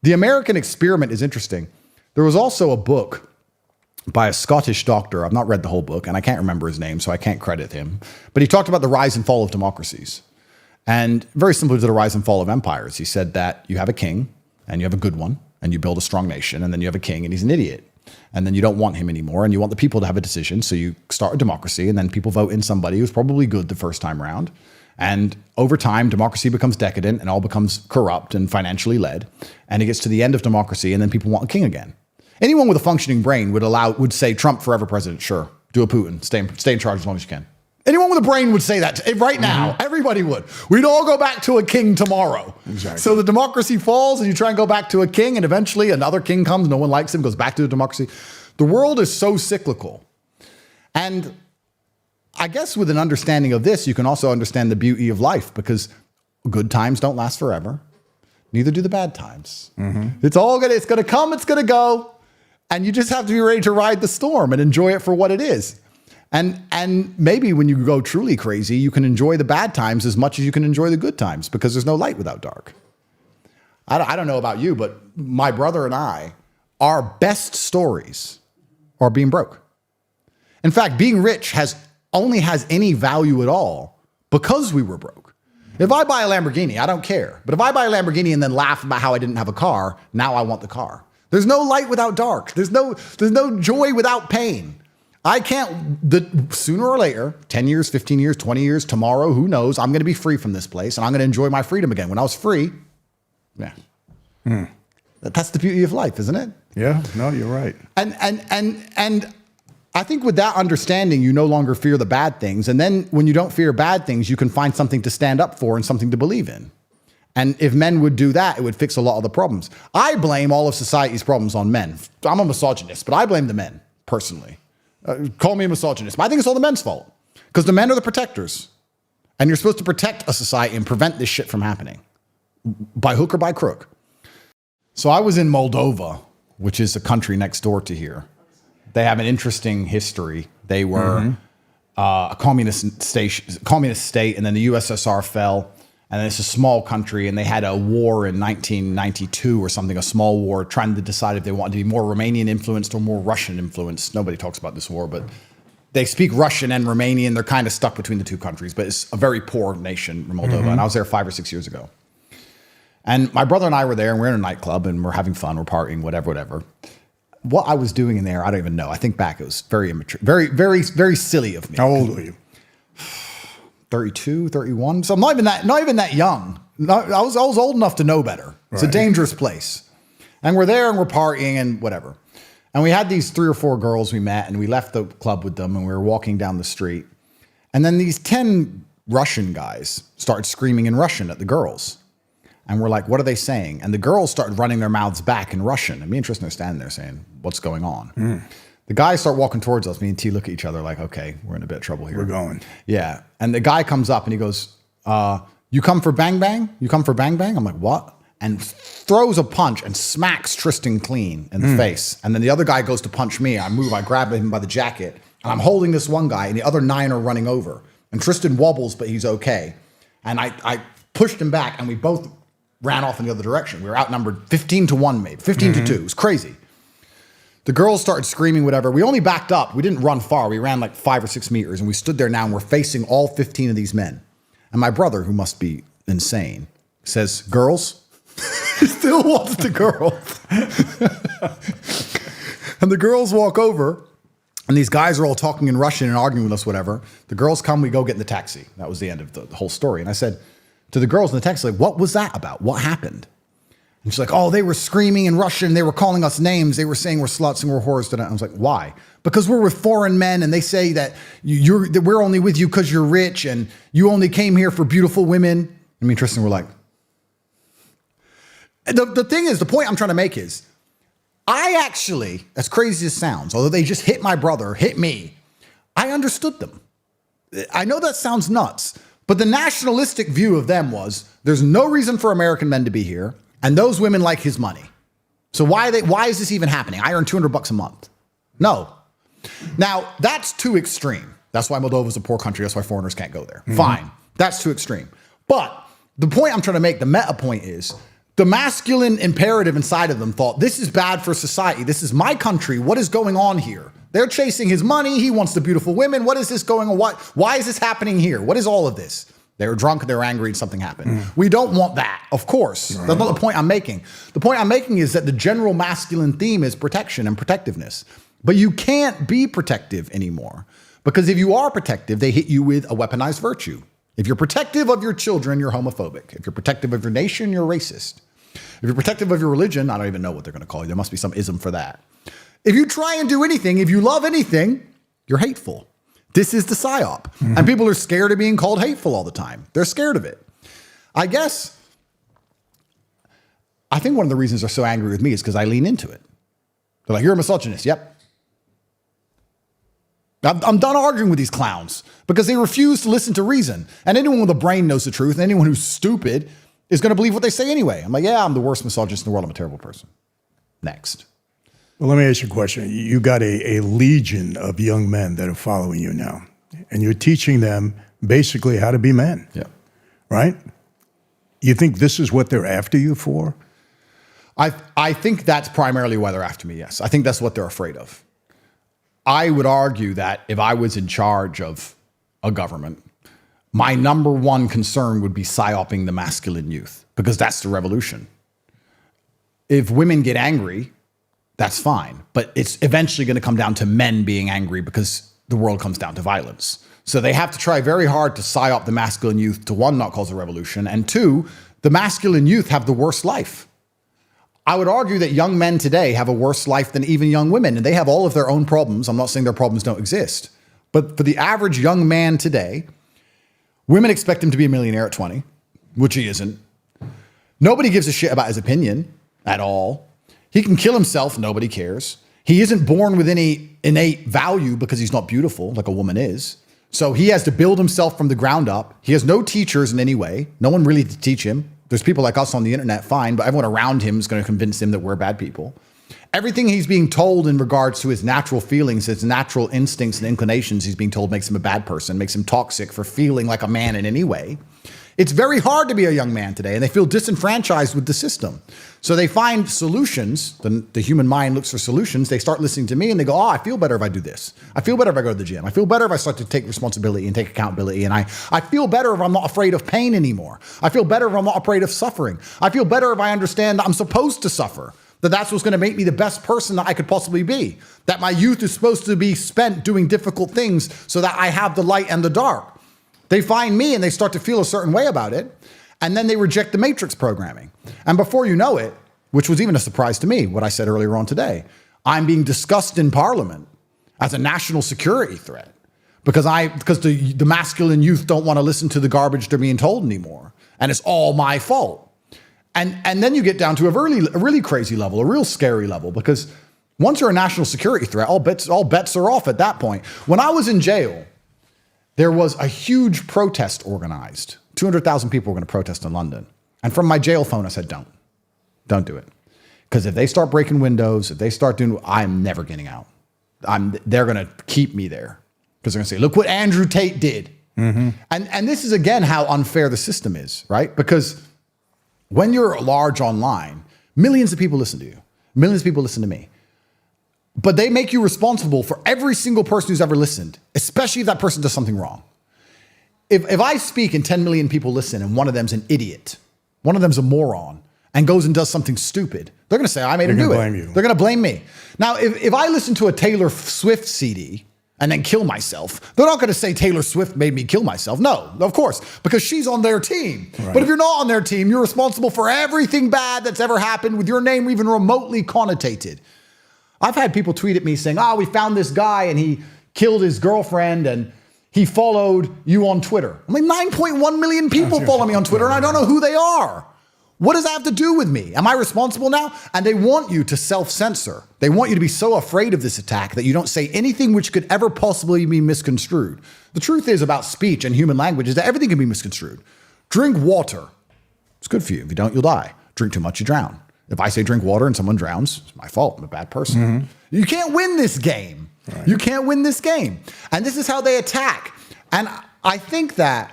the American experiment is interesting. There was also a book by a Scottish doctor. I've not read the whole book, and I can't remember his name, so I can't credit him. But he talked about the rise and fall of democracies. And very similar to the rise and fall of empires. He said that you have a king, and you have a good one, and you build a strong nation, and then you have a king, and he's an idiot. And then you don't want him anymore, and you want the people to have a decision, so you start a democracy, and then people vote in somebody who's probably good the first time around. And over time, democracy becomes decadent and all becomes corrupt and financially led. And it gets to the end of democracy, and then people want a king again. Anyone with a functioning brain would say Trump forever president. Sure, do a Putin, stay in charge as long as you can. Anyone with a brain would say that right now. Everybody would. We'd all go back to a king tomorrow. Exactly. So the democracy falls, and you try and go back to a king, and eventually another king comes. No one likes him, goes back to the democracy. The world is so cyclical. And I guess with an understanding of this, you can also understand the beauty of life, because good times don't last forever. Neither do the bad times. It's going to come, it's going to go. And you just have to be ready to ride the storm and enjoy it for what it is. And maybe when you go truly crazy, you can enjoy the bad times as much as you can enjoy the good times, because there's no light without dark. I don't know about you, but my brother and I, our best stories are being broke. In fact, being rich only has any value at all because we were broke. If I buy a Lamborghini, I don't care. But if I buy a Lamborghini and then laugh about how I didn't have a car, now I want the car. There's no light without dark. There's no joy without pain. I can't, sooner or later, 10 years, 15 years, 20 years, tomorrow, who knows, I'm going to be free from this place, and I'm going to enjoy my freedom again. When I was free, that's the beauty of life, isn't it? Yeah, no, you're right. And I think with that understanding, you no longer fear the bad things. And then when you don't fear bad things, you can find something to stand up for and something to believe in. And if men would do that, it would fix a lot of the problems. I blame all of society's problems on men. I'm a misogynist, but I blame the men, personally. Call me a misogynist, but I think it's all the men's fault, because the men are the protectors, and you're supposed to protect a society and prevent this shit from happening by hook or by crook. So I was in Moldova which is a country next door to here. They have an interesting history. They were a communist state, and then the USSR fell. And it's a small country, and they had a war in 1992 or something, a small war, trying to decide if they wanted to be more Romanian influenced or more Russian influenced. Nobody talks about this war, but they speak Russian and Romanian. They're kind of stuck between the two countries, but it's a very poor nation, Moldova. And I was there 5 or 6 years ago. And my brother and I were there, and we're in a nightclub, and we're having fun, we're partying, whatever. What I was doing in there, I don't even know. I think back, it was very immature, very silly of me. How old were you? 32, 31. So I'm not even that young. I was old enough to know better. It's a dangerous place. And we're there and we're partying and whatever. And we had these 3 or 4 girls we met, and we left the club with them, and we were walking down the street. And then these 10 Russian guys started screaming in Russian at the girls. And we're like, what are they saying? And the girls started running their mouths back in Russian. And me and Tristan are standing there saying, what's going on? The guys start walking towards us. Me and T look at each other like, okay, we're in a bit of trouble here. We're going. Yeah. And the guy comes up and he goes, you come for bang bang? You come for bang bang? I'm like, what? And throws a punch and smacks Tristan clean in the face. And then the other guy goes to punch me. I move, I grab him by the jacket. And I'm holding this one guy, and the other 9 are running over. And Tristan wobbles, but he's okay. And I pushed him back, and we both ran off in the other direction. We were outnumbered 15-1, maybe 15-2. It was crazy. The girls started screaming, whatever. We only backed up. We didn't run far. We ran like 5 or 6 meters, and we stood there now, and we're facing all 15 of these men. And my brother, who must be insane, says, girls? He still wants the girls. And the girls walk over, and these guys are all talking in Russian and arguing with us, whatever. The girls come, we go get in the taxi. That was the end of the whole story. And I said to the girls in the taxi, like, what was that about? What happened? And she's like, oh, they were screaming in Russian. They were calling us names. They were saying we're sluts and we're whores. And I was like, why? Because we're with foreign men, and they say that that we're only with you because you're rich, and you only came here for beautiful women. And me and Tristan were like, the thing is, the point I'm trying to make is, I actually, as crazy as it sounds, although they just hit my brother, hit me, I understood them. I know that sounds nuts, but the nationalistic view of them was, there's no reason for American men to be here, and those women like his money. So why is this even happening? I earn $200 a month. No. Now, that's too extreme. That's why Moldova is a poor country. That's why foreigners can't go there. Fine. That's too extreme. But the point I'm trying to make, the meta point is, the masculine imperative inside of them thought, this is bad for society. This is my country. What is going on here? They're chasing his money. He wants the beautiful women. What is this going on? Why is this happening here? What is all of this? They were drunk, they were angry, and something happened. We don't want that, of course. Right. That's not the point I'm making. The point I'm making is that the general masculine theme is protection and protectiveness. But you can't be protective anymore. Because if you are protective, they hit you with a weaponized virtue. If you're protective of your children, you're homophobic. If you're protective of your nation, you're racist. If you're protective of your religion, I don't even know what they're going to call you. There must be some ism for that. If you try and do anything, if you love anything, you're hateful. This is the psyop. And people are scared of being called hateful all the time. They're scared of it. I think one of the reasons they're so angry with me is because I lean into it. They're like, you're a misogynist. Yep. I'm done arguing with these clowns because they refuse to listen to reason. And anyone with a brain knows the truth, and anyone who's stupid is going to believe what they say anyway. I'm like, yeah, I'm the worst misogynist in the world. I'm a terrible person. Next. Well, let me ask you a question. You got a legion of young men that are following you now, and you're teaching them basically how to be men. Yeah. Right? You think this is what they're after you for? I think that's primarily why they're after me, yes. I think that's what they're afraid of. I would argue that if I was in charge of a government, my number one concern would be psyoping the masculine youth, because that's the revolution. If women get angry, that's fine. But it's eventually going to come down to men being angry because the world comes down to violence. So they have to try very hard to psyop the masculine youth to, one, not cause a revolution, and two, the masculine youth have the worst life. I would argue that young men today have a worse life than even young women, and they have all of their own problems. I'm not saying their problems don't exist. But for the average young man today, women expect him to be a millionaire at 20, which he isn't. Nobody gives a shit about his opinion at all. He can kill himself, nobody cares. He isn't born with any innate value because he's not beautiful like a woman is. So he has to build himself from the ground up. He has no teachers in any way. No one really to teach him. There's people like us on the internet, fine, but everyone around him is going to convince him that we're bad people. Everything he's being told in regards to his natural feelings, his natural instincts and inclinations, he's being told makes him a bad person, makes him toxic for feeling like a man in any way. It's very hard to be a young man today, and they feel disenfranchised with the system. So they find solutions. The human mind looks for solutions. They start listening to me, and they go, oh, I feel better if I do this. I feel better if I go to the gym. I feel better if I start to take responsibility and take accountability. And I feel better if I'm not afraid of pain anymore. I feel better if I'm not afraid of suffering. I feel better if I understand that I'm supposed to suffer, that that's what's going to make me the best person that I could possibly be, that my youth is supposed to be spent doing difficult things so that I have the light and the dark. They find me and they start to feel a certain way about it. And then they reject the matrix programming. And before you know it, which was even a surprise to me, what I said earlier on today, I'm being discussed in Parliament as a national security threat because the masculine youth don't want to listen to the garbage they're being told anymore. And it's all my fault. And then you get down to a really crazy level, a real scary level, because once you're a national security threat, all bets are off at that point. When I was in jail, there was a huge protest organized. 200,000 people were going to protest in London. And from my jail phone, I said, don't do it. Because if they start breaking windows, if they start doing, I'm never getting out. They're going to keep me there. Because they're going to say, look what Andrew Tate did. Mm-hmm. And this is, again, how unfair the system is, right? Because when you're large online, millions of people listen to you. Millions of people listen to me. But they make you responsible for every single person who's ever listened, especially if that person does something wrong. If I speak and 10 million people listen and one of them's an idiot, one of them's a moron, and goes and does something stupid, they're going to say, I made him do it. They're going to blame me. Now, if I listen to a Taylor Swift CD and then kill myself, they're not going to say Taylor Swift made me kill myself. No, of course, because she's on their team. Right. But if you're not on their team, you're responsible for everything bad that's ever happened with your name even remotely connotated. I've had people tweet at me saying, we found this guy and he killed his girlfriend and he followed you on Twitter. I'm like, 9.1 million people follow me on Twitter and I don't know who they are. What does that have to do with me? Am I responsible now? And they want you to self-censor. They want you to be so afraid of this attack that you don't say anything which could ever possibly be misconstrued. The truth is about speech and human language is that everything can be misconstrued. Drink water. It's good for you. If you don't, you'll die. Drink too much, you drown. If I say drink water and someone drowns, it's my fault. I'm a bad person. Mm-hmm. You can't win this game. Right. You can't win this game. And this is how they attack. And I think that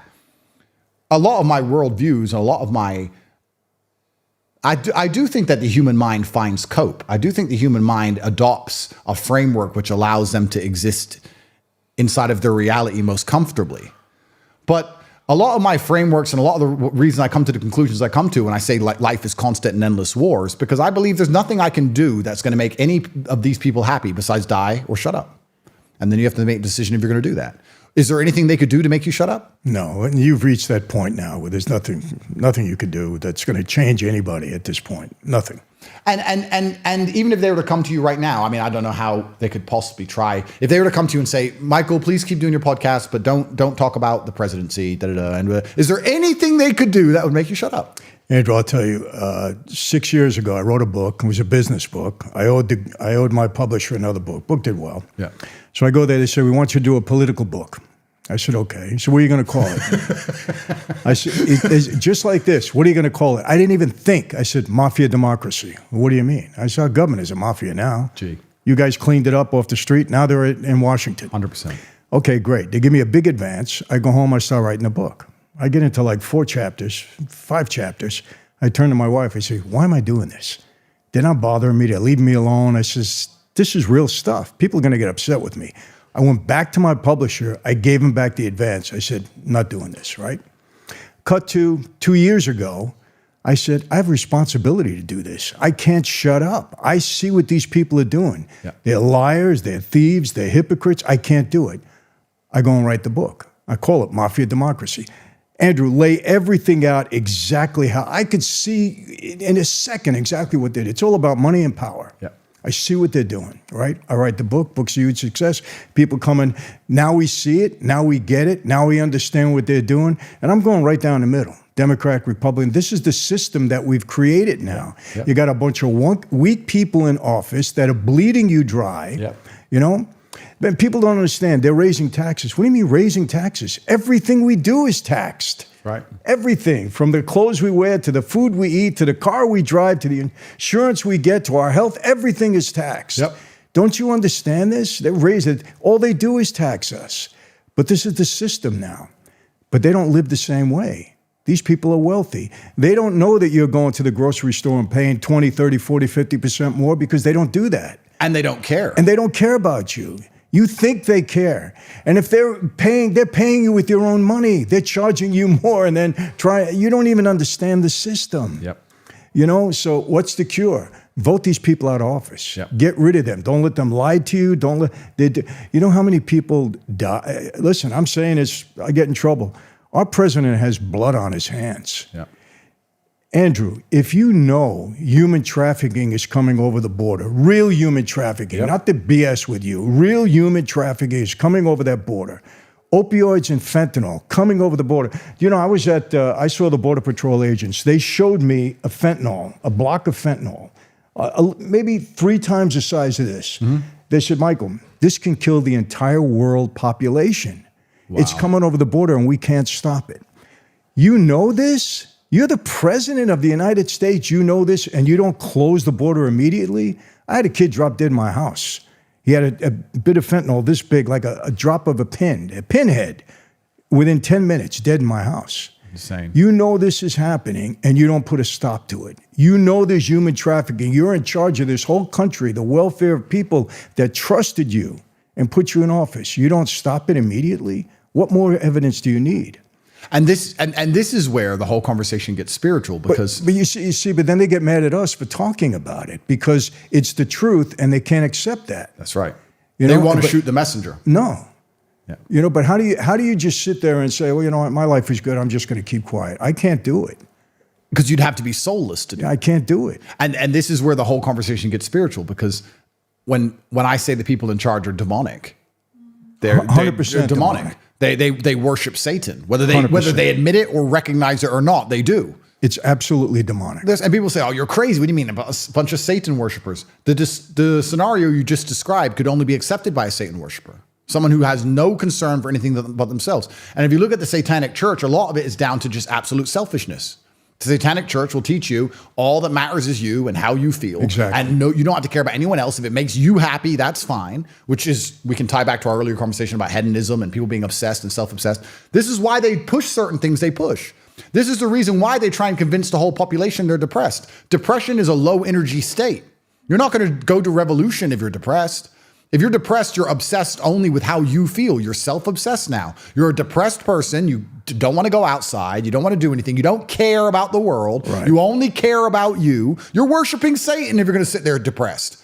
a lot of my worldviews, a lot of my... I do think that the human mind finds cope. I do think the human mind adopts a framework which allows them to exist inside of their reality most comfortably. But a lot of my frameworks and a lot of the reason I come to the conclusions I come to when I say life is constant and endless wars, because I believe there's nothing I can do that's going to make any of these people happy besides die or shut up. And then you have to make a decision if you're going to do that. Is there anything they could do to make you shut up? No, and you've reached that point now where there's nothing you could do that's going to change anybody at this point. Nothing. And even if they were to come to you right now, I mean, I don't know how they could possibly try. If they were to come to you and say, Michael, please keep doing your podcast, but don't talk about the presidency, is there anything they could do that would make you shut up? Andrew, I'll tell you, 6 years ago, I wrote a book. It was a business book. I owed my publisher another book. Book did well. Yeah. So I go there. They say, we want you to do a political book. I said, okay. He said, what are you going to call it? I said, it's just like this. What are you going to call it? I didn't even think. I said, Mafia Democracy. What do you mean? I said, our government is a mafia now. Gee. You guys cleaned it up off the street. Now they're in Washington. 100%. Okay, great. They give me a big advance. I go home. I start writing a book. I get into like 4 chapters, 5 chapters. I turn to my wife. I say, why am I doing this? They're not bothering me. They're leaving me alone. I says, this is real stuff. People are going to get upset with me. I went back to my publisher. I gave him back the advance. I said, not doing this, right? Cut to 2 years ago. I said, I have a responsibility to do this. I can't shut up. I see what these people are doing. Yeah. They're liars. They're thieves. They're hypocrites. I can't do it. I go and write the book. I call it Mafia Democracy. Andrew, lay everything out exactly how I could see in a second exactly what they did. It's all about money and power. Yeah. I see what they're doing, right? I write the book. Book's a huge success. People coming, now we see it. Now we get it. Now we understand what they're doing. And I'm going right down the middle. Democrat, Republican. This is the system that we've created now. Yep. You got a bunch of weak people in office that are bleeding you dry. Yep. You know, Man, people don't understand. They're raising taxes. What do you mean raising taxes? Everything we do is taxed. Right. Everything, from the clothes we wear to the food we eat to the car we drive to the insurance we get to our health, everything is taxed. Yep. Don't you understand this? They raise it. All they do is tax us. But this is the system now. But they don't live the same way. These people are wealthy. They don't know that you're going to the grocery store and paying 20, 30, 40, 50% more because they don't do that. And they don't care. And they don't care about you. You think they care. And if they're paying you with your own money. They're charging you more and then you don't even understand the system. Yep. You know, so what's the cure? Vote these people out of office. Yep. Get rid of them. Don't let them lie to you. You know how many people die? Listen, I'm saying this, I get in trouble. Our president has blood on his hands. Yep. Andrew, if you know human trafficking is coming over the border, real human trafficking, Yep. not the BS with you, real human trafficking is coming over that border. Opioids and fentanyl coming over the border. You know, I saw the Border Patrol agents. They showed me a block of fentanyl, maybe 3 times the size of this. Mm-hmm. They said, Michael, this can kill the entire world population. Wow. It's coming over the border and we can't stop it. You know this? You're the president of the United States. You know this, and you don't close the border immediately? I had a kid drop dead in my house. He had a bit of fentanyl this big, like a drop of a pinhead, within 10 minutes, dead in my house. Insane. You know this is happening, and you don't put a stop to it. You know there's human trafficking. You're in charge of this whole country, the welfare of people that trusted you and put you in office. You don't stop it immediately? What more evidence do you need? And this is where the whole conversation gets spiritual, because but you see, but then they get mad at us for talking about it because it's the truth and they can't accept that. That's right. You They know, want to but- shoot the messenger. No. Yeah. You know, but how do you just sit there and say, well, you know what, my life is good, I'm just going to keep quiet? I can't do it. Because you'd have to be soulless to do it. I can't do it. And this is where the whole conversation gets spiritual, because when I say the people in charge are demonic, they're 100% demonic. They worship Satan, whether 100%. they admit it or recognize it or not. They do. It's absolutely demonic. And people say, "Oh, you're crazy. What do you mean about a bunch of Satan worshipers?" The scenario you just described could only be accepted by a Satan worshiper, someone who has no concern for anything but themselves. And if you look at the Satanic Church, a lot of it is down to just absolute selfishness. The Satanic Church will teach you all that matters is you and how you feel. Exactly. And no, you don't have to care about anyone else. If it makes you happy, that's fine, which is, we can tie back to our earlier conversation about hedonism and people being obsessed and self-obsessed. This is why they push certain things they push. This is the reason why they try and convince the whole population they're depressed. Depression is a low energy state. You're not going to go to revolution if you're depressed. If you're depressed, you're obsessed only with how you feel. You're self-obsessed now. You're a depressed person. You don't want to go outside. You don't want to do anything. You don't care about the world. Right. You only care about you. You're worshiping Satan if you're going to sit there depressed.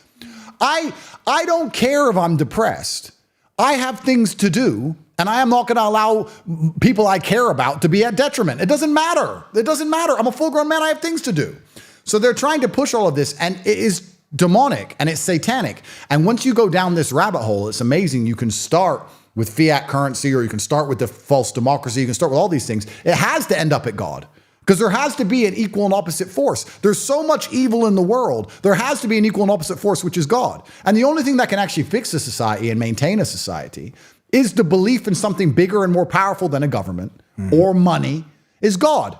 I don't care if I'm depressed. I have things to do, and I am not going to allow people I care about to be at detriment. It doesn't matter. It doesn't matter. I'm a full-grown man. I have things to do. So they're trying to push all of this, and it is demonic and it's satanic. And once you go down this rabbit hole, it's amazing. You can start with fiat currency, or you can start with the false democracy. You can start with all these things. It has to end up at God, because there has to be an equal and opposite force. There's so much evil in the world. There has to be an equal and opposite force, which is God. And the only thing that can actually fix a society and maintain a society is the belief in something bigger and more powerful than a government or money, is God.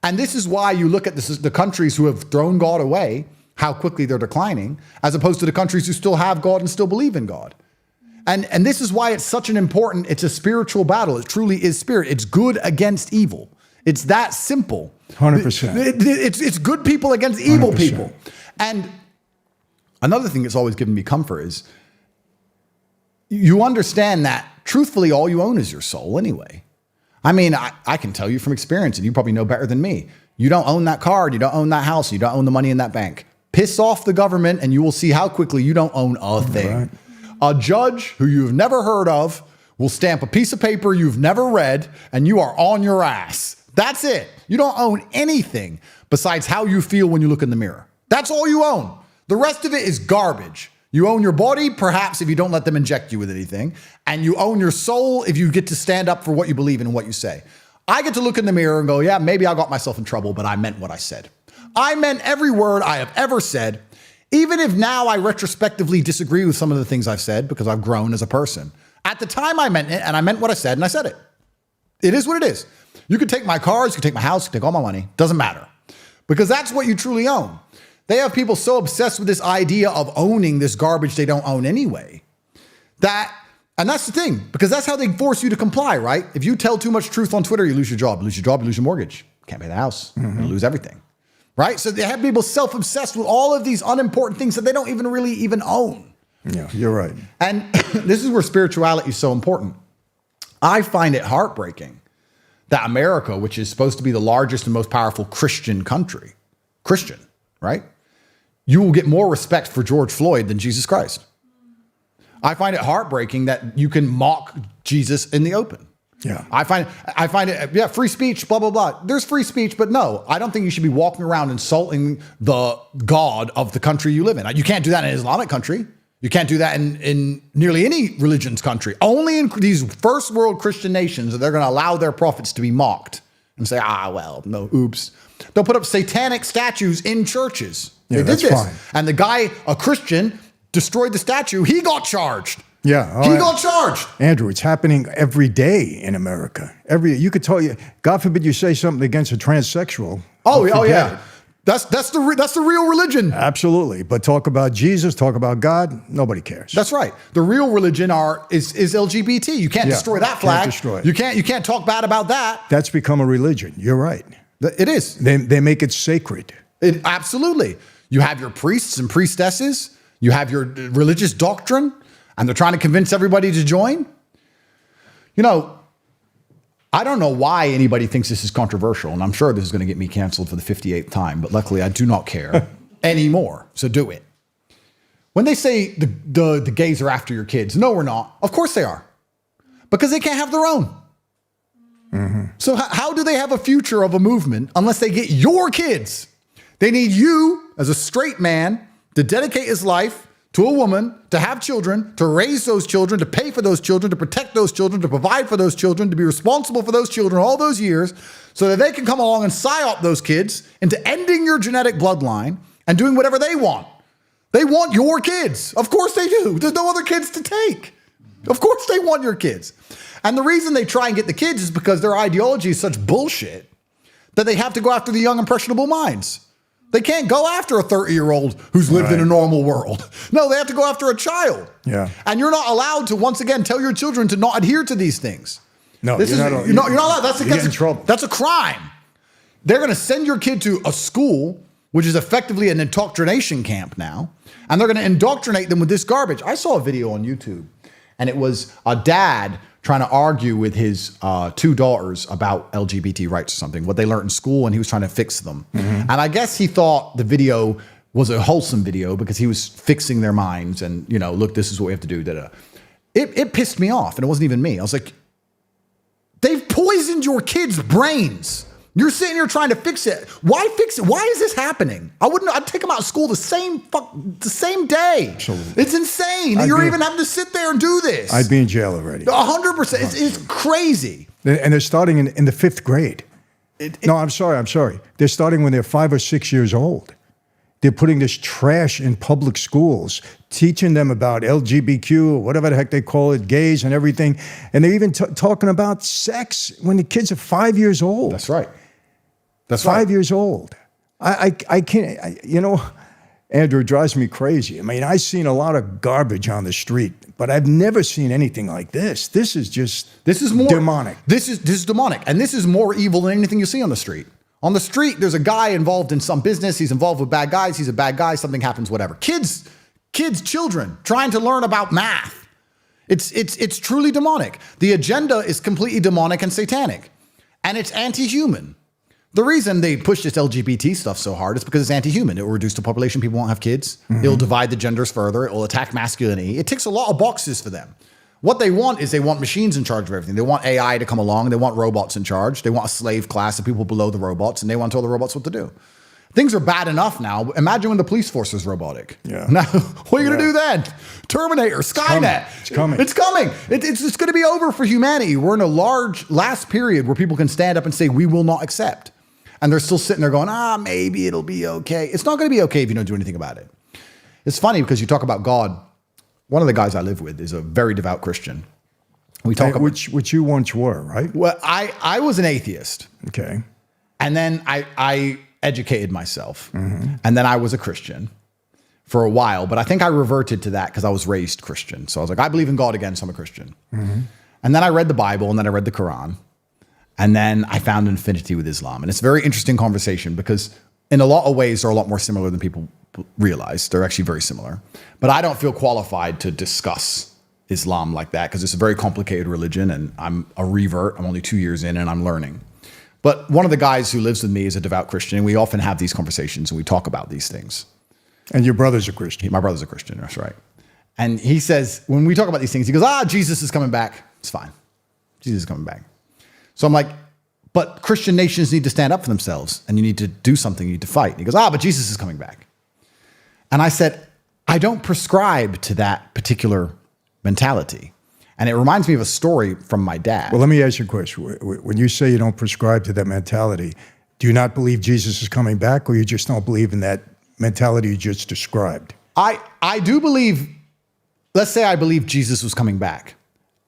And this is why you look at the countries who have thrown God away, how quickly they're declining, as opposed to the countries who still have God and still believe in God. And this is why it's such an important, it's a spiritual battle. It truly is spirit. It's good against evil. It's that simple. 100%. It's good people against evil 100%. people. And another thing that's always given me comfort is you understand that truthfully all you own is your soul anyway. I mean, I can tell you from experience, and you probably know better than me, you don't own that car, you don't own that house, you don't own the money in that bank. Piss off the government and you will see how quickly you don't own a thing. Right. A judge who you've never heard of will stamp a piece of paper you've never read, and you are on your ass. That's it. You don't own anything besides how you feel when you look in the mirror. That's all you own. The rest of it is garbage. You own your body, perhaps, if you don't let them inject you with anything. And you own your soul if you get to stand up for what you believe in and what you say. I get to look in the mirror and go, yeah, maybe I got myself in trouble, but I meant what I said. I meant every word I have ever said. Even if now I retrospectively disagree with some of the things I've said because I've grown as a person. At the time I meant it, and I meant what I said, and I said it. It is what it is. You can take my cars, you can take my house, you can take all my money. Doesn't matter. Because that's what you truly own. They have people so obsessed with this idea of owning this garbage they don't own anyway. And that's the thing, because that's how they force you to comply, right? If you tell too much truth on Twitter, you lose your job. You lose your job, you lose your mortgage. Can't pay the house. You lose everything, right? So they have people self-obsessed with all of these unimportant things that they don't even own. Yeah, you're right. And this is where spirituality is so important. I find it heartbreaking that America, which is supposed to be the largest and most powerful Christian country, Christian, right? You will get more respect for George Floyd than Jesus Christ. I find it heartbreaking that you can mock Jesus in the open. Yeah. I find it, yeah, free speech, blah, blah, blah. There's free speech, but no, I don't think you should be walking around insulting the God of the country you live in. You can't do that in an Islamic country. You can't do that in nearly any religion's country. Only in these first world Christian nations are they going to allow their prophets to be mocked and say, no, oops. They'll put up satanic statues in churches. Yeah, they did that's this. fine. And the guy, a Christian, destroyed the statue. He got charged. Yeah. He got charged. Andrew, it's happening every day in America. You could tell you, God forbid you say something against a transsexual. Oh forget yeah. it. That's the real religion. Absolutely. But talk about Jesus, talk about God, nobody cares. That's right. The real religion is LGBT. You can't destroy that flag. Can't destroy it. You can't talk bad about that. That's become a religion. You're right. It is. They make it sacred. Absolutely. You have your priests and priestesses. You have your religious doctrine, and they're trying to convince everybody to join. You know, I don't know why anybody thinks this is controversial, and I'm sure this is going to get me canceled for the 58th time, but luckily I do not care anymore, so do it. When they say the gays are after your kids, no, we're not. Of course they are, because they can't have their own. Mm-hmm. So how do they have a future of a movement unless they get your kids? They need you as a straight man to dedicate his life to a woman, to have children, to raise those children, to pay for those children, to protect those children, to provide for those children, to be responsible for those children all those years so that they can come along and psyop those kids into ending your genetic bloodline and doing whatever they want. They want your kids. Of course they do. There's no other kids to take. Of course they want your kids. And the reason they try and get the kids is because their ideology is such bullshit that they have to go after the young, impressionable minds. They can't go after a 30-year-old who's lived in a normal world. No, they have to go after a child. Yeah. And you're not allowed to, once again, tell your children to not adhere to these things. No, you're not allowed. That's in trouble. That's a crime. They're going to send your kid to a school, which is effectively an indoctrination camp now, and they're going to indoctrinate them with this garbage. I saw a video on YouTube, and it was a dad trying to argue with his two daughters about LGBT rights or something, what they learned in school, and he was trying to fix them. Mm-hmm. And I guess he thought the video was a wholesome video because he was fixing their minds and, look, this is what we have to do. Da-da. It pissed me off, and it wasn't even me. I was like, they've poisoned your kids' brains. You're sitting here trying to fix it. Why fix it? Why is this happening? I'd take them out of school the same day. Absolutely. It's insane that you're even having to sit there and do this. I'd be in jail already. 100%. It's crazy. And they're starting in the 5th grade. No, I'm sorry. They're starting when they're 5 or 6 years old. They're putting this trash in public schools, teaching them about LGBTQ, or whatever the heck they call it, gays and everything. And they're even talking about sex when the kids are 5 years old. That's right. That's 5 years old. I can't, Andrew, it drives me crazy. I mean, I've seen a lot of garbage on the street, but I've never seen anything like this. This is more demonic. This is demonic. And this is more evil than anything you see on the street. On the street, there's a guy involved in some business. He's involved with bad guys. He's a bad guy. Something happens, whatever. Children trying to learn about math. It's truly demonic. The agenda is completely demonic and satanic. And it's anti-human. The reason they push this LGBT stuff so hard is because it's anti-human. It will reduce the population. People won't have kids. Mm-hmm. It'll divide the genders further. It will attack masculinity. It ticks a lot of boxes for them. What they want is they want machines in charge of everything. They want AI to come along. They want robots in charge. They want a slave class of people below the robots, and they want to tell the robots what to do. Things are bad enough now. Imagine when the police force is robotic. Yeah. Now, what are you going to do then? Terminator, Skynet. It's coming. It's coming. It's going to be over for humanity. We're in a large last period where people can stand up and say, we will not accept. And they're still sitting there going, maybe it'll be okay. It's not going to be okay if you don't do anything about it. It's funny because you talk about God. One of the guys I live with is a very devout Christian. We talk about, which you once were, right? well, I was an atheist. Okay. And then I educated myself. And then I was a Christian for a while. But I think I reverted to that because I was raised Christian. So I was like, I believe in God again, so I'm a Christian. And then I read the Bible, and then I read the Quran. And then I found an affinity with Islam. And it's a very interesting conversation because in a lot of ways, they're a lot more similar than people realize. They're actually very similar. But I don't feel qualified to discuss Islam like that because it's a very complicated religion, and I'm a revert. I'm only 2 years in, and I'm learning. But one of the guys who lives with me is a devout Christian, and we often have these conversations, and we talk about these things. And your brother's a Christian. My brother's a Christian, that's right. And he says, when we talk about these things, he goes, Jesus is coming back. It's fine. Jesus is coming back. So I'm like, but Christian nations need to stand up for themselves, and you need to do something, you need to fight. And he goes, but Jesus is coming back. And I said, I don't prescribe to that particular mentality. And it reminds me of a story from my dad. Well, let me ask you a question. When you say you don't prescribe to that mentality, do you not believe Jesus is coming back, or you just don't believe in that mentality you just described? I do believe, let's say I believe Jesus was coming back.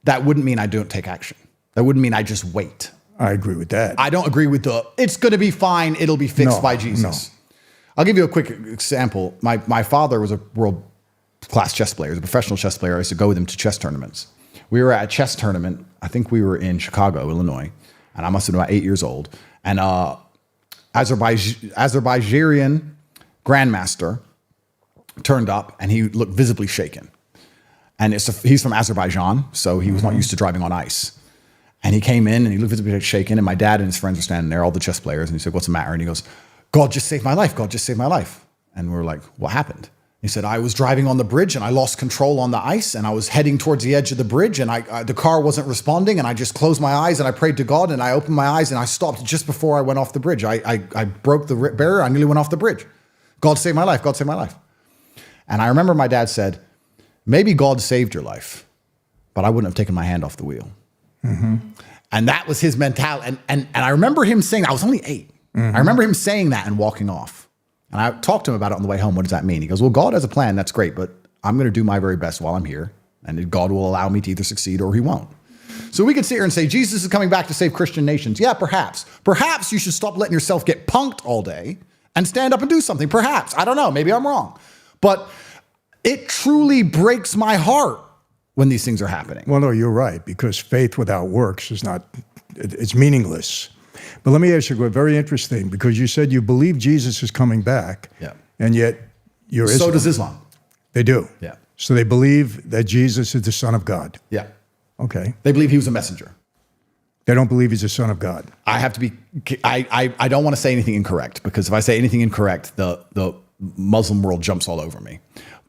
That wouldn't mean I don't take action. That wouldn't mean I just wait. I agree with that. I don't agree with it's going to be fine, it'll be fixed by Jesus. No. I'll give you a quick example. My father was a world-class chess player. He was a professional chess player. I used to go with him to chess tournaments. We were at a chess tournament. I think we were in Chicago, Illinois, and I must have been about 8 years old. And Azerbaijani grandmaster turned up, and he looked visibly shaken. And he's from Azerbaijan, so he was not used to driving on ice. And he came in, and he looked visibly shaken, and my dad and his friends were standing there, all the chess players, and he said, "What's the matter?" And he goes, "God just saved my life. God just saved my life." And we're like, "What happened?" He said, "I was driving on the bridge and I lost control on the ice, and I was heading towards the edge of the bridge, and the car wasn't responding, and I just closed my eyes and I prayed to God, and I opened my eyes and I stopped just before I went off the bridge. I broke the barrier. I nearly went off the bridge. God saved my life. God saved my life." And I remember my dad said, "Maybe God saved your life, but I wouldn't have taken my hand off the wheel." And that was his mentality. And I remember him saying, I was only 8. I remember him saying that and walking off. And I talked to him about it on the way home. What does that mean? He goes, "Well, God has a plan. That's great, but I'm going to do my very best while I'm here. And God will allow me to either succeed or he won't." So we could sit here and say, Jesus is coming back to save Christian nations. Yeah, perhaps. Perhaps you should stop letting yourself get punked all day and stand up and do something. Perhaps. I don't know. Maybe I'm wrong. But it truly breaks my heart when these things are happening. Well, no, you're right, because faith without works is it's meaningless. But let me ask you, very interesting, because you said you believe Jesus is coming back, and yet you're Islam. So does Islam. They do? Yeah. So they believe that Jesus is the Son of God? Yeah. Okay. They believe he was a messenger. They don't believe he's the Son of God? I don't want to say anything incorrect, because if I say anything incorrect, the Muslim world jumps all over me.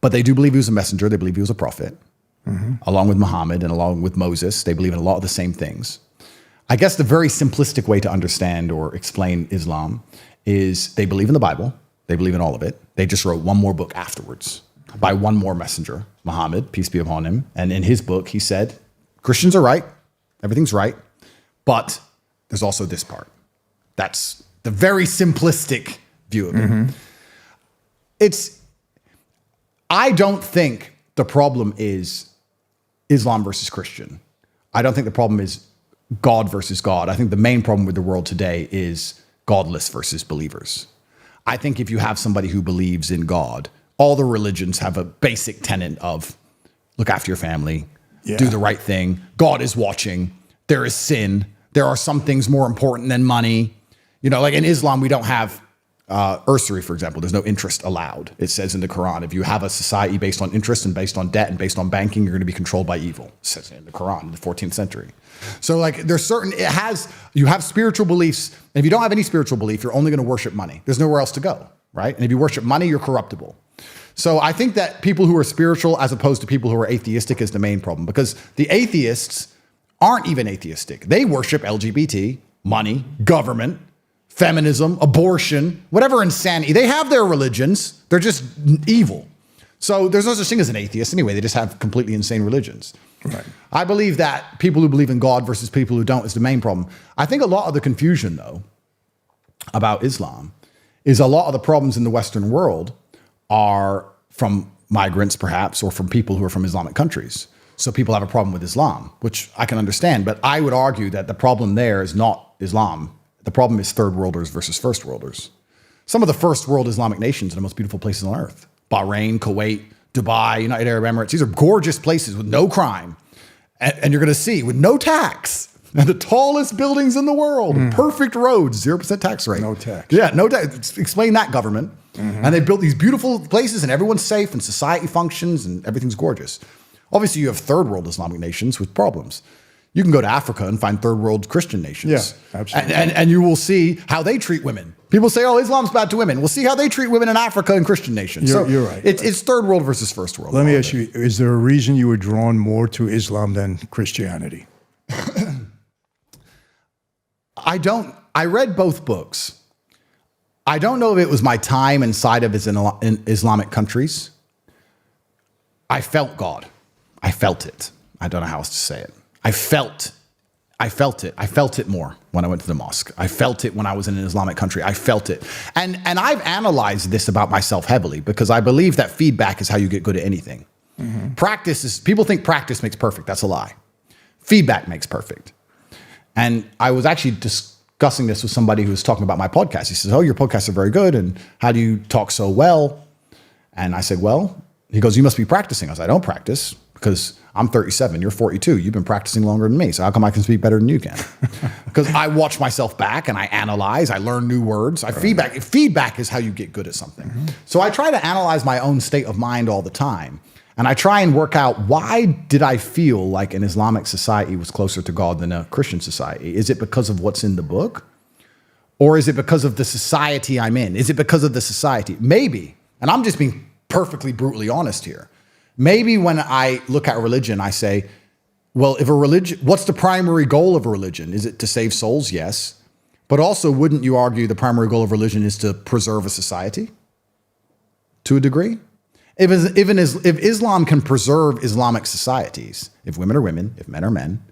But they do believe he was a messenger. They believe he was a prophet. Along with Muhammad and along with Moses. They believe in a lot of the same things. I guess the very simplistic way to understand or explain Islam is they believe in the Bible. They believe in all of it. They just wrote one more book afterwards by one more messenger, Muhammad, peace be upon him. And in his book, he said, Christians are right. Everything's right. But there's also this part. That's the very simplistic view of it. I don't think the problem is Islam versus Christian. I don't think the problem is God versus God. I think the main problem with the world today is godless versus believers. I think if you have somebody who believes in God, all the religions have a basic tenet of look after your family, do the right thing. God is watching. There is sin. There are some things more important than money. You know, like in Islam, we don't have usury, for example. There's no interest allowed. It says in the Quran, if you have a society based on interest and based on debt and based on banking, you're going to be controlled by evil. It says in the Quran in the 14th century. So like there's you have spiritual beliefs. And if you don't have any spiritual belief, you're only going to worship money. There's nowhere else to go, right? And if you worship money, you're corruptible. So I think that people who are spiritual as opposed to people who are atheistic is the main problem, because the atheists aren't even atheistic. They worship LGBT, money, government, feminism, abortion, whatever insanity. They have their religions. They're just evil. So there's no such thing as an atheist anyway. They just have completely insane religions. Right. I believe that people who believe in God versus people who don't is the main problem. I think a lot of the confusion, though, about Islam is a lot of the problems in the Western world are from migrants, perhaps, or from people who are from Islamic countries. So people have a problem with Islam, which I can understand. But I would argue that the problem there is not Islam. The problem is third worlders versus first worlders. Some of the first world Islamic nations are the most beautiful places on earth. Bahrain, Kuwait, Dubai, United Arab Emirates. These are gorgeous places with no crime. And you're going to see with no tax. And the tallest buildings in the world, perfect roads, 0% tax rate. No tax. Yeah, no tax. Explain that, government. And they built these beautiful places and everyone's safe and society functions and everything's gorgeous. Obviously, you have third world Islamic nations with problems. You can go to Africa and find third world Christian nations. Yeah, absolutely. And you will see how they treat women. People say, oh, Islam's bad to women. We'll see how they treat women in Africa and Christian nations. You're right. It's third world versus first world. Let me ask you, is there a reason you were drawn more to Islam than Christianity? I read both books. I don't know if it was my time inside of in Islamic countries. I felt God. I felt it. I don't know how else to say it. I felt it. I felt it more when I went to the mosque. I felt it when I was in an Islamic country. I felt it. And I've analyzed this about myself heavily because I believe that feedback is how you get good at anything. People think practice makes perfect. That's a lie. Feedback makes perfect. And I was actually discussing this with somebody who was talking about my podcast. He says, oh, your podcasts are very good. And how do you talk so well? And I said, well, he goes, you must be practicing. I said, I don't practice because I'm 37. You're 42. You've been practicing longer than me. So how come I can speak better than you can? Because I watch myself back and I analyze. I learn new words. Feedback. Feedback is how you get good at something. So I try to analyze my own state of mind all the time. And I try and work out, why did I feel like an Islamic society was closer to God than a Christian society? Is it because of what's in the book? Or is it because of the society I'm in? Is it because of the society? Maybe. And I'm just being perfectly brutally honest here. Maybe when I look at a religion, I say, well, if a religion, what's the primary goal of a religion? Is it to save souls? Yes. But also, wouldn't you argue the primary goal of religion is to preserve a society to a degree? If Islam can preserve Islamic societies, if women are women, if men are men,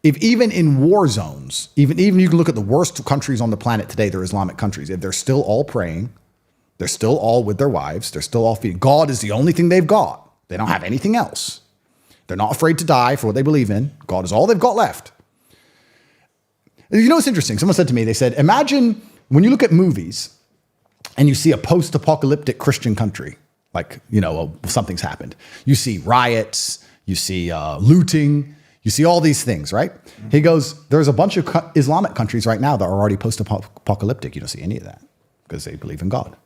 if even in war zones, even you can look at the worst countries on the planet today, they're Islamic countries, if they're still all praying, they're still all with their wives, they're still all feeding. God is the only thing they've got. They don't have anything else. They're not afraid to die for what they believe in. God is all they've got left. You know what's interesting? Someone said to me, they said, imagine when you look at movies and you see a post-apocalyptic Christian country, like, something's happened. You see riots, you see looting, you see all these things, right? He goes, there's a bunch of Islamic countries right now that are already post-apocalyptic. You don't see any of that because they believe in God.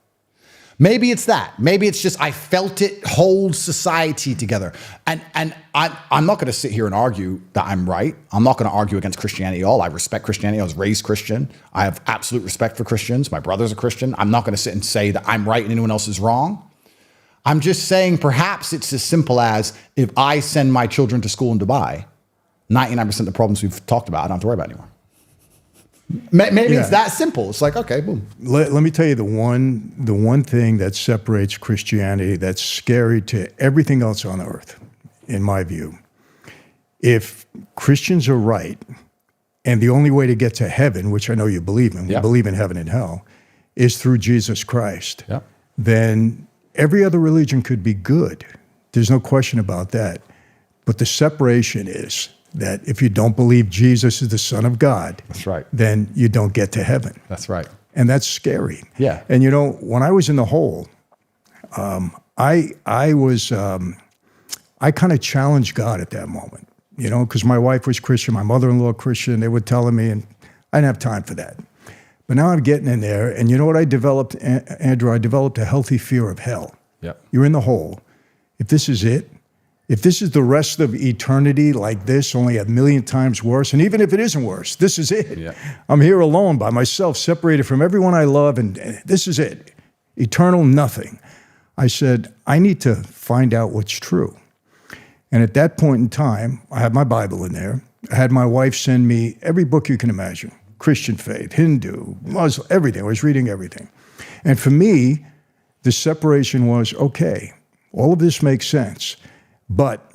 Maybe it's that. Maybe it's just I felt it hold society together. And I'm not going to sit here and argue that I'm right. I'm not going to argue against Christianity at all. I respect Christianity. I was raised Christian. I have absolute respect for Christians. My brother's a Christian. I'm not going to sit and say that I'm right and anyone else is wrong. I'm just saying perhaps it's as simple as if I send my children to school in Dubai, 99% of the problems we've talked about, I don't have to worry about anymore. Maybe it's that simple. It's like, okay, boom. Let me tell you the one thing that separates Christianity that's scary to everything else on earth, in my view. If Christians are right, and the only way to get to heaven, which I know you believe in, we believe in heaven and hell, is through Jesus Christ, then every other religion could be good. There's no question about that. But the separation is that if you don't believe Jesus is the Son of God, that's right, then you don't get to heaven. That's right. And that's scary. Yeah. And when I was in the hole, I kind of challenged God at that moment, because my wife was Christian, my mother-in-law Christian. They were telling me, and I didn't have time for that. But now I'm getting in there, and you know what I developed, Andrew? I developed a healthy fear of hell. Yep. You're in the hole. If this is it, if this is the rest of eternity like this, only a million times worse, and even if it isn't worse, this is it. Yeah. I'm here alone by myself, separated from everyone I love, and this is it. Eternal nothing. I said, I need to find out what's true. And at that point in time, I had my Bible in there. I had my wife send me every book you can imagine. Christian faith, Hindu, Muslim, everything. I was reading everything. And for me, the separation was, okay, all of this makes sense. But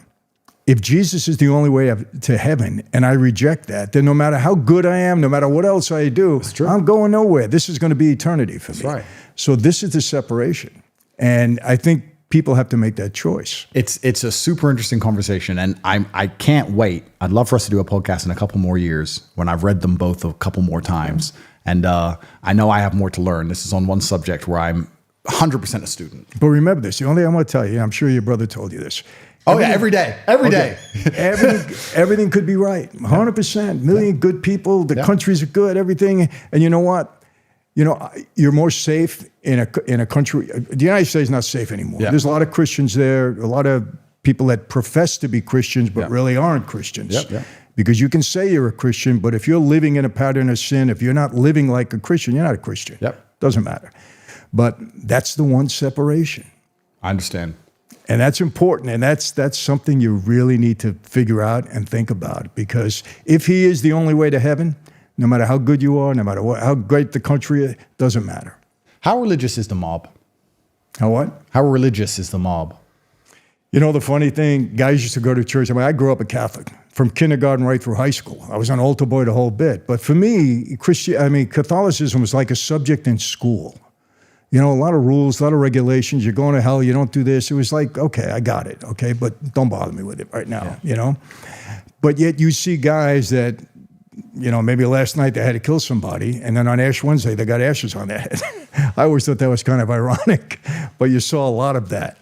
if Jesus is the only way to heaven and I reject that, then no matter how good I am, no matter what else I do, I'm going nowhere. This is going to be eternity for me. That's right. So this is the separation. And I think people have to make that choice. It's a super interesting conversation, and I can't wait. I'd love for us to do a podcast in a couple more years when I've read them both a couple more times. And I know I have more to learn. This is on one subject where I'm 100% a student. But remember this, the only thing I want to tell you, I'm sure your brother told you this. Oh, yeah, every day. Everything could be right. 100%. Million good people. The countries are good. Everything. And you know what? You know, you're more safe in a country. The United States is not safe anymore. Yeah. There's a lot of Christians there. A lot of people that profess to be Christians but really aren't Christians. Because you can say you're a Christian, but if you're living in a pattern of sin, if you're not living like a Christian, you're not a Christian. Doesn't matter. But that's the one separation. I understand. And that's important, and that's something you really need to figure out and think about, because if he is the only way to heaven, no matter how good you are, no matter how great the country is, doesn't matter. How religious is the mob? How what? How religious is the mob? You know, the funny thing, guys used to go to church. I mean, I grew up a Catholic from kindergarten right through high school. I was an altar boy the whole bit. But for me, Catholicism was like a subject in school. You know, a lot of rules, a lot of regulations. You're going to hell. You don't do this. It was like, okay, I got it. Okay, but don't bother me with it right now, you know. But yet you see guys that, you know, maybe last night they had to kill somebody, and then on Ash Wednesday they got ashes on their head. I always thought that was kind of ironic, but you saw a lot of that.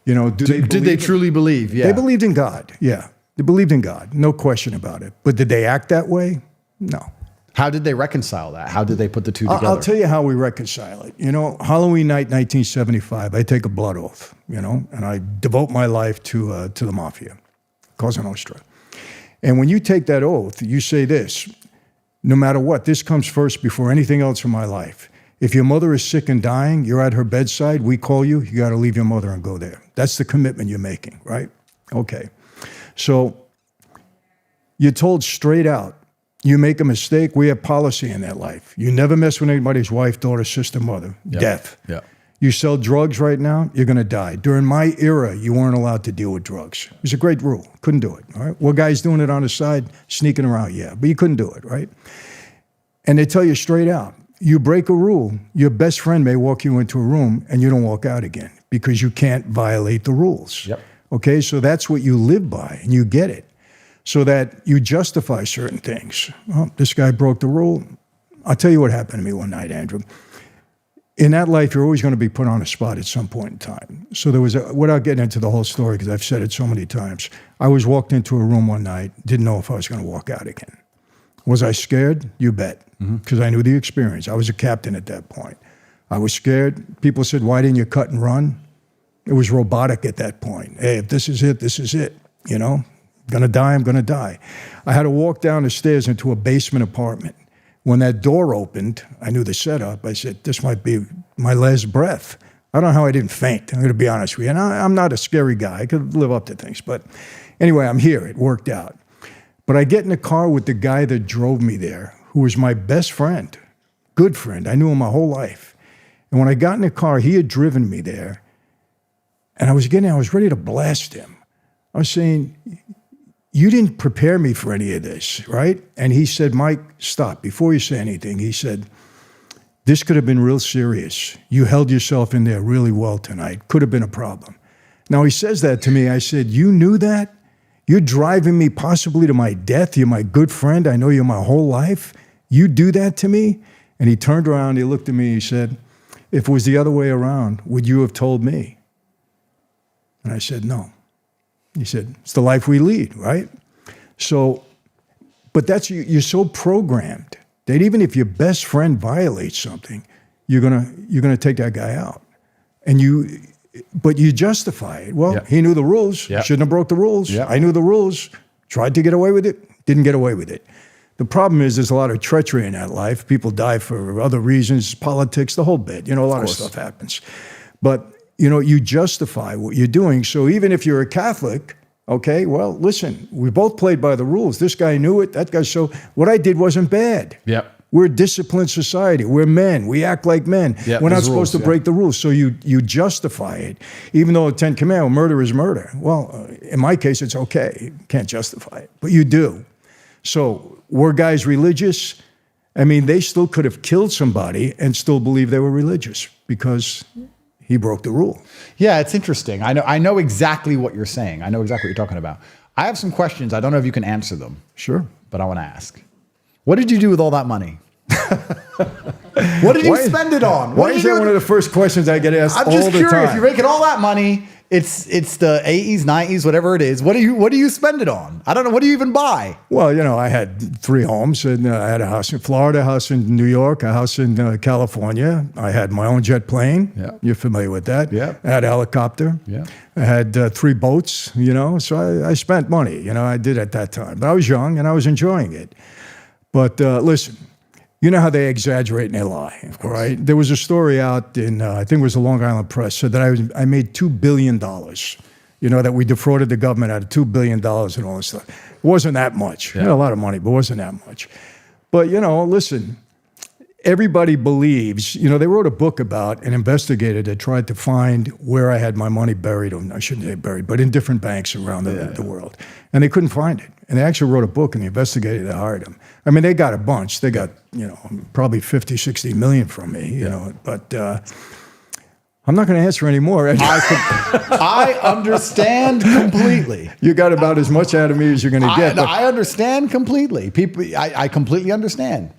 You know, did they truly believe? Yeah. They believed in God, yeah. They believed in God, no question about it. But did they act that way? No. How did they reconcile that? How did they put the two together? I'll tell you how we reconcile it. You know, Halloween night, 1975, I take a blood oath, you know, and I devote my life to the mafia, Cosa Nostra. And when you take that oath, you say this: no matter what, this comes first before anything else in my life. If your mother is sick and dying, you're at her bedside, we call you, you got to leave your mother and go there. That's the commitment you're making, right? Okay. So you're told straight out, you make a mistake, we have policy in that life. You never mess with anybody's wife, daughter, sister, mother. Death. You sell drugs right now, you're going to die. During my era, you weren't allowed to deal with drugs. It was a great rule. Couldn't do it, all right? Were guys doing it on the side, sneaking around? Yeah, but you couldn't do it, right? And they tell you straight out, you break a rule, your best friend may walk you into a room and you don't walk out again because you can't violate the rules. Okay, so that's what you live by, and you get it. So that you justify certain things. Well, this guy broke the rule. I'll tell you what happened to me one night, Andrew. In that life, you're always going to be put on a spot at some point in time. So there was, without getting into the whole story, because I've said it so many times, I was walked into a room one night, didn't know if I was going to walk out again. Was I scared? You bet, because I knew the experience. I was a captain at that point. I was scared. People said, why didn't you cut and run? It was robotic at that point. Hey, if this is it, you know? Gonna die, I'm gonna die. I had to walk down the stairs into a basement apartment. When that door opened, I knew the setup. I said, this might be my last breath. I don't know how I didn't faint. I'm gonna be honest with you. And I'm not a scary guy. I could live up to things. But anyway, I'm here. It worked out. But I get in the car with the guy that drove me there, who was my best friend, good friend. I knew him my whole life. And when I got in the car, he had driven me there. And I was ready to blast him. I was saying, you didn't prepare me for any of this, right? And he said, Mike, stop. Before you say anything, he said, this could have been real serious. You held yourself in there really well tonight. Could have been a problem. Now, he says that to me. I said, you knew that? You're driving me possibly to my death. You're my good friend. I know you my whole life. You do that to me? And he turned around, he looked at me, he said, if it was the other way around, would you have told me? And I said, no. He said, it's the life we lead, right? So, but that's, you're so programmed that even if your best friend violates something, you're gonna take that guy out. But you justify it. Well, he knew the rules, shouldn't have broke the rules. I knew the rules, tried to get away with it, didn't get away with it. The problem is there's a lot of treachery in that life. People die for other reasons, politics, the whole bit. You know, a lot of stuff happens. But you know, you justify what you're doing. So even if you're a Catholic, okay, well, listen, we both played by the rules. This guy knew it, that guy, so what I did wasn't bad. We're a disciplined society. We're men. We act like men. We're not supposed to break the rules. So you justify it. Even though the 10 Commandments, murder is murder. Well, in my case, it's okay. You can't justify it, but you do. So were guys religious? I mean, they still could have killed somebody and still believe they were religious because he broke the rule. Yeah, it's interesting. I know exactly what you're saying. I know exactly what you're talking about. I have some questions. I don't know if you can answer them. Sure. But I want to ask. What did you do with all that money? What did you spend it on? Why is that one of the first questions I get asked all the time? I'm just curious. You're making all that money. It's the 80s, 90s, whatever it is. What do you spend it on? I don't know. What do you even buy? Well, I had 3 homes, and I had a house in Florida, a house in New York, a house in California. I had my own jet plane. Yeah. You're familiar with that. Yeah. I had a helicopter. Yeah. I had 3 boats, so I spent money, I did at that time. But I was young, and I was enjoying it. But listen, you know how they exaggerate and they lie, right? There was a story out in, I think it was the Long Island Press, said that I made $2 billion, that we defrauded the government out of $2 billion and all this stuff. It wasn't that much. Yeah. A lot of money, but it wasn't that much. But, listen, everybody believes, they wrote a book about an investigator that tried to find where I had my money buried, or I shouldn't say buried, but in different banks around the world. And they couldn't find it. And they actually wrote a book, and the investigator that hired them. I mean, they got a bunch. They got, probably 50, 60 million from me, but I'm not going to answer anymore. I understand completely. You got about as much out of me as you're going to get. I understand completely. I completely understand.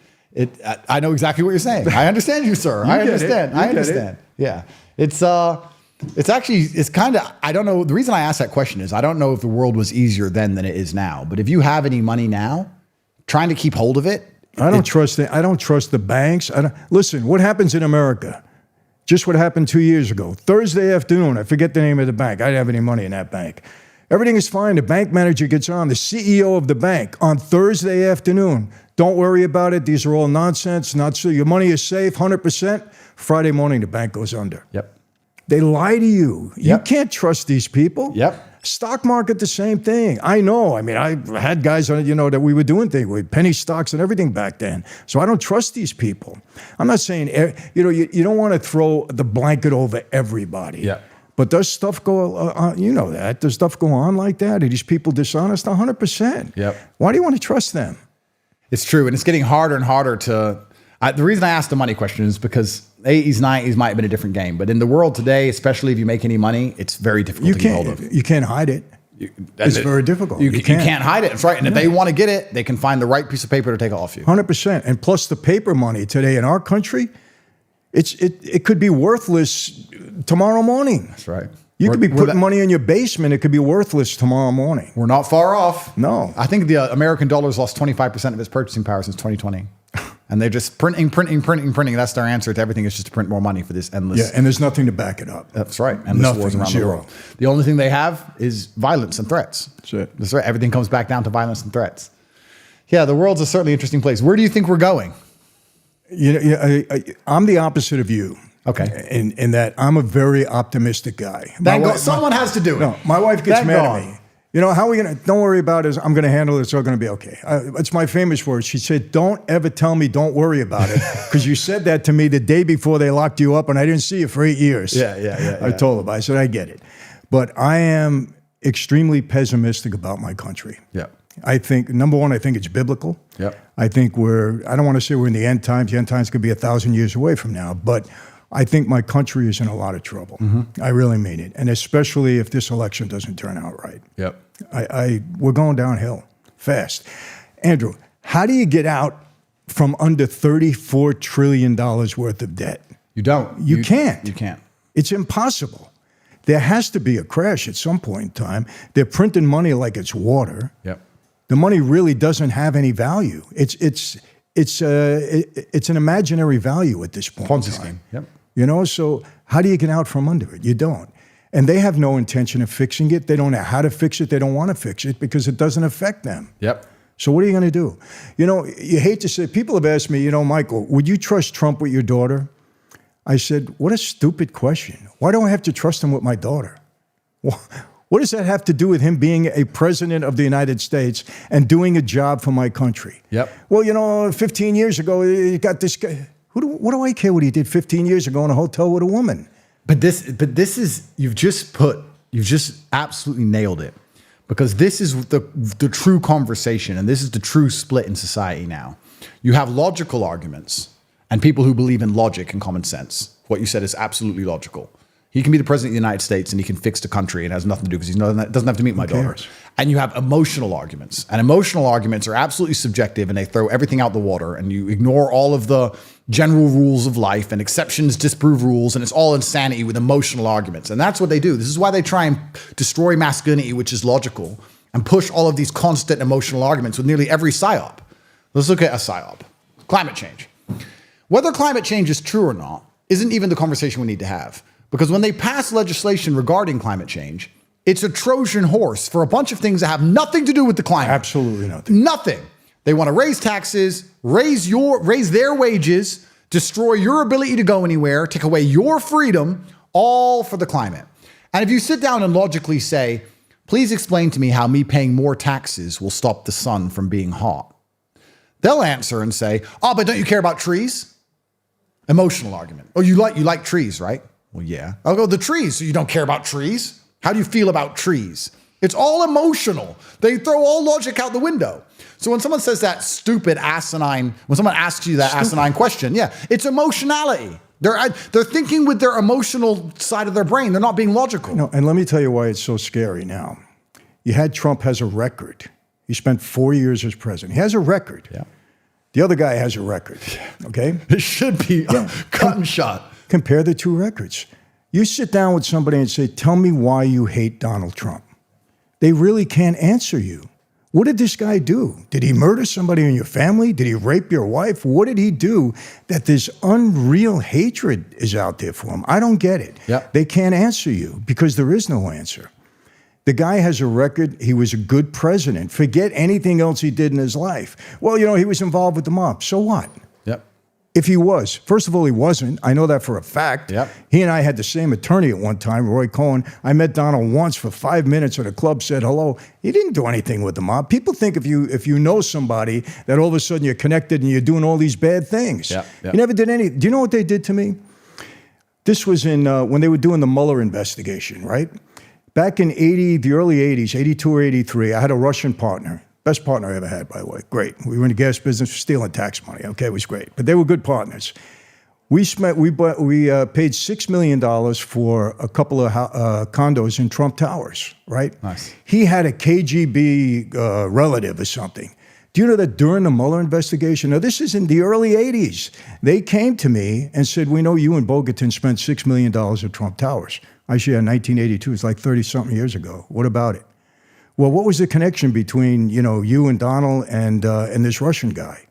I know exactly what you're saying. I understand you, sir. I understand. I understand. Yeah. It's kind of, I don't know. The reason I asked that question is I don't know if the world was easier then than it is now. But if you have any money now, trying to keep hold of it. I don't trust the banks. Listen, what happens in America? Just what happened 2 years ago. Thursday afternoon, I forget the name of the bank. I didn't have any money in that bank. Everything is fine. The bank manager gets on, the CEO of the bank, on Thursday afternoon. Don't worry about it. These are all nonsense. Not so. Your money is safe, 100%. Friday morning, the bank goes under. Yep. They lie to you. You can't trust these people. Yep. Stock market, the same thing. I know. I mean, I had guys, that we were doing things with penny stocks and everything back then. So I don't trust these people. I'm not saying, you don't want to throw the blanket over everybody. Yeah. But does stuff go on, that? Does stuff go on like that? Are these people dishonest? 100%. Yep. Why do you want to trust them? It's true. And it's getting harder and harder to... the reason I asked the money question is because 80s, 90s might have been a different game. But in the world today, especially if you make any money, it's very difficult to get hold of. You can't hide it. It's very difficult. You can't hide it. That's right. And if they want to get it, they can find the right piece of paper to take it off you. 100%. And plus the paper money today in our country, it could be worthless tomorrow morning. That's right. You could be putting money in your basement. It could be worthless tomorrow morning. We're not far off. No. I think the American dollar's lost 25% of its purchasing power since 2020. And they're just printing. That's their answer to everything, is just to print more money for this endless. Yeah, and there's nothing to back it up. That's right. Endless wars around the world. The only thing they have is violence and threats. That's it. That's right. Everything comes back down to violence and threats. Yeah, the world's a certainly interesting place. Where do you think we're going? I'm the opposite of you. Okay. In that I'm a very optimistic guy. Someone has to do it. No, my wife gets mad at me. How are we going to, don't worry about it. I'm going to handle it. It's all going to be okay. It's my famous words. She said, don't ever tell me don't worry about it. Because you said that to me the day before they locked you up and I didn't see you for 8 years. Yeah. I told her. I said, I get it. But I am extremely pessimistic about my country. Yeah. I think, number one, I think it's biblical. Yep. I think I don't want to say we're in the end times. The end times could be 1,000 years away from now. But I think my country is in a lot of trouble. Mm-hmm. I really mean it. And especially if this election doesn't turn out right. Yep. We're going downhill fast. Andrew, how do you get out from under $34 trillion worth of debt? You don't. You can't. You can't. It's impossible. There has to be a crash at some point in time. They're printing money like it's water. Yep. The money really doesn't have any value. It's an imaginary value at this point. Ponzi scheme. Yep. So how do you get out from under it? You don't. And they have no intention of fixing it. They don't know how to fix it. They don't want to fix it because it doesn't affect them. Yep. So what are you going to do? You hate to say, people have asked me, Michael, would you trust Trump with your daughter? I said, what a stupid question. Why do I have to trust him with my daughter? What does that have to do with him being a president of the United States and doing a job for my country? Yep. Well, 15 years ago, you got this guy. What do I care what he did 15 years ago in a hotel with a woman? But this is, you've just absolutely nailed it, because this is the true conversation, and this is the true split in society now. You have logical arguments and people who believe in logic and common sense. What you said is absolutely logical. He can be the president of the United States and he can fix the country and has nothing to do because he doesn't have to meet my daughter. And you have emotional arguments. And emotional arguments are absolutely subjective and they throw everything out the water and you ignore all of the general rules of life and exceptions disprove rules and it's all insanity with emotional arguments. And that's what they do. This is why they try and destroy masculinity, which is logical, and push all of these constant emotional arguments with nearly every psyop. Let's look at a psyop. Climate change. Whether climate change is true or not isn't even the conversation we need to have. Because when they pass legislation regarding climate change, it's a Trojan horse for a bunch of things that have nothing to do with the climate. Absolutely nothing. Nothing. They want to raise taxes, raise their wages, destroy your ability to go anywhere, take away your freedom, all for the climate. And if you sit down and logically say, please explain to me how me paying more taxes will stop the sun from being hot, they'll answer and say, oh, but don't you care about trees? Emotional argument. Oh, you like trees, right? Well, yeah. I'll go, the trees. So you don't care about trees? How do you feel about trees? It's all emotional. They throw all logic out the window. So when someone says that stupid asinine, when someone asks you that asinine question, yeah, it's emotionality. They're thinking with their emotional side of their brain. They're not being logical. No, and let me tell you why it's so scary now. You had Trump has a record. He spent 4 years as president. He has a record. Yeah. The other guy has a record. Okay? It should be cut and shot. Compare the two records. You sit down with somebody and say, tell me why you hate Donald Trump. They really can't answer you. What did this guy do? Did he murder somebody in your family? Did he rape your wife? What did he do that this unreal hatred is out there for him? I don't get it. Yep. They can't answer you because there is no answer. The guy has a record. He was a good president. Forget anything else he did in his life. Well, he was involved with the mob. So what? Yep. If he was, first of all, he wasn't. I know that for a fact. Yep. He and I had the same attorney at one time, Roy Cohen. I met Donald once for 5 minutes at a club, said hello. He didn't do anything with the mob. People think if you know somebody that all of a sudden you're connected and you're doing all these bad things. Yep. Yep. You never did any. Do you know what they did to me? This was in when they were doing the Mueller investigation, right? Back in the early 80s, 82 or 83, I had a Russian partner. Best partner I ever had, by the way. Great. We were in the gas business, stealing tax money. Okay, it was great. But they were good partners. We paid $6 million for a couple of condos in Trump Towers, right? Nice. He had a KGB relative or something. Do you know that during the Mueller investigation, now this is in the early 80s, they came to me and said, we know you and Bogatin spent $6 million at Trump Towers. I said, in 1982, it's like 30-something years ago. What about it? Well, what was the connection between, you and Donald and this Russian guy?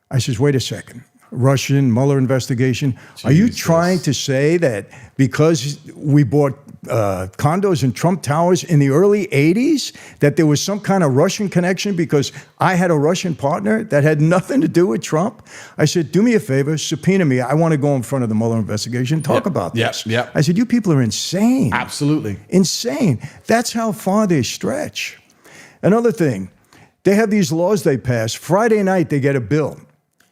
I says, wait a second. Russian Mueller investigation. Jesus. Are you trying to say that because we bought condos in Trump Towers in the early 80s, that there was some kind of Russian connection because I had a Russian partner that had nothing to do with Trump? I said, do me a favor, subpoena me. I want to go in front of the Mueller investigation, talk about this. Yep. I said, you people are insane. Absolutely. Insane. That's how far they stretch. Another thing, they have these laws they pass. Friday night, they get a bill.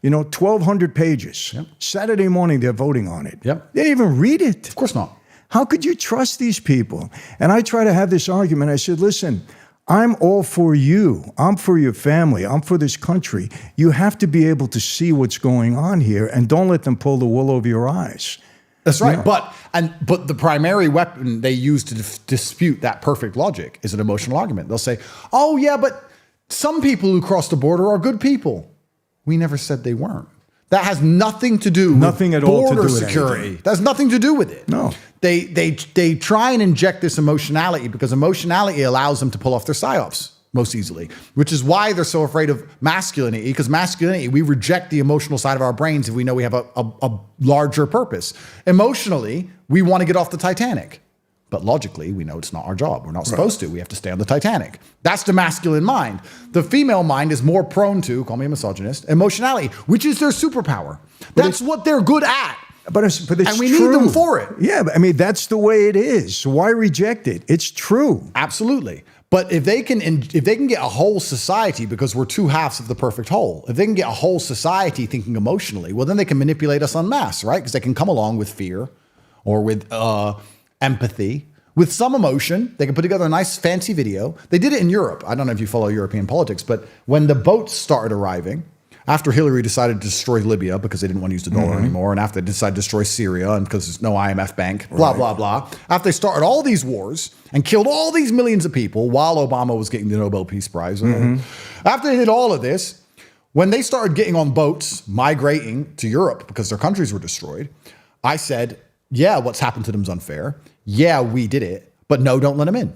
1,200 pages. Yep. Saturday morning, they're voting on it. Yep. They didn't even read it. Of course not. How could you trust these people? And I try to have this argument. I said, listen, I'm all for you. I'm for your family. I'm for this country. You have to be able to see what's going on here and don't let them pull the wool over your eyes. That's right. But the primary weapon they use to dispute that perfect logic is an emotional argument. They'll say, oh, yeah, but some people who cross the border are good people. We never said they weren't. That has nothing to do with border security. That has nothing to do with it. No. They try and inject this emotionality because emotionality allows them to pull off their psyops most easily, which is why they're so afraid of masculinity, because masculinity, we reject the emotional side of our brains if we know we have a larger purpose. Emotionally, we want to get off the Titanic. But logically, we know it's not our job. We're not supposed to. We have to stay on the Titanic. That's the masculine mind. The female mind is more prone to, call me a misogynist, emotionality, which is their superpower. That's what they're good at. But it's and we true. need them for it. Yeah, but that's the way it is. So why reject it? It's true. Absolutely. But if they can get a whole society, because we're two halves of the perfect whole, if they can get a whole society thinking emotionally, well, then they can manipulate us en masse, right? Because they can come along with fear or with empathy, with some emotion. They can put together a nice fancy video. They did it in Europe. I don't know if you follow European politics, but when the boats started arriving, After Hillary decided to destroy Libya because they didn't want to use the dollar anymore, and after they decided to destroy Syria and because there's no IMF bank, blah, blah, blah. After they started all these wars and killed all these millions of people while Obama was getting the Nobel Peace Prize. After they did all of this, when they started getting on boats, migrating to Europe because their countries were destroyed, I said, yeah, what's happened to them is unfair. Yeah, we did it, but no, don't let them in.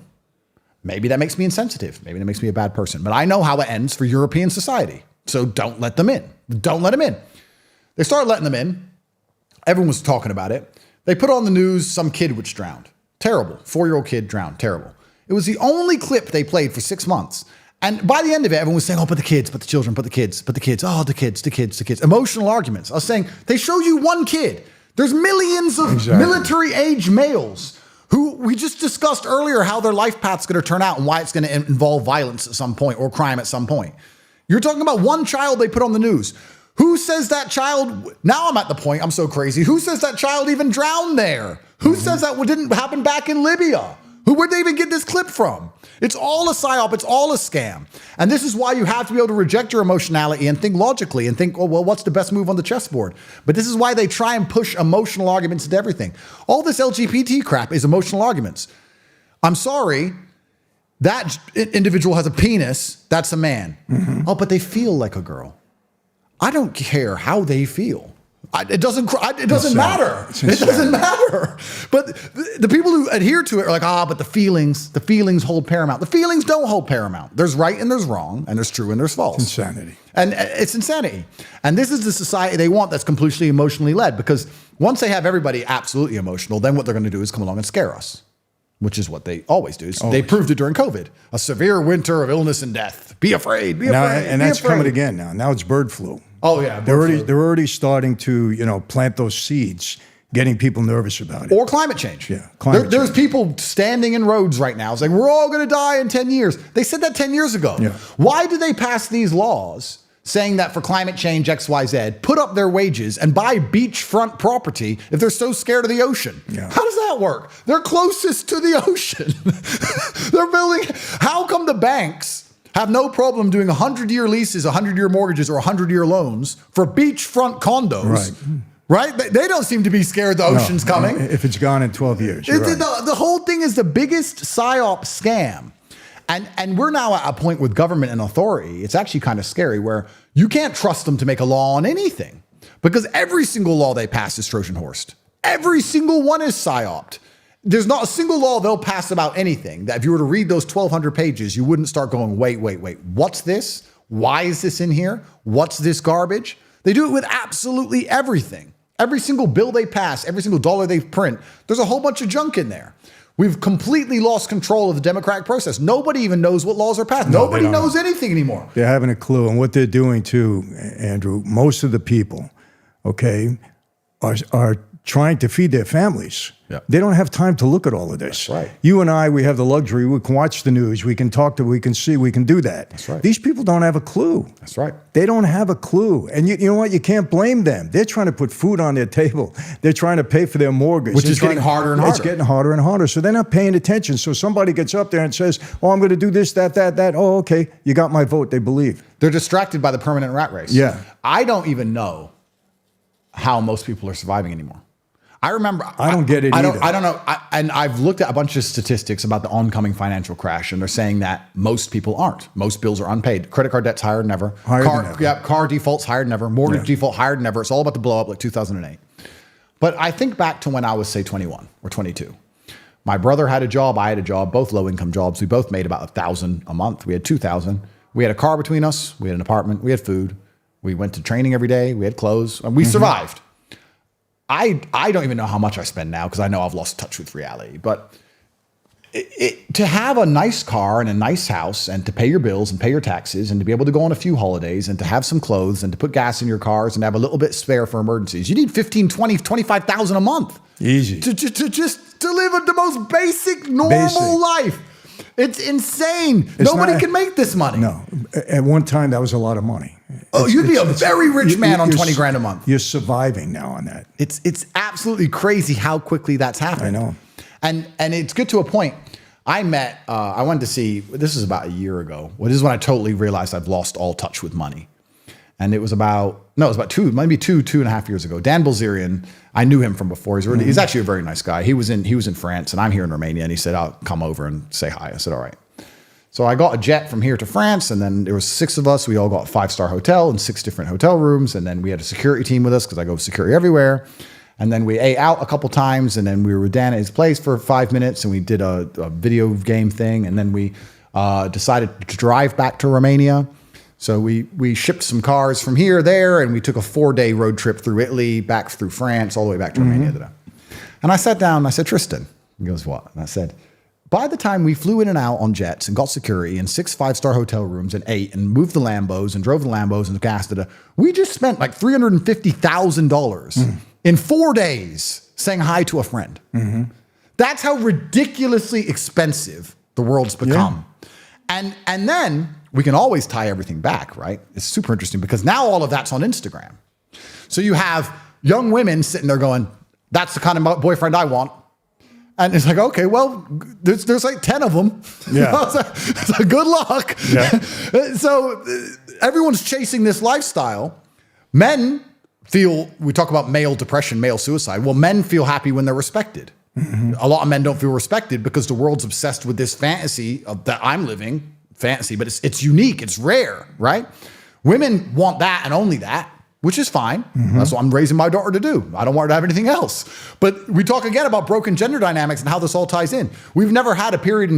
Maybe that makes me insensitive. Maybe that makes me a bad person, but I know how it ends for European society. So don't let them in. Don't let them in. They started letting them in. Everyone was talking about it. They put on the news some kid which drowned. Terrible. 4-year-old kid drowned. Terrible. It was the only clip they played for 6 months. And by the end of it, everyone was saying, oh, but the kids, but the children, but the kids, but the kids, oh, the kids, the kids, the kids. Emotional arguments. I was saying, they show you one kid. There's millions of military-age males who we just discussed earlier how their life path's going to turn out and why it's going to involve violence at some point or crime at some point. You're talking about one child they put on the news. Who says that child, now I'm at the point, I'm so crazy, who says that child even drowned there? Who says that didn't happen back in Libya? Where'd they even get this clip from? It's all a psyop, it's all a scam. And this is why you have to be able to reject your emotionality and think logically and think, oh, well, what's the best move on the chessboard? But this is why they try and push emotional arguments into everything. All this LGBT crap is emotional arguments. I'm sorry. That individual has a penis, that's a man. Oh, but they feel like a girl. I don't care how they feel. It doesn't matter. It doesn't matter. But the people who adhere to it are like, but the feelings hold paramount. The feelings don't hold paramount. There's right and there's wrong, and there's true and there's false. Insanity. And it's insanity. And this is the society they want that's completely emotionally led, because once they have everybody absolutely emotional, then what they're going to do is come along and scare us. Which is what they always do. They proved it during COVID. A severe winter of illness and death. Be afraid. Be afraid. And that's coming again now. Now it's bird flu. Oh yeah, they're already starting to plant those seeds, getting people nervous about it. Or climate change. Yeah, there's people standing in roads right now saying we're all going to die in 10 years. They said that 10 years ago. Yeah. Why do they pass these laws saying that for climate change XYZ, put up their wages and buy beachfront property if they're so scared of the ocean? Yeah. How does that work? They're closest to the ocean. They're building. How come the banks have no problem doing 100-year leases, 100-year mortgages, or 100-year loans for beachfront condos? Right? They don't seem to be scared the ocean's coming. If it's gone in 12 years. The whole thing is the biggest psyop scam. And we're now at a point with government and authority, it's actually kind of scary, where you can't trust them to make a law on anything, because every single law they pass is Trojan horsed. Every single one is psyoped. There's not a single law they'll pass about anything that if you were to read those 1,200 pages, you wouldn't start going, wait, what's this? Why is this in here? What's this garbage? They do it with absolutely everything. Every single bill they pass, every single dollar they print, there's a whole bunch of junk in there. We've completely lost control of the democratic process. Nobody even knows what laws are passed. Nobody knows anything anymore. They haven't a clue. And what they're doing too, Andrew, most of the people, are trying to feed their families. Yeah. They don't have time to look at all of this. That's right. You and I, we have the luxury. We can watch the news. We can talk we can see. We can do that. That's right. These people don't have a clue. That's right. They don't have a clue. And you know what? You can't blame them. They're trying to put food on their table. They're trying to pay for their mortgage. Which is getting harder and harder. It's getting harder and harder. So they're not paying attention. So somebody gets up there and says, oh, I'm going to do this, that. Oh, okay. You got my vote. They believe. They're distracted by the permanent rat race. Yeah. I don't even know how most people are surviving anymore. I remember. I don't get it either. I don't know. And I've looked at a bunch of statistics about the oncoming financial crash, and they're saying that most people aren't. Most bills are unpaid. Credit card debt's higher than ever. Car default's higher than ever. Mortgage default higher than ever. It's all about to blow up like 2008. But I think back to when I was, say, 21 or 22. My brother had a job. I had a job. Both low-income jobs. We both made about $1,000 a month. We had $2,000. We had a car between us. We had an apartment. We had food. We went to training every day. We had clothes. And we survived. I don't even know how much I spend now because I know I've lost touch with reality. But to have a nice car and a nice house and to pay your bills and pay your taxes and to be able to go on a few holidays and to have some clothes and to put gas in your cars and have a little bit spare for emergencies, you need $15,000, $20,000, $25,000 a month. Easy. To live the most basic, normal life. It's insane. Nobody can make this money. No. At one time, that was a lot of money. You'd be a very rich man on 20 grand a month. You're surviving now on that. It's absolutely crazy how quickly that's happened. I know. And it's good to a point. I went to see, this is about a year ago. Well, this is when I totally realized I've lost all touch with money. And it was about two and a half years ago. Dan Bilzerian, I knew him from before. He's actually a very nice guy. He was in France, and I'm here in Romania. And he said, "I'll come over and say hi." I said, "All right." So I got a jet from here to France, and then there was 6 of us. We all got a 5-star hotel and 6 different hotel rooms, and then we had a security team with us because I go security everywhere. And then we ate out a couple times, and then we were with Dan at his place for 5 minutes, and we did a video game thing, and then we decided to drive back to Romania. So we shipped some cars from here, there, and we took a 4-day road trip through Italy, back through France, all the way back to Romania. And I sat down and I said, "Tristan," he goes, "What?" And I said, "By the time we flew in and out on jets and got security in 6 5-star hotel rooms and ate and moved the Lambos and drove the Lambos and gassed it, we just spent like $350,000 in 4 days saying hi to a friend." That's how ridiculously expensive the world's become. And then we can always tie everything back, right? It's super interesting because now all of that's on Instagram. So you have young women sitting there going, "That's the kind of boyfriend I want." And it's like, okay, well, there's like 10 of them. Yeah. So good luck. Yeah. So everyone's chasing this lifestyle. Men feel, we talk about male depression, male suicide. Well, men feel happy when they're respected. A lot of men don't feel respected because the world's obsessed with this fantasy that I'm living, fantasy, but it's unique, it's rare, right? Women want that and only that, which is fine. That's what I'm raising my daughter to do. I don't want her to have anything else. But we talk again about broken gender dynamics and how this all ties in. We've never had a period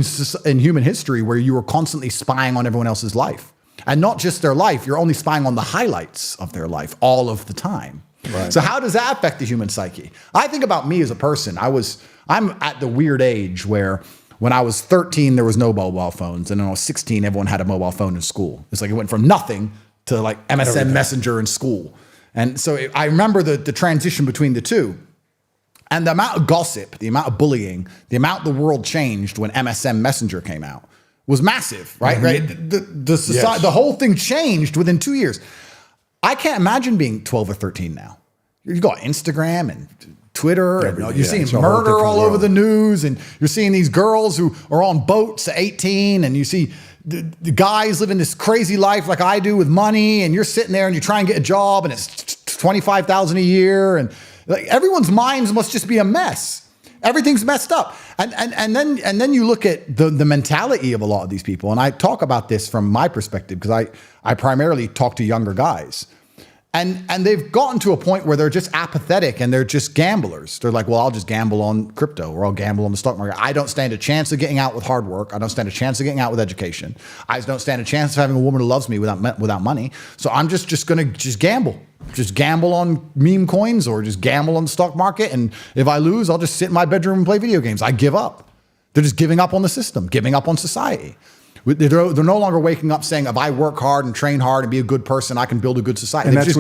in human history where you were constantly spying on everyone else's life. And not just their life, you're only spying on the highlights of their life all of the time. Right. So how does that affect the human psyche? I think about me as a person. I'm at the weird age where when I was 13, there was no mobile phones. And when I was 16, everyone had a mobile phone in school. It's like it went from nothing to like MSN Messenger in school. And so I remember the transition between the two. And the amount of gossip, the amount of bullying, the amount the world changed when MSN Messenger came out was massive, right? Right? The society, the whole thing changed within 2 years. I can't imagine being 12 or 13 now. You've got Instagram and Twitter, and you're seeing murder all over the news, and you're seeing these girls who are on boats at 18, and you see the guys living this crazy life like I do with money, and you're sitting there and you try and get a job, and it's $25,000 a year, and like everyone's minds must just be a mess. Everything's messed up, and then you look at the mentality of a lot of these people, and I talk about this from my perspective because I primarily talk to younger guys. And they've gotten to a point where they're just apathetic and they're just gamblers. They're like, well, I'll just gamble on crypto or I'll gamble on the stock market. I don't stand a chance of getting out with hard work. I don't stand a chance of getting out with education. I don't stand a chance of having a woman who loves me without money. So I'm just going to just gamble. Just gamble on meme coins or just gamble on the stock market. And if I lose, I'll just sit in my bedroom and play video games. I give up. They're just giving up on the system, giving up on society. They're no longer waking up saying, if I work hard and train hard and be a good person, I can build a good society. And that's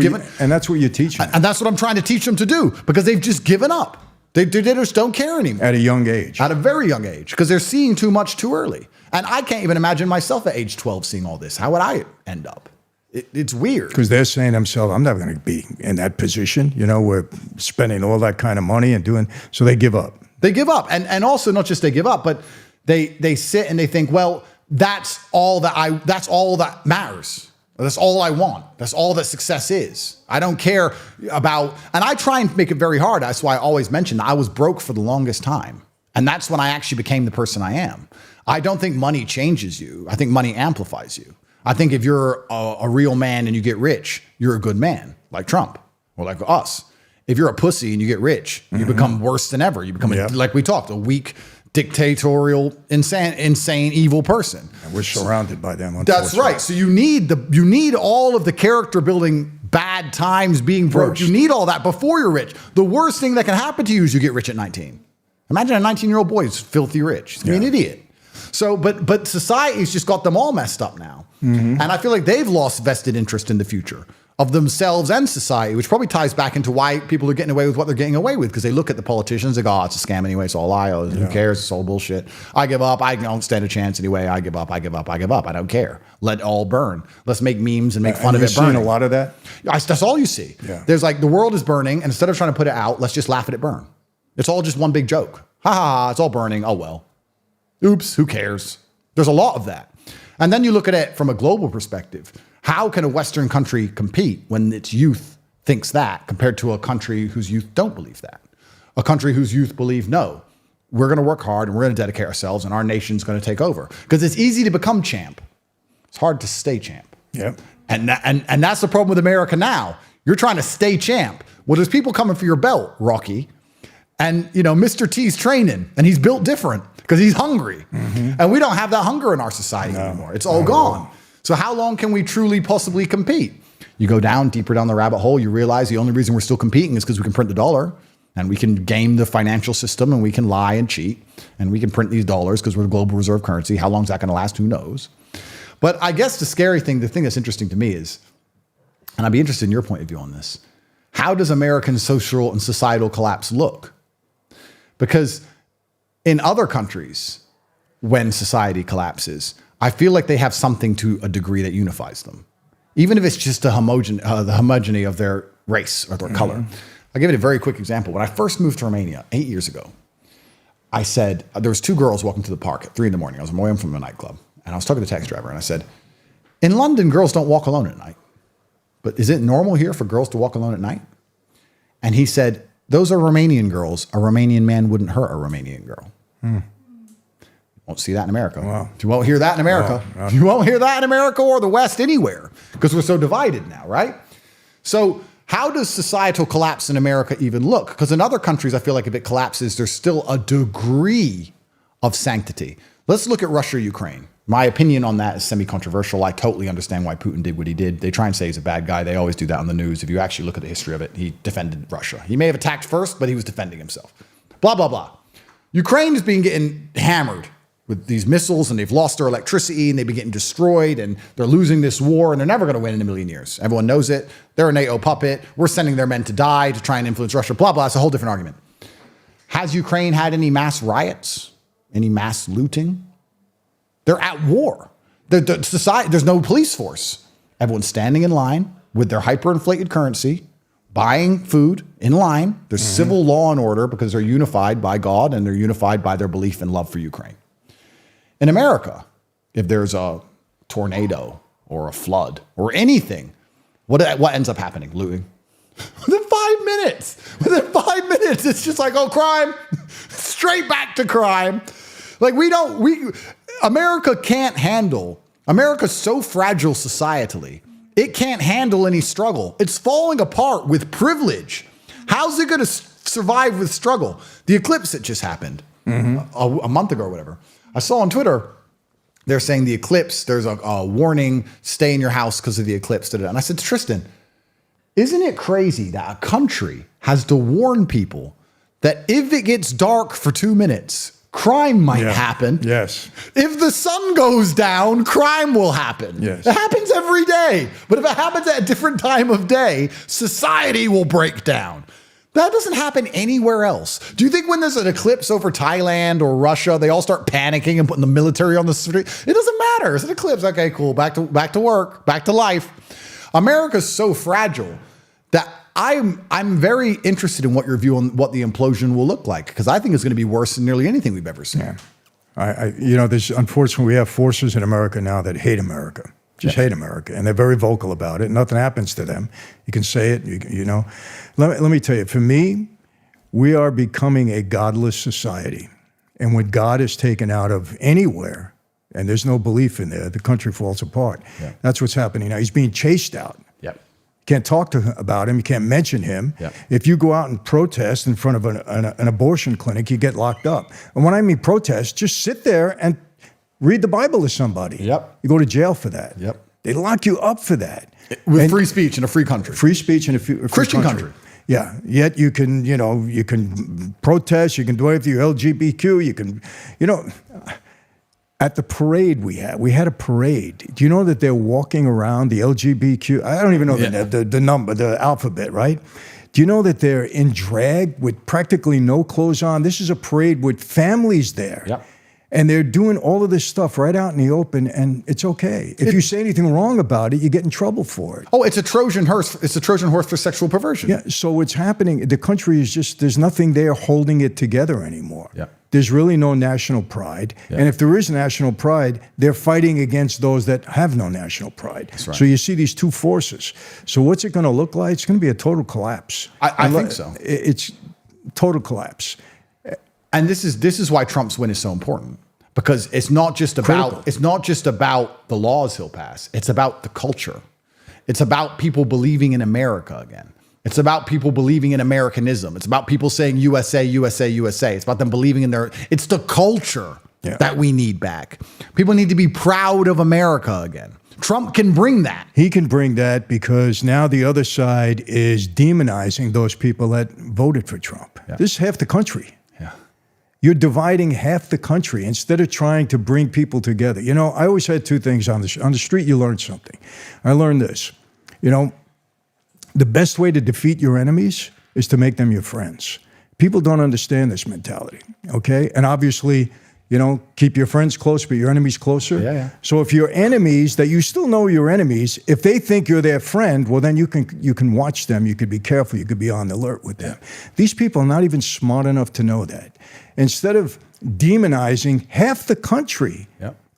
what you teach them. And that's what I'm trying to teach them to do because they've just given up. They just don't care anymore. At a young age. At a very young age because they're seeing too much too early. And I can't even imagine myself at age 12 seeing all this. How would I end up? It's weird. Because they're saying to themselves, I'm never going to be in that position. We're spending all that kind of money and doing, so they give up. They give up. And also not just they give up, but they sit and they think, well, that's all that matters. That's all I want. That's all that success is. I don't care about, and I try and make it very hard. That's why I always mention I was broke for the longest time. And that's when I actually became the person I am. I don't think money changes you. I think money amplifies you. I think if you're a real man and you get rich, you're a good man, like Trump or like us. If you're a pussy and you get rich, you become worse than ever. You become, like we talked, a weak, dictatorial, insane, evil person. And we're surrounded by them. That's right. So you need all of the character building, bad times, being broke. You need all that before you're rich. The worst thing that can happen to you is you get rich at 19. Imagine a 19-year-old boy who's filthy rich. He's gonna be an idiot. So, but society's just got them all messed up now. And I feel like they've lost vested interest in the future of themselves and society, which probably ties back into why people are getting away with what they're getting away with, because they look at the politicians, they go, oh, it's a scam anyway, it's all lie, who cares, it's all bullshit. I give up, I don't stand a chance anyway, I give up, I don't care. Let it all burn. Let's make memes and make fun of it burning. You've seen a lot of that? That's all you see. Yeah. There's like, the world is burning, and instead of trying to put it out, let's just laugh at it burn. It's all just one big joke. Ha ha ha, it's all burning, oh well. Oops, who cares? There's a lot of that. And then you look at it from a global perspective. How can a Western country compete when its youth thinks that compared to a country whose youth don't believe that? A country whose youth believe, no, we're going to work hard and we're going to dedicate ourselves and our nation's going to take over. Because it's easy to become champ. It's hard to stay champ. Yep. And that's the problem with America now. You're trying to stay champ. Well, there's people coming for your belt, Rocky. And, Mr. T's training, and he's built different because he's hungry. And we don't have that hunger in our society anymore. It's all gone. So how long can we truly possibly compete? You go deeper down the rabbit hole, you realize the only reason we're still competing is because we can print the dollar and we can game the financial system and we can lie and cheat and we can print these dollars because we're the global reserve currency. How long is that going to last? Who knows? But I guess the thing that's interesting to me is, and I'd be interested in your point of view on this, how does American social and societal collapse look? Because in other countries, when society collapses, I feel like they have something to a degree that unifies them, even if it's just the homogeneity of their race or their color. I'll give it a very quick example. When I first moved to Romania 8 years ago, I said, there was two girls walking to the park at 3 a.m. I was on my way home from a nightclub, and I was talking to the taxi driver, and I said, in London, girls don't walk alone at night. But is it normal here for girls to walk alone at night? And he said, those are Romanian girls. A Romanian man wouldn't hurt a Romanian girl. Won't see that in America. Wow. You won't hear that in America. You won't hear that in America or the West anywhere because we're so divided now, right? So how does societal collapse in America even look? Because in other countries, I feel like if it collapses, there's still a degree of sanctity. Let's look at Russia, Ukraine. My opinion on that is semi-controversial. I totally understand why Putin did what he did. They try and say he's a bad guy. They always do that on the news. If you actually look at the history of it, he defended Russia. He may have attacked first, but he was defending himself. Blah, blah, blah. Ukraine has been getting hammered with these missiles, and they've lost their electricity, and they've been getting destroyed, and they're losing this war, and they're never going to win in a million years. Everyone knows it. They're a NATO puppet. We're sending their men to die to try and influence Russia, blah, blah. It's a whole different argument. Has Ukraine had any mass riots? Any mass looting? They're at war. There's no police force. Everyone's standing in line with their hyperinflated currency, buying food in line. There's civil law and order because they're unified by God and they're unified by their belief and love for Ukraine. In America, if there's a tornado or a flood or anything, what ends up happening? Looting. Within 5 minutes. Within 5 minutes, it's just like, oh, crime. Straight back to crime. Like America can't handle, America's so fragile societally, it can't handle any struggle. It's falling apart with privilege. How's it going to survive with struggle? The eclipse that just happened a month ago or whatever. I saw on Twitter, they're saying the eclipse, there's a warning, stay in your house because of the eclipse. And I said, Tristan, isn't it crazy that a country has to warn people that if it gets dark for 2 minutes, crime might happen. Yes. If the sun goes down, crime will happen. Yes. It happens every day. But if it happens at a different time of day, society will break down. That doesn't happen anywhere else. Do you think when there's an eclipse over Thailand or Russia, they all start panicking and putting the military on the street? It doesn't matter. It's an eclipse. Okay, cool. Back to work, back to life. America's so fragile that I'm very interested in what your view on what the implosion will look like, because I think it's going to be worse than nearly anything we've ever seen. Yeah. Unfortunately, we have forces in America now that hate America, hate America, and they're very vocal about it. Nothing happens to them. You can say it, you know. Let me tell you, for me, we are becoming a godless society. And when God is taken out of anywhere, and there's no belief in there, the country falls apart. Yeah. That's what's happening now. He's being chased out. Yep. Can't talk about him. You can't mention him. Yep. If you go out and protest in front of an abortion clinic, you get locked up. And when I mean protest, just sit there and read the Bible to somebody. Yep. You go to jail for that. Yep. They lock you up for that. With free speech in a free country. Free speech in a free Christian country. Yeah. Yet you can protest. You can do anything. You're LGBTQ. You can, At the parade we had a parade. Do you know that they're walking around the LGBTQ? I don't even know the number, the alphabet, right? Do you know that they're in drag with practically no clothes on? This is a parade with families there. Yep. And they're doing all of this stuff right out in the open, and it's okay. If you say anything wrong about it, you get in trouble for it. Oh, it's a Trojan horse. It's a Trojan horse for sexual perversion. Yeah, so what's happening, the country is just, there's nothing there holding it together anymore. Yeah. There's really no national pride. Yeah. And if there is national pride, they're fighting against those that have no national pride. That's right. So you see these two forces. So what's it going to look like? It's going to be a total collapse. I think so. It's total collapse. And this is why Trump's win is so important, because it's not just about the laws he'll pass. It's about the culture. It's about people believing in America again. It's about people believing in Americanism. It's about people saying USA, USA, USA. It's about them believing in it's the culture that we need back. People need to be proud of America again. Trump can bring that. He can bring that because now the other side is demonizing those people that voted for Trump. Yeah. This is half the country. You're dividing half the country instead of trying to bring people together. You know, I always had two things on the street. You learn something. I learned this. You know, the best way to defeat your enemies is to make them your friends. People don't understand this mentality, okay? And obviously, you know, keep your friends close, but your enemies closer. Yeah. So if your enemies, that you still know your enemies, if they think you're their friend, well, then you can watch them. You could be careful. You could be on the alert with them. These people are not even smart enough to know that. Instead of demonizing half the country,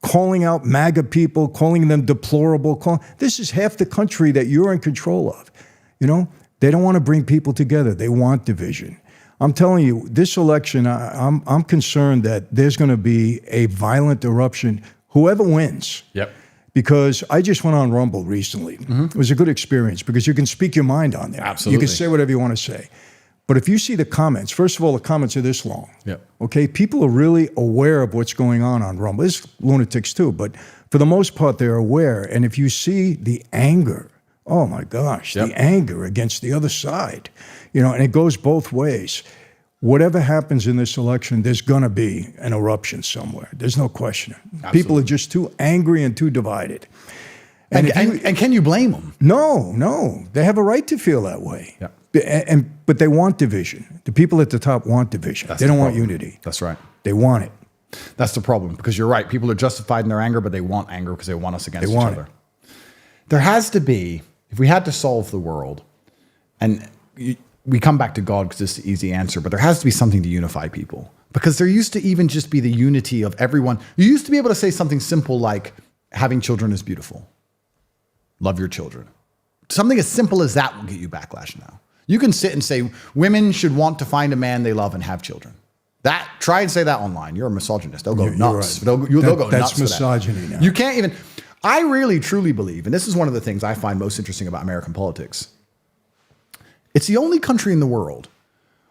calling out MAGA people, calling them deplorable, this is half the country that you're in control of. You know, they don't want to bring people together. They want division. I'm telling you, this election, I'm concerned that there's going to be a violent eruption, whoever wins. Yep. Because I just went on Rumble recently. Mm-hmm. It was a good experience because you can speak your mind on there. Absolutely. You can say whatever you want to say. But if you see the comments, first of all, the comments are this long. Yep. Okay, people are really aware of what's going on Rumble. There's lunatics too, but for the most part, they're aware. And if you see the anger, oh my gosh, the anger against the other side, you know, and it goes both ways. Whatever happens in this election, there's going to be an eruption somewhere. There's no question. Absolutely. People are just too angry and too divided. And can you blame them? No. They have a right to feel that way. Yeah. But they want division. The people at the top want division. They don't want unity. That's right. They want it. That's the problem, because you're right. People are justified in their anger, but they want anger because they want us against each other. There has to be, if we had to solve the world, and we come back to God because it's the easy answer, but there has to be something to unify people. Because there used to even just be the unity of everyone. You used to be able to say something simple like, having children is beautiful. Love your children. Something as simple as that will get you backlash now. You can sit and say, women should want to find a man they love and have children. Try and say that online. You're a misogynist. They'll go nuts. Right. They'll go nuts. That's misogyny now. You can't even. I really, truly believe, and this is one of the things I find most interesting about American politics. It's the only country in the world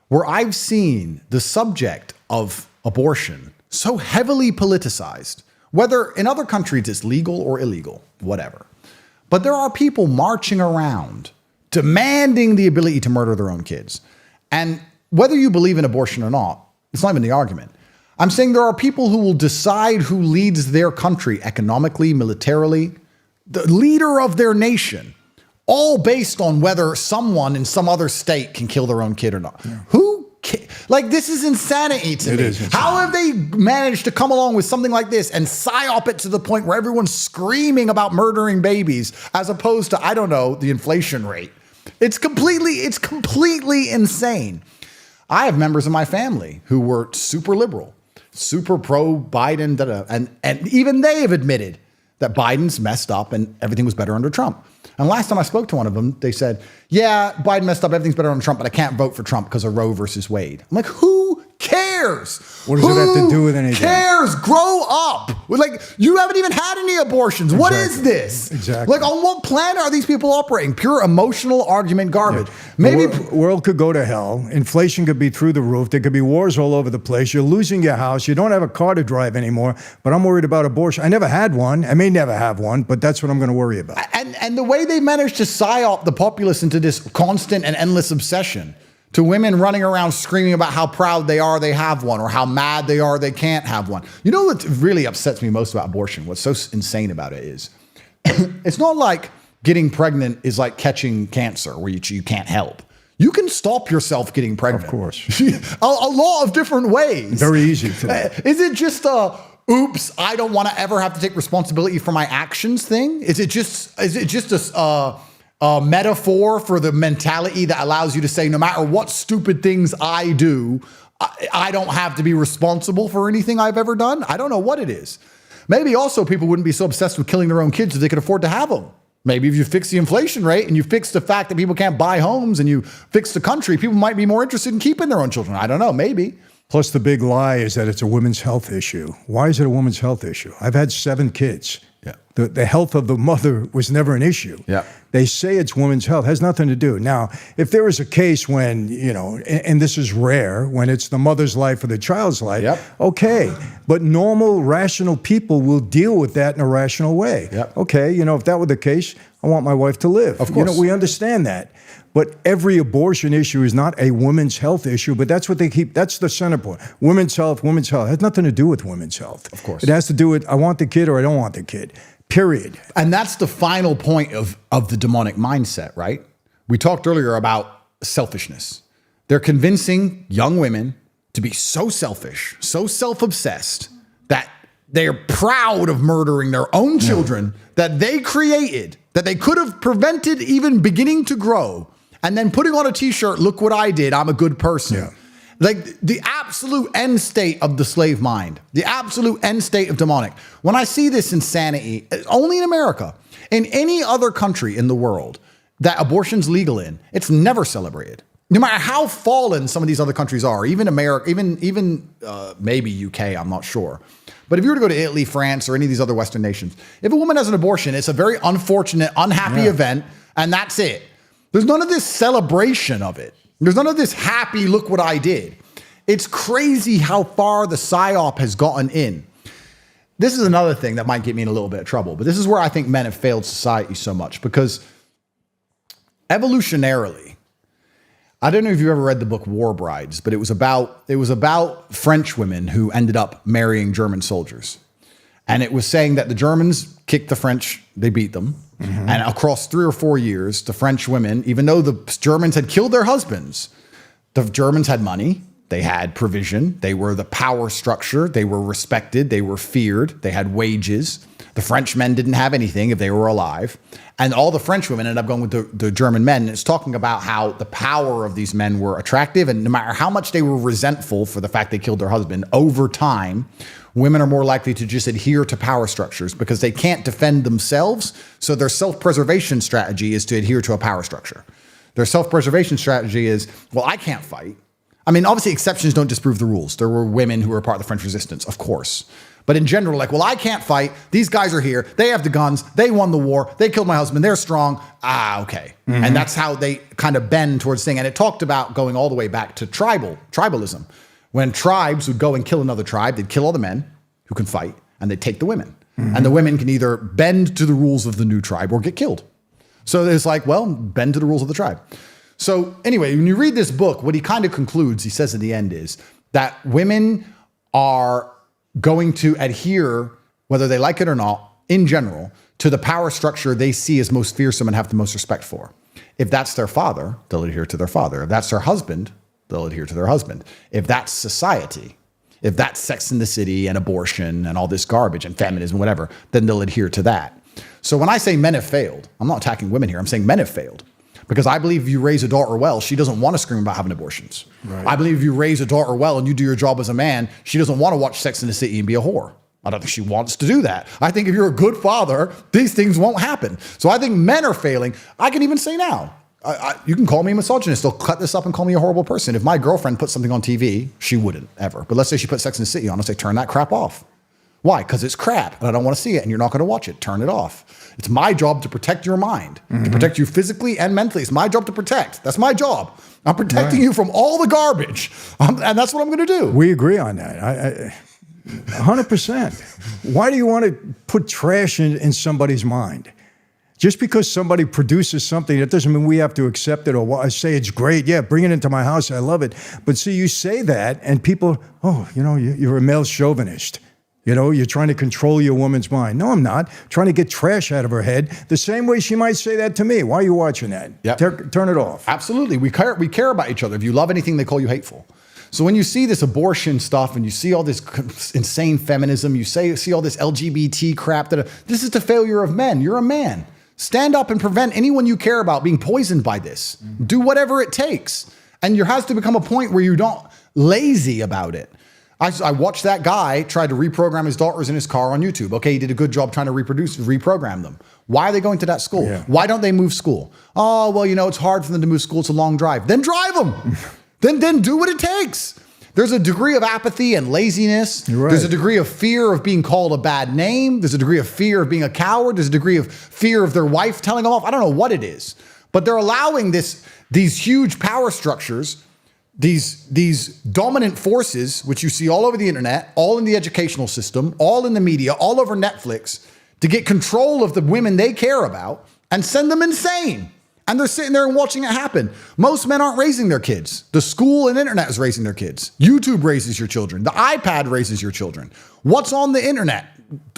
where I've seen the subject of abortion so heavily politicized, whether in other countries it's legal or illegal, whatever. But there are people marching around demanding the ability to murder their own kids. And whether you believe in abortion or not, it's not even the argument. I'm saying there are people who will decide who leads their country economically, militarily, the leader of their nation, all based on whether someone in some other state can kill their own kid or not. Yeah. Like, this is insanity to me. How have they managed to come along with something like this and psyop it to the point where everyone's screaming about murdering babies as opposed to, I don't know, the inflation rate? It's completely insane. I have members of my family who were super liberal, super pro-Biden, and even they have admitted that Biden's messed up and everything was better under Trump. And last time I spoke to one of them, they said, yeah, Biden messed up, everything's better under Trump, but I can't vote for Trump because of Roe versus Wade. I'm like, who cares? What does it have to do with anything? Who cares? Grow up. Like, you haven't even had any abortions. Exactly. What is this? Exactly. Like, on what planet are these people operating? Pure emotional argument garbage. Yeah. Maybe the world could go to hell. Inflation could be through the roof. There could be wars all over the place. You're losing your house. You don't have a car to drive anymore. But I'm worried about abortion. I never had one. I may never have one, but that's what I'm going to worry about. And the way they managed to psyop the populace into this constant and endless obsession to women running around screaming about how proud they are they have one or how mad they are they can't have one. You know what really upsets me most about abortion? What's so insane about it is it's not like getting pregnant is like catching cancer where you can't help. You can stop yourself getting pregnant. Of course. a lot of different ways. Very easy today. Is it just oops, I don't want to ever have to take responsibility for my actions thing? Is it just a metaphor for the mentality that allows you to say, no matter what stupid things I do, I don't have to be responsible for anything I've ever done? I don't know what it is. Maybe also people wouldn't be so obsessed with killing their own kids if they could afford to have them. Maybe if you fix the inflation rate and you fix the fact that people can't buy homes and you fix the country, people might be more interested in keeping their own children. I don't know, maybe. Plus, the big lie is that it's a women's health issue. Why is it a women's health issue? I've had 7 kids. Yeah. The health of the mother was never an issue. Yeah. They say it's women's health. Has nothing to do. Now, if there is a case when, and this is rare, when it's the mother's life or the child's life, Yep. okay. But normal, rational people will deal with that in a rational way. Yep. Okay, if that were the case, I want my wife to live. Of course. We understand that. But every abortion issue is not a women's health issue, but that's what they keep. That's the center point. Women's health. It has nothing to do with women's health. Of course. It has to do with I want the kid or I don't want the kid, period. And that's the final point of the demonic mindset, right? We talked earlier about selfishness. They're convincing young women to be so selfish, so self-obsessed that they're proud of murdering their own children that they created, that they could have prevented even beginning to grow, and then putting on a t-shirt, look what I did, I'm a good person. Yeah. Like the absolute end state of the slave mind, the absolute end state of demonic. When I see this insanity, only in America, in any other country in the world that abortion's legal in, it's never celebrated. No matter how fallen some of these other countries are, even America, even maybe UK, I'm not sure. But if you were to go to Italy, France, or any of these other Western nations, if a woman has an abortion, it's a very unfortunate, unhappy event, and that's it. There's none of this celebration of it. There's none of this happy, look what I did. It's crazy how far the psyop has gotten in. This is another thing that might get me in a little bit of trouble, but this is where I think men have failed society so much, because evolutionarily, I don't know if you've ever read the book War Brides, but it was about French women who ended up marrying German soldiers. And it was saying that the Germans kicked the French, they beat them. Mm-hmm. And across 3 or 4 years, the French women, even though the Germans had killed their husbands, the Germans had money, they had provision, they were the power structure, they were respected, they were feared, they had wages. The French men didn't have anything if they were alive. And all the French women ended up going with the German men. And it's talking about how the power of these men were attractive. And no matter how much they were resentful for the fact they killed their husband, over time, women are more likely to just adhere to power structures because they can't defend themselves. So their self-preservation strategy is to adhere to a power structure. Their self-preservation strategy is, well, I can't fight. I mean, obviously exceptions don't disprove the rules. There were women who were part of the French resistance, of course. But in general, like, well, I can't fight. These guys are here. They have the guns. They won the war. They killed my husband. They're strong. Okay. Mm-hmm. And that's how they kind of bend towards thing. And it talked about going all the way back to tribalism. When tribes would go and kill another tribe, they'd kill all the men who can fight, and they'd take the women. Mm-hmm. And the women can either bend to the rules of the new tribe or get killed. So it's like, well, bend to the rules of the tribe. So anyway, when you read this book, what he kind of concludes, he says at the end, is that women are going to adhere, whether they like it or not, in general, to the power structure they see as most fearsome and have the most respect for. If that's their father, they'll adhere to their father. If that's their husband, they'll adhere to their husband. If that's society, if that's Sex in the City and abortion and all this garbage and feminism, whatever, then they'll adhere to that. So when I say men have failed, I'm not attacking women here. I'm saying men have failed. Because I believe if you raise a daughter well, she doesn't want to scream about having abortions. Right. I believe if you raise a daughter well and you do your job as a man, she doesn't want to watch Sex in the City and be a whore. I don't think she wants to do that. I think if you're a good father, these things won't happen. So I think men are failing. I can even say now, you can call me a misogynist. They'll cut this up and call me a horrible person. If my girlfriend put something on TV, she wouldn't ever. But let's say she put Sex in the City on, I'll say, turn that crap off. Why? Because it's crap and I don't want to see it and you're not going to watch it. Turn it off. It's my job to protect your mind, to protect you physically and mentally. It's my job to protect. That's my job. I'm protecting you from all the garbage. And that's what I'm going to do. We agree on that. 100%. Why do you want to put trash in somebody's mind? Just because somebody produces something, that doesn't mean we have to accept it or say it's great. Yeah, bring it into my house. I love it. But see, you say that and people, you're a male chauvinist. You know, you're trying to control your woman's mind. No, I'm not. Trying to get trash out of her head. The same way she might say that to me. Why are you watching that? Yep. Turn it off. Absolutely. We care about each other. If you love anything, they call you hateful. So when you see this abortion stuff and you see all this insane feminism, you see all this LGBT crap, this is the failure of men. You're a man. Stand up and prevent anyone you care about being poisoned by this. Do whatever it takes. And there has to become a point where you don't lazy about it. I watched that guy try to reprogram his daughters in his car on YouTube. Okay, he did a good job trying to reprogram them. Why are they going to that school? Yeah. Why don't they move school? Oh, well, it's hard for them to move school. It's a long drive. Then drive them. then do what it takes. There's a degree of apathy and laziness. Right. There's a degree of fear of being called a bad name. There's a degree of fear of being a coward. There's a degree of fear of their wife telling them off. I don't know what it is, but they're allowing these huge power structures, these dominant forces, which you see all over the internet, all in the educational system, all in the media, all over Netflix, to get control of the women they care about and send them insane. And they're sitting there and watching it happen. Most men aren't raising their kids. The school and internet is raising their kids. YouTube raises your children. The iPad raises your children. What's on the internet?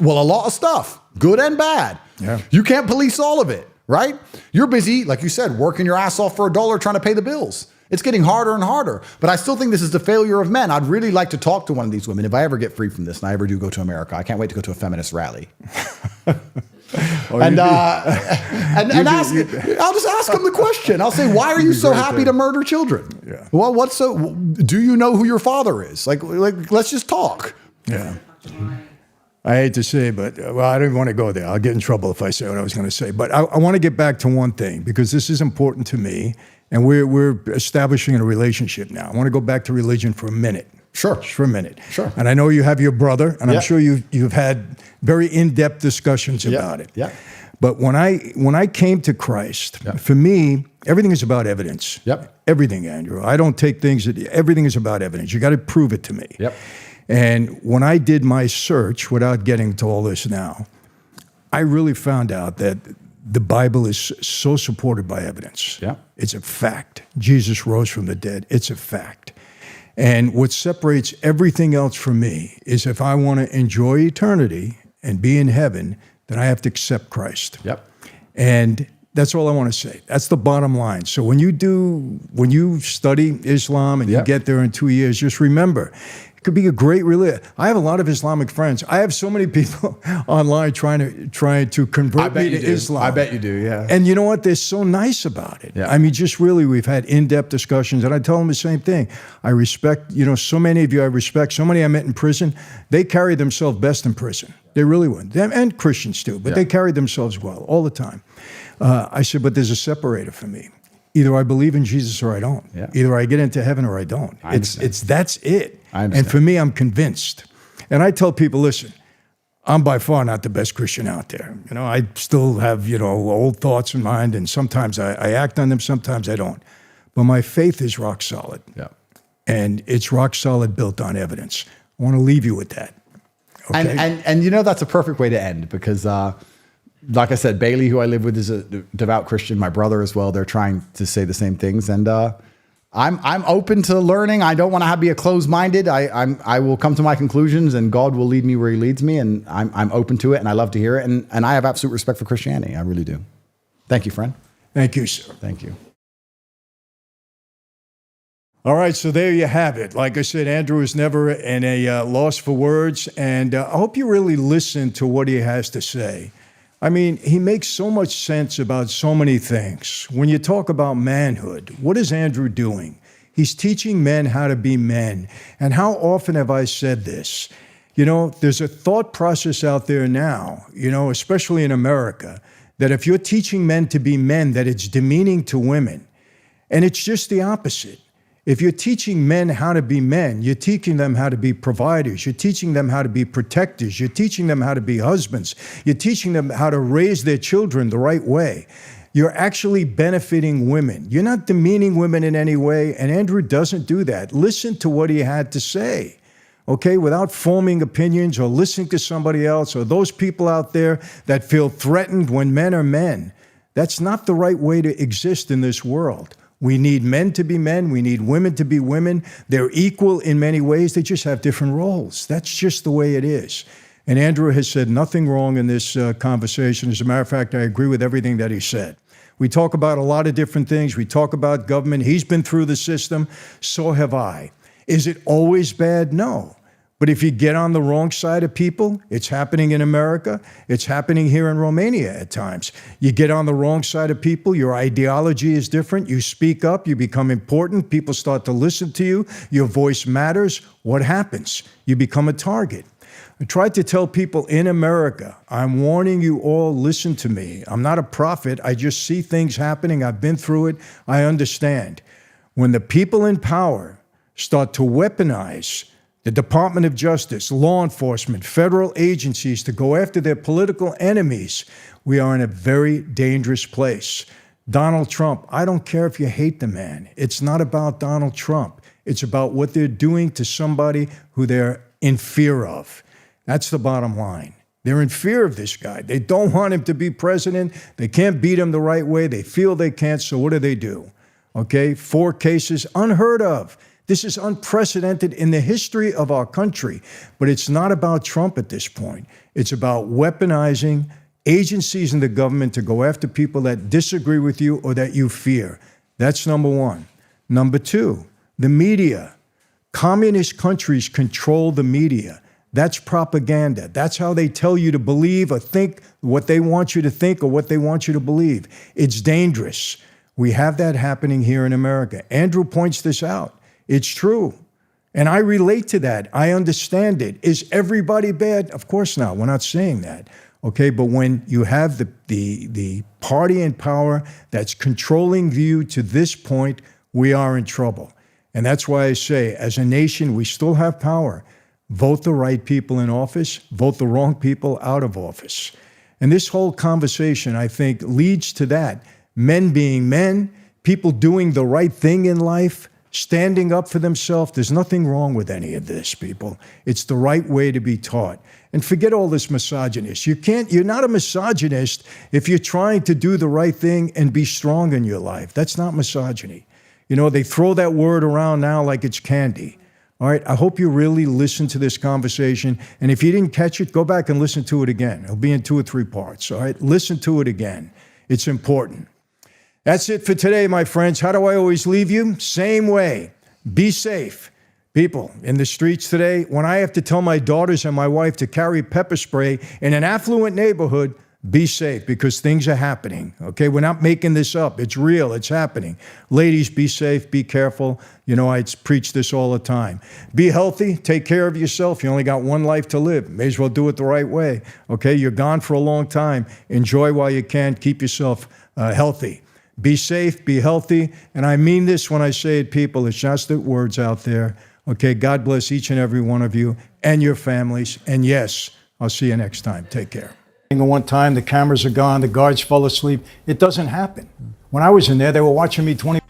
Well, a lot of stuff, good and bad. Yeah. You can't police all of it, right? You're busy, like you said, working your ass off for $1 trying to pay the bills. It's getting harder and harder. But I still think this is the failure of men. I'd really like to talk to one of these women if I ever get free from this and I ever do go to America. I can't wait to go to a feminist rally. I'll just ask them the question. I'll say, why are you so happy to murder children? Yeah. Well, do you know who your father is? Like, let's just talk. Yeah. I hate to say, but I don't even want to go there. I'll get in trouble if I say what I was going to say. But I want to get back to one thing because this is important to me, and we're establishing a relationship now. I want to go back to religion for a minute. Sure. Just for a minute. Sure. And I know you have your brother, and Yeah. I'm sure you've had very in-depth discussions about it. Yeah. But when I came to Christ, Yeah. for me, everything is about evidence. Yep. Everything, Andrew. I don't take things everything is about evidence. You got to prove it to me. Yep. And when I did my search, without getting to all this now, I really found out that the Bible is so supported by evidence. Yeah. It's a fact. Jesus rose from the dead. It's a fact. And what separates everything else from me is if I want to enjoy eternity and be in heaven, then I have to accept Christ. Yep. And that's all I want to say. That's the bottom line. So when you study Islam and you Yep. get there in 2 years, just remember, it could be a great religion. I have a lot of Islamic friends. I have so many people online trying to convert me to Islam. I bet you do, yeah. And you know what? They're so nice about it. Yeah. I mean, just really, we've had in-depth discussions, and I tell them the same thing. I respect, so many of you I respect, so many I met in prison, they carry themselves best in prison. They really would. Them and Christians too, but Yeah. they carry themselves well all the time. I said, but there's a separator for me. Either I believe in Jesus or I don't. Yeah. Either I get into heaven or I don't. That's it. I understand. And for me, I'm convinced. And I tell people, listen, I'm by far not the best Christian out there. I still have, old thoughts in mind, and sometimes I act on them, sometimes I don't. But my faith is rock solid. Yeah. And it's rock solid, built on evidence. I want to leave you with that. Okay? And that's a perfect way to end because, like I said, Bailey, who I live with, is a devout Christian. My brother as well. They're trying to say the same things, and I'm open to learning. I don't want to be a closed-minded. I will come to my conclusions, and God will lead me where He leads me, and I'm open to it, and I love to hear it, and I have absolute respect for Christianity. I really do. Thank you, friend. Thank you, sir. Thank you. All right, so there you have it. Like I said, Andrew is never in a loss for words, and I hope you really listen to what he has to say. I mean, he makes so much sense about so many things. When you talk about manhood, what is Andrew doing? He's teaching men how to be men. And how often have I said this? There's a thought process out there now, especially in America, that if you're teaching men to be men, that it's demeaning to women. And it's just the opposite. If you're teaching men how to be men, you're teaching them how to be providers. You're teaching them how to be protectors. You're teaching them how to be husbands. You're teaching them how to raise their children the right way. You're actually benefiting women. You're not demeaning women in any way, and Andrew doesn't do that. Listen to what he had to say, okay, without forming opinions or listening to somebody else or those people out there that feel threatened when men are men. That's not the right way to exist in this world. We need men to be men. We need women to be women. They're equal in many ways. They just have different roles. That's just the way it is. And Andrew has said nothing wrong in this conversation. As a matter of fact, I agree with everything that he said. We talk about a lot of different things. We talk about government. He's been through the system. So have I. Is it always bad? No. But if you get on the wrong side of people, it's happening in America. It's happening here in Romania at times. You get on the wrong side of people, your ideology is different. You speak up, you become important. People start to listen to you. Your voice matters. What happens? You become a target. I tried to tell people in America, I'm warning you all, listen to me. I'm not a prophet. I just see things happening. I've been through it. I understand. When the people in power start to weaponize the Department of Justice, law enforcement, federal agencies to go after their political enemies, we are in a very dangerous place. Donald Trump, I don't care if you hate the man. It's not about Donald Trump. It's about what they're doing to somebody who they're in fear of. That's the bottom line. They're in fear of this guy. They don't want him to be president. They can't beat him the right way. They feel they can't, so what do? Okay, 4 cases, unheard of. This is unprecedented in the history of our country. But it's not about Trump at this point. It's about weaponizing agencies in the government to go after people that disagree with you or that you fear. That's number one. Number two, the media. Communist countries control the media. That's propaganda. That's how they tell you to believe or think what they want you to think or what they want you to believe. It's dangerous. We have that happening here in America. Andrew points this out. It's true. And I relate to that. I understand it. Is everybody bad? Of course not. We're not saying that. Okay, but when you have the party in power that's controlling you to this point, we are in trouble. And that's why I say, as a nation, we still have power. Vote the right people in office, vote the wrong people out of office. And this whole conversation, I think, leads to that. Men being men, people doing the right thing in life, standing up for themselves. There's nothing wrong with any of this, people. It's the right way to be taught. And forget all this misogynist. You're not a misogynist if you're trying to do the right thing and be strong in your life. That's not misogyny. You know, they throw that word around now like it's candy. All right, I hope you really listen to this conversation. And if you didn't catch it, go back and listen to it again. It'll be in 2 or 3 parts, all right? Listen to it again. It's important. That's it for today, my friends. How do I always leave you? Same way. Be safe. People in the streets today, when I have to tell my daughters and my wife to carry pepper spray in an affluent neighborhood, be safe because things are happening, okay? We're not making this up. It's real. It's happening. Ladies, be safe. Be careful. You know, I preach this all the time. Be healthy. Take care of yourself. You only got one life to live. May as well do it the right way, okay? You're gone for a long time. Enjoy while you can. Keep yourself healthy. Be safe. Be healthy. And I mean this when I say it, people. It's just the words out there, okay? God bless each and every one of you and your families. And yes, I'll see you next time. Take care. One time, the cameras are gone, the guards fell asleep. It doesn't happen. When I was in there, they were watching me 20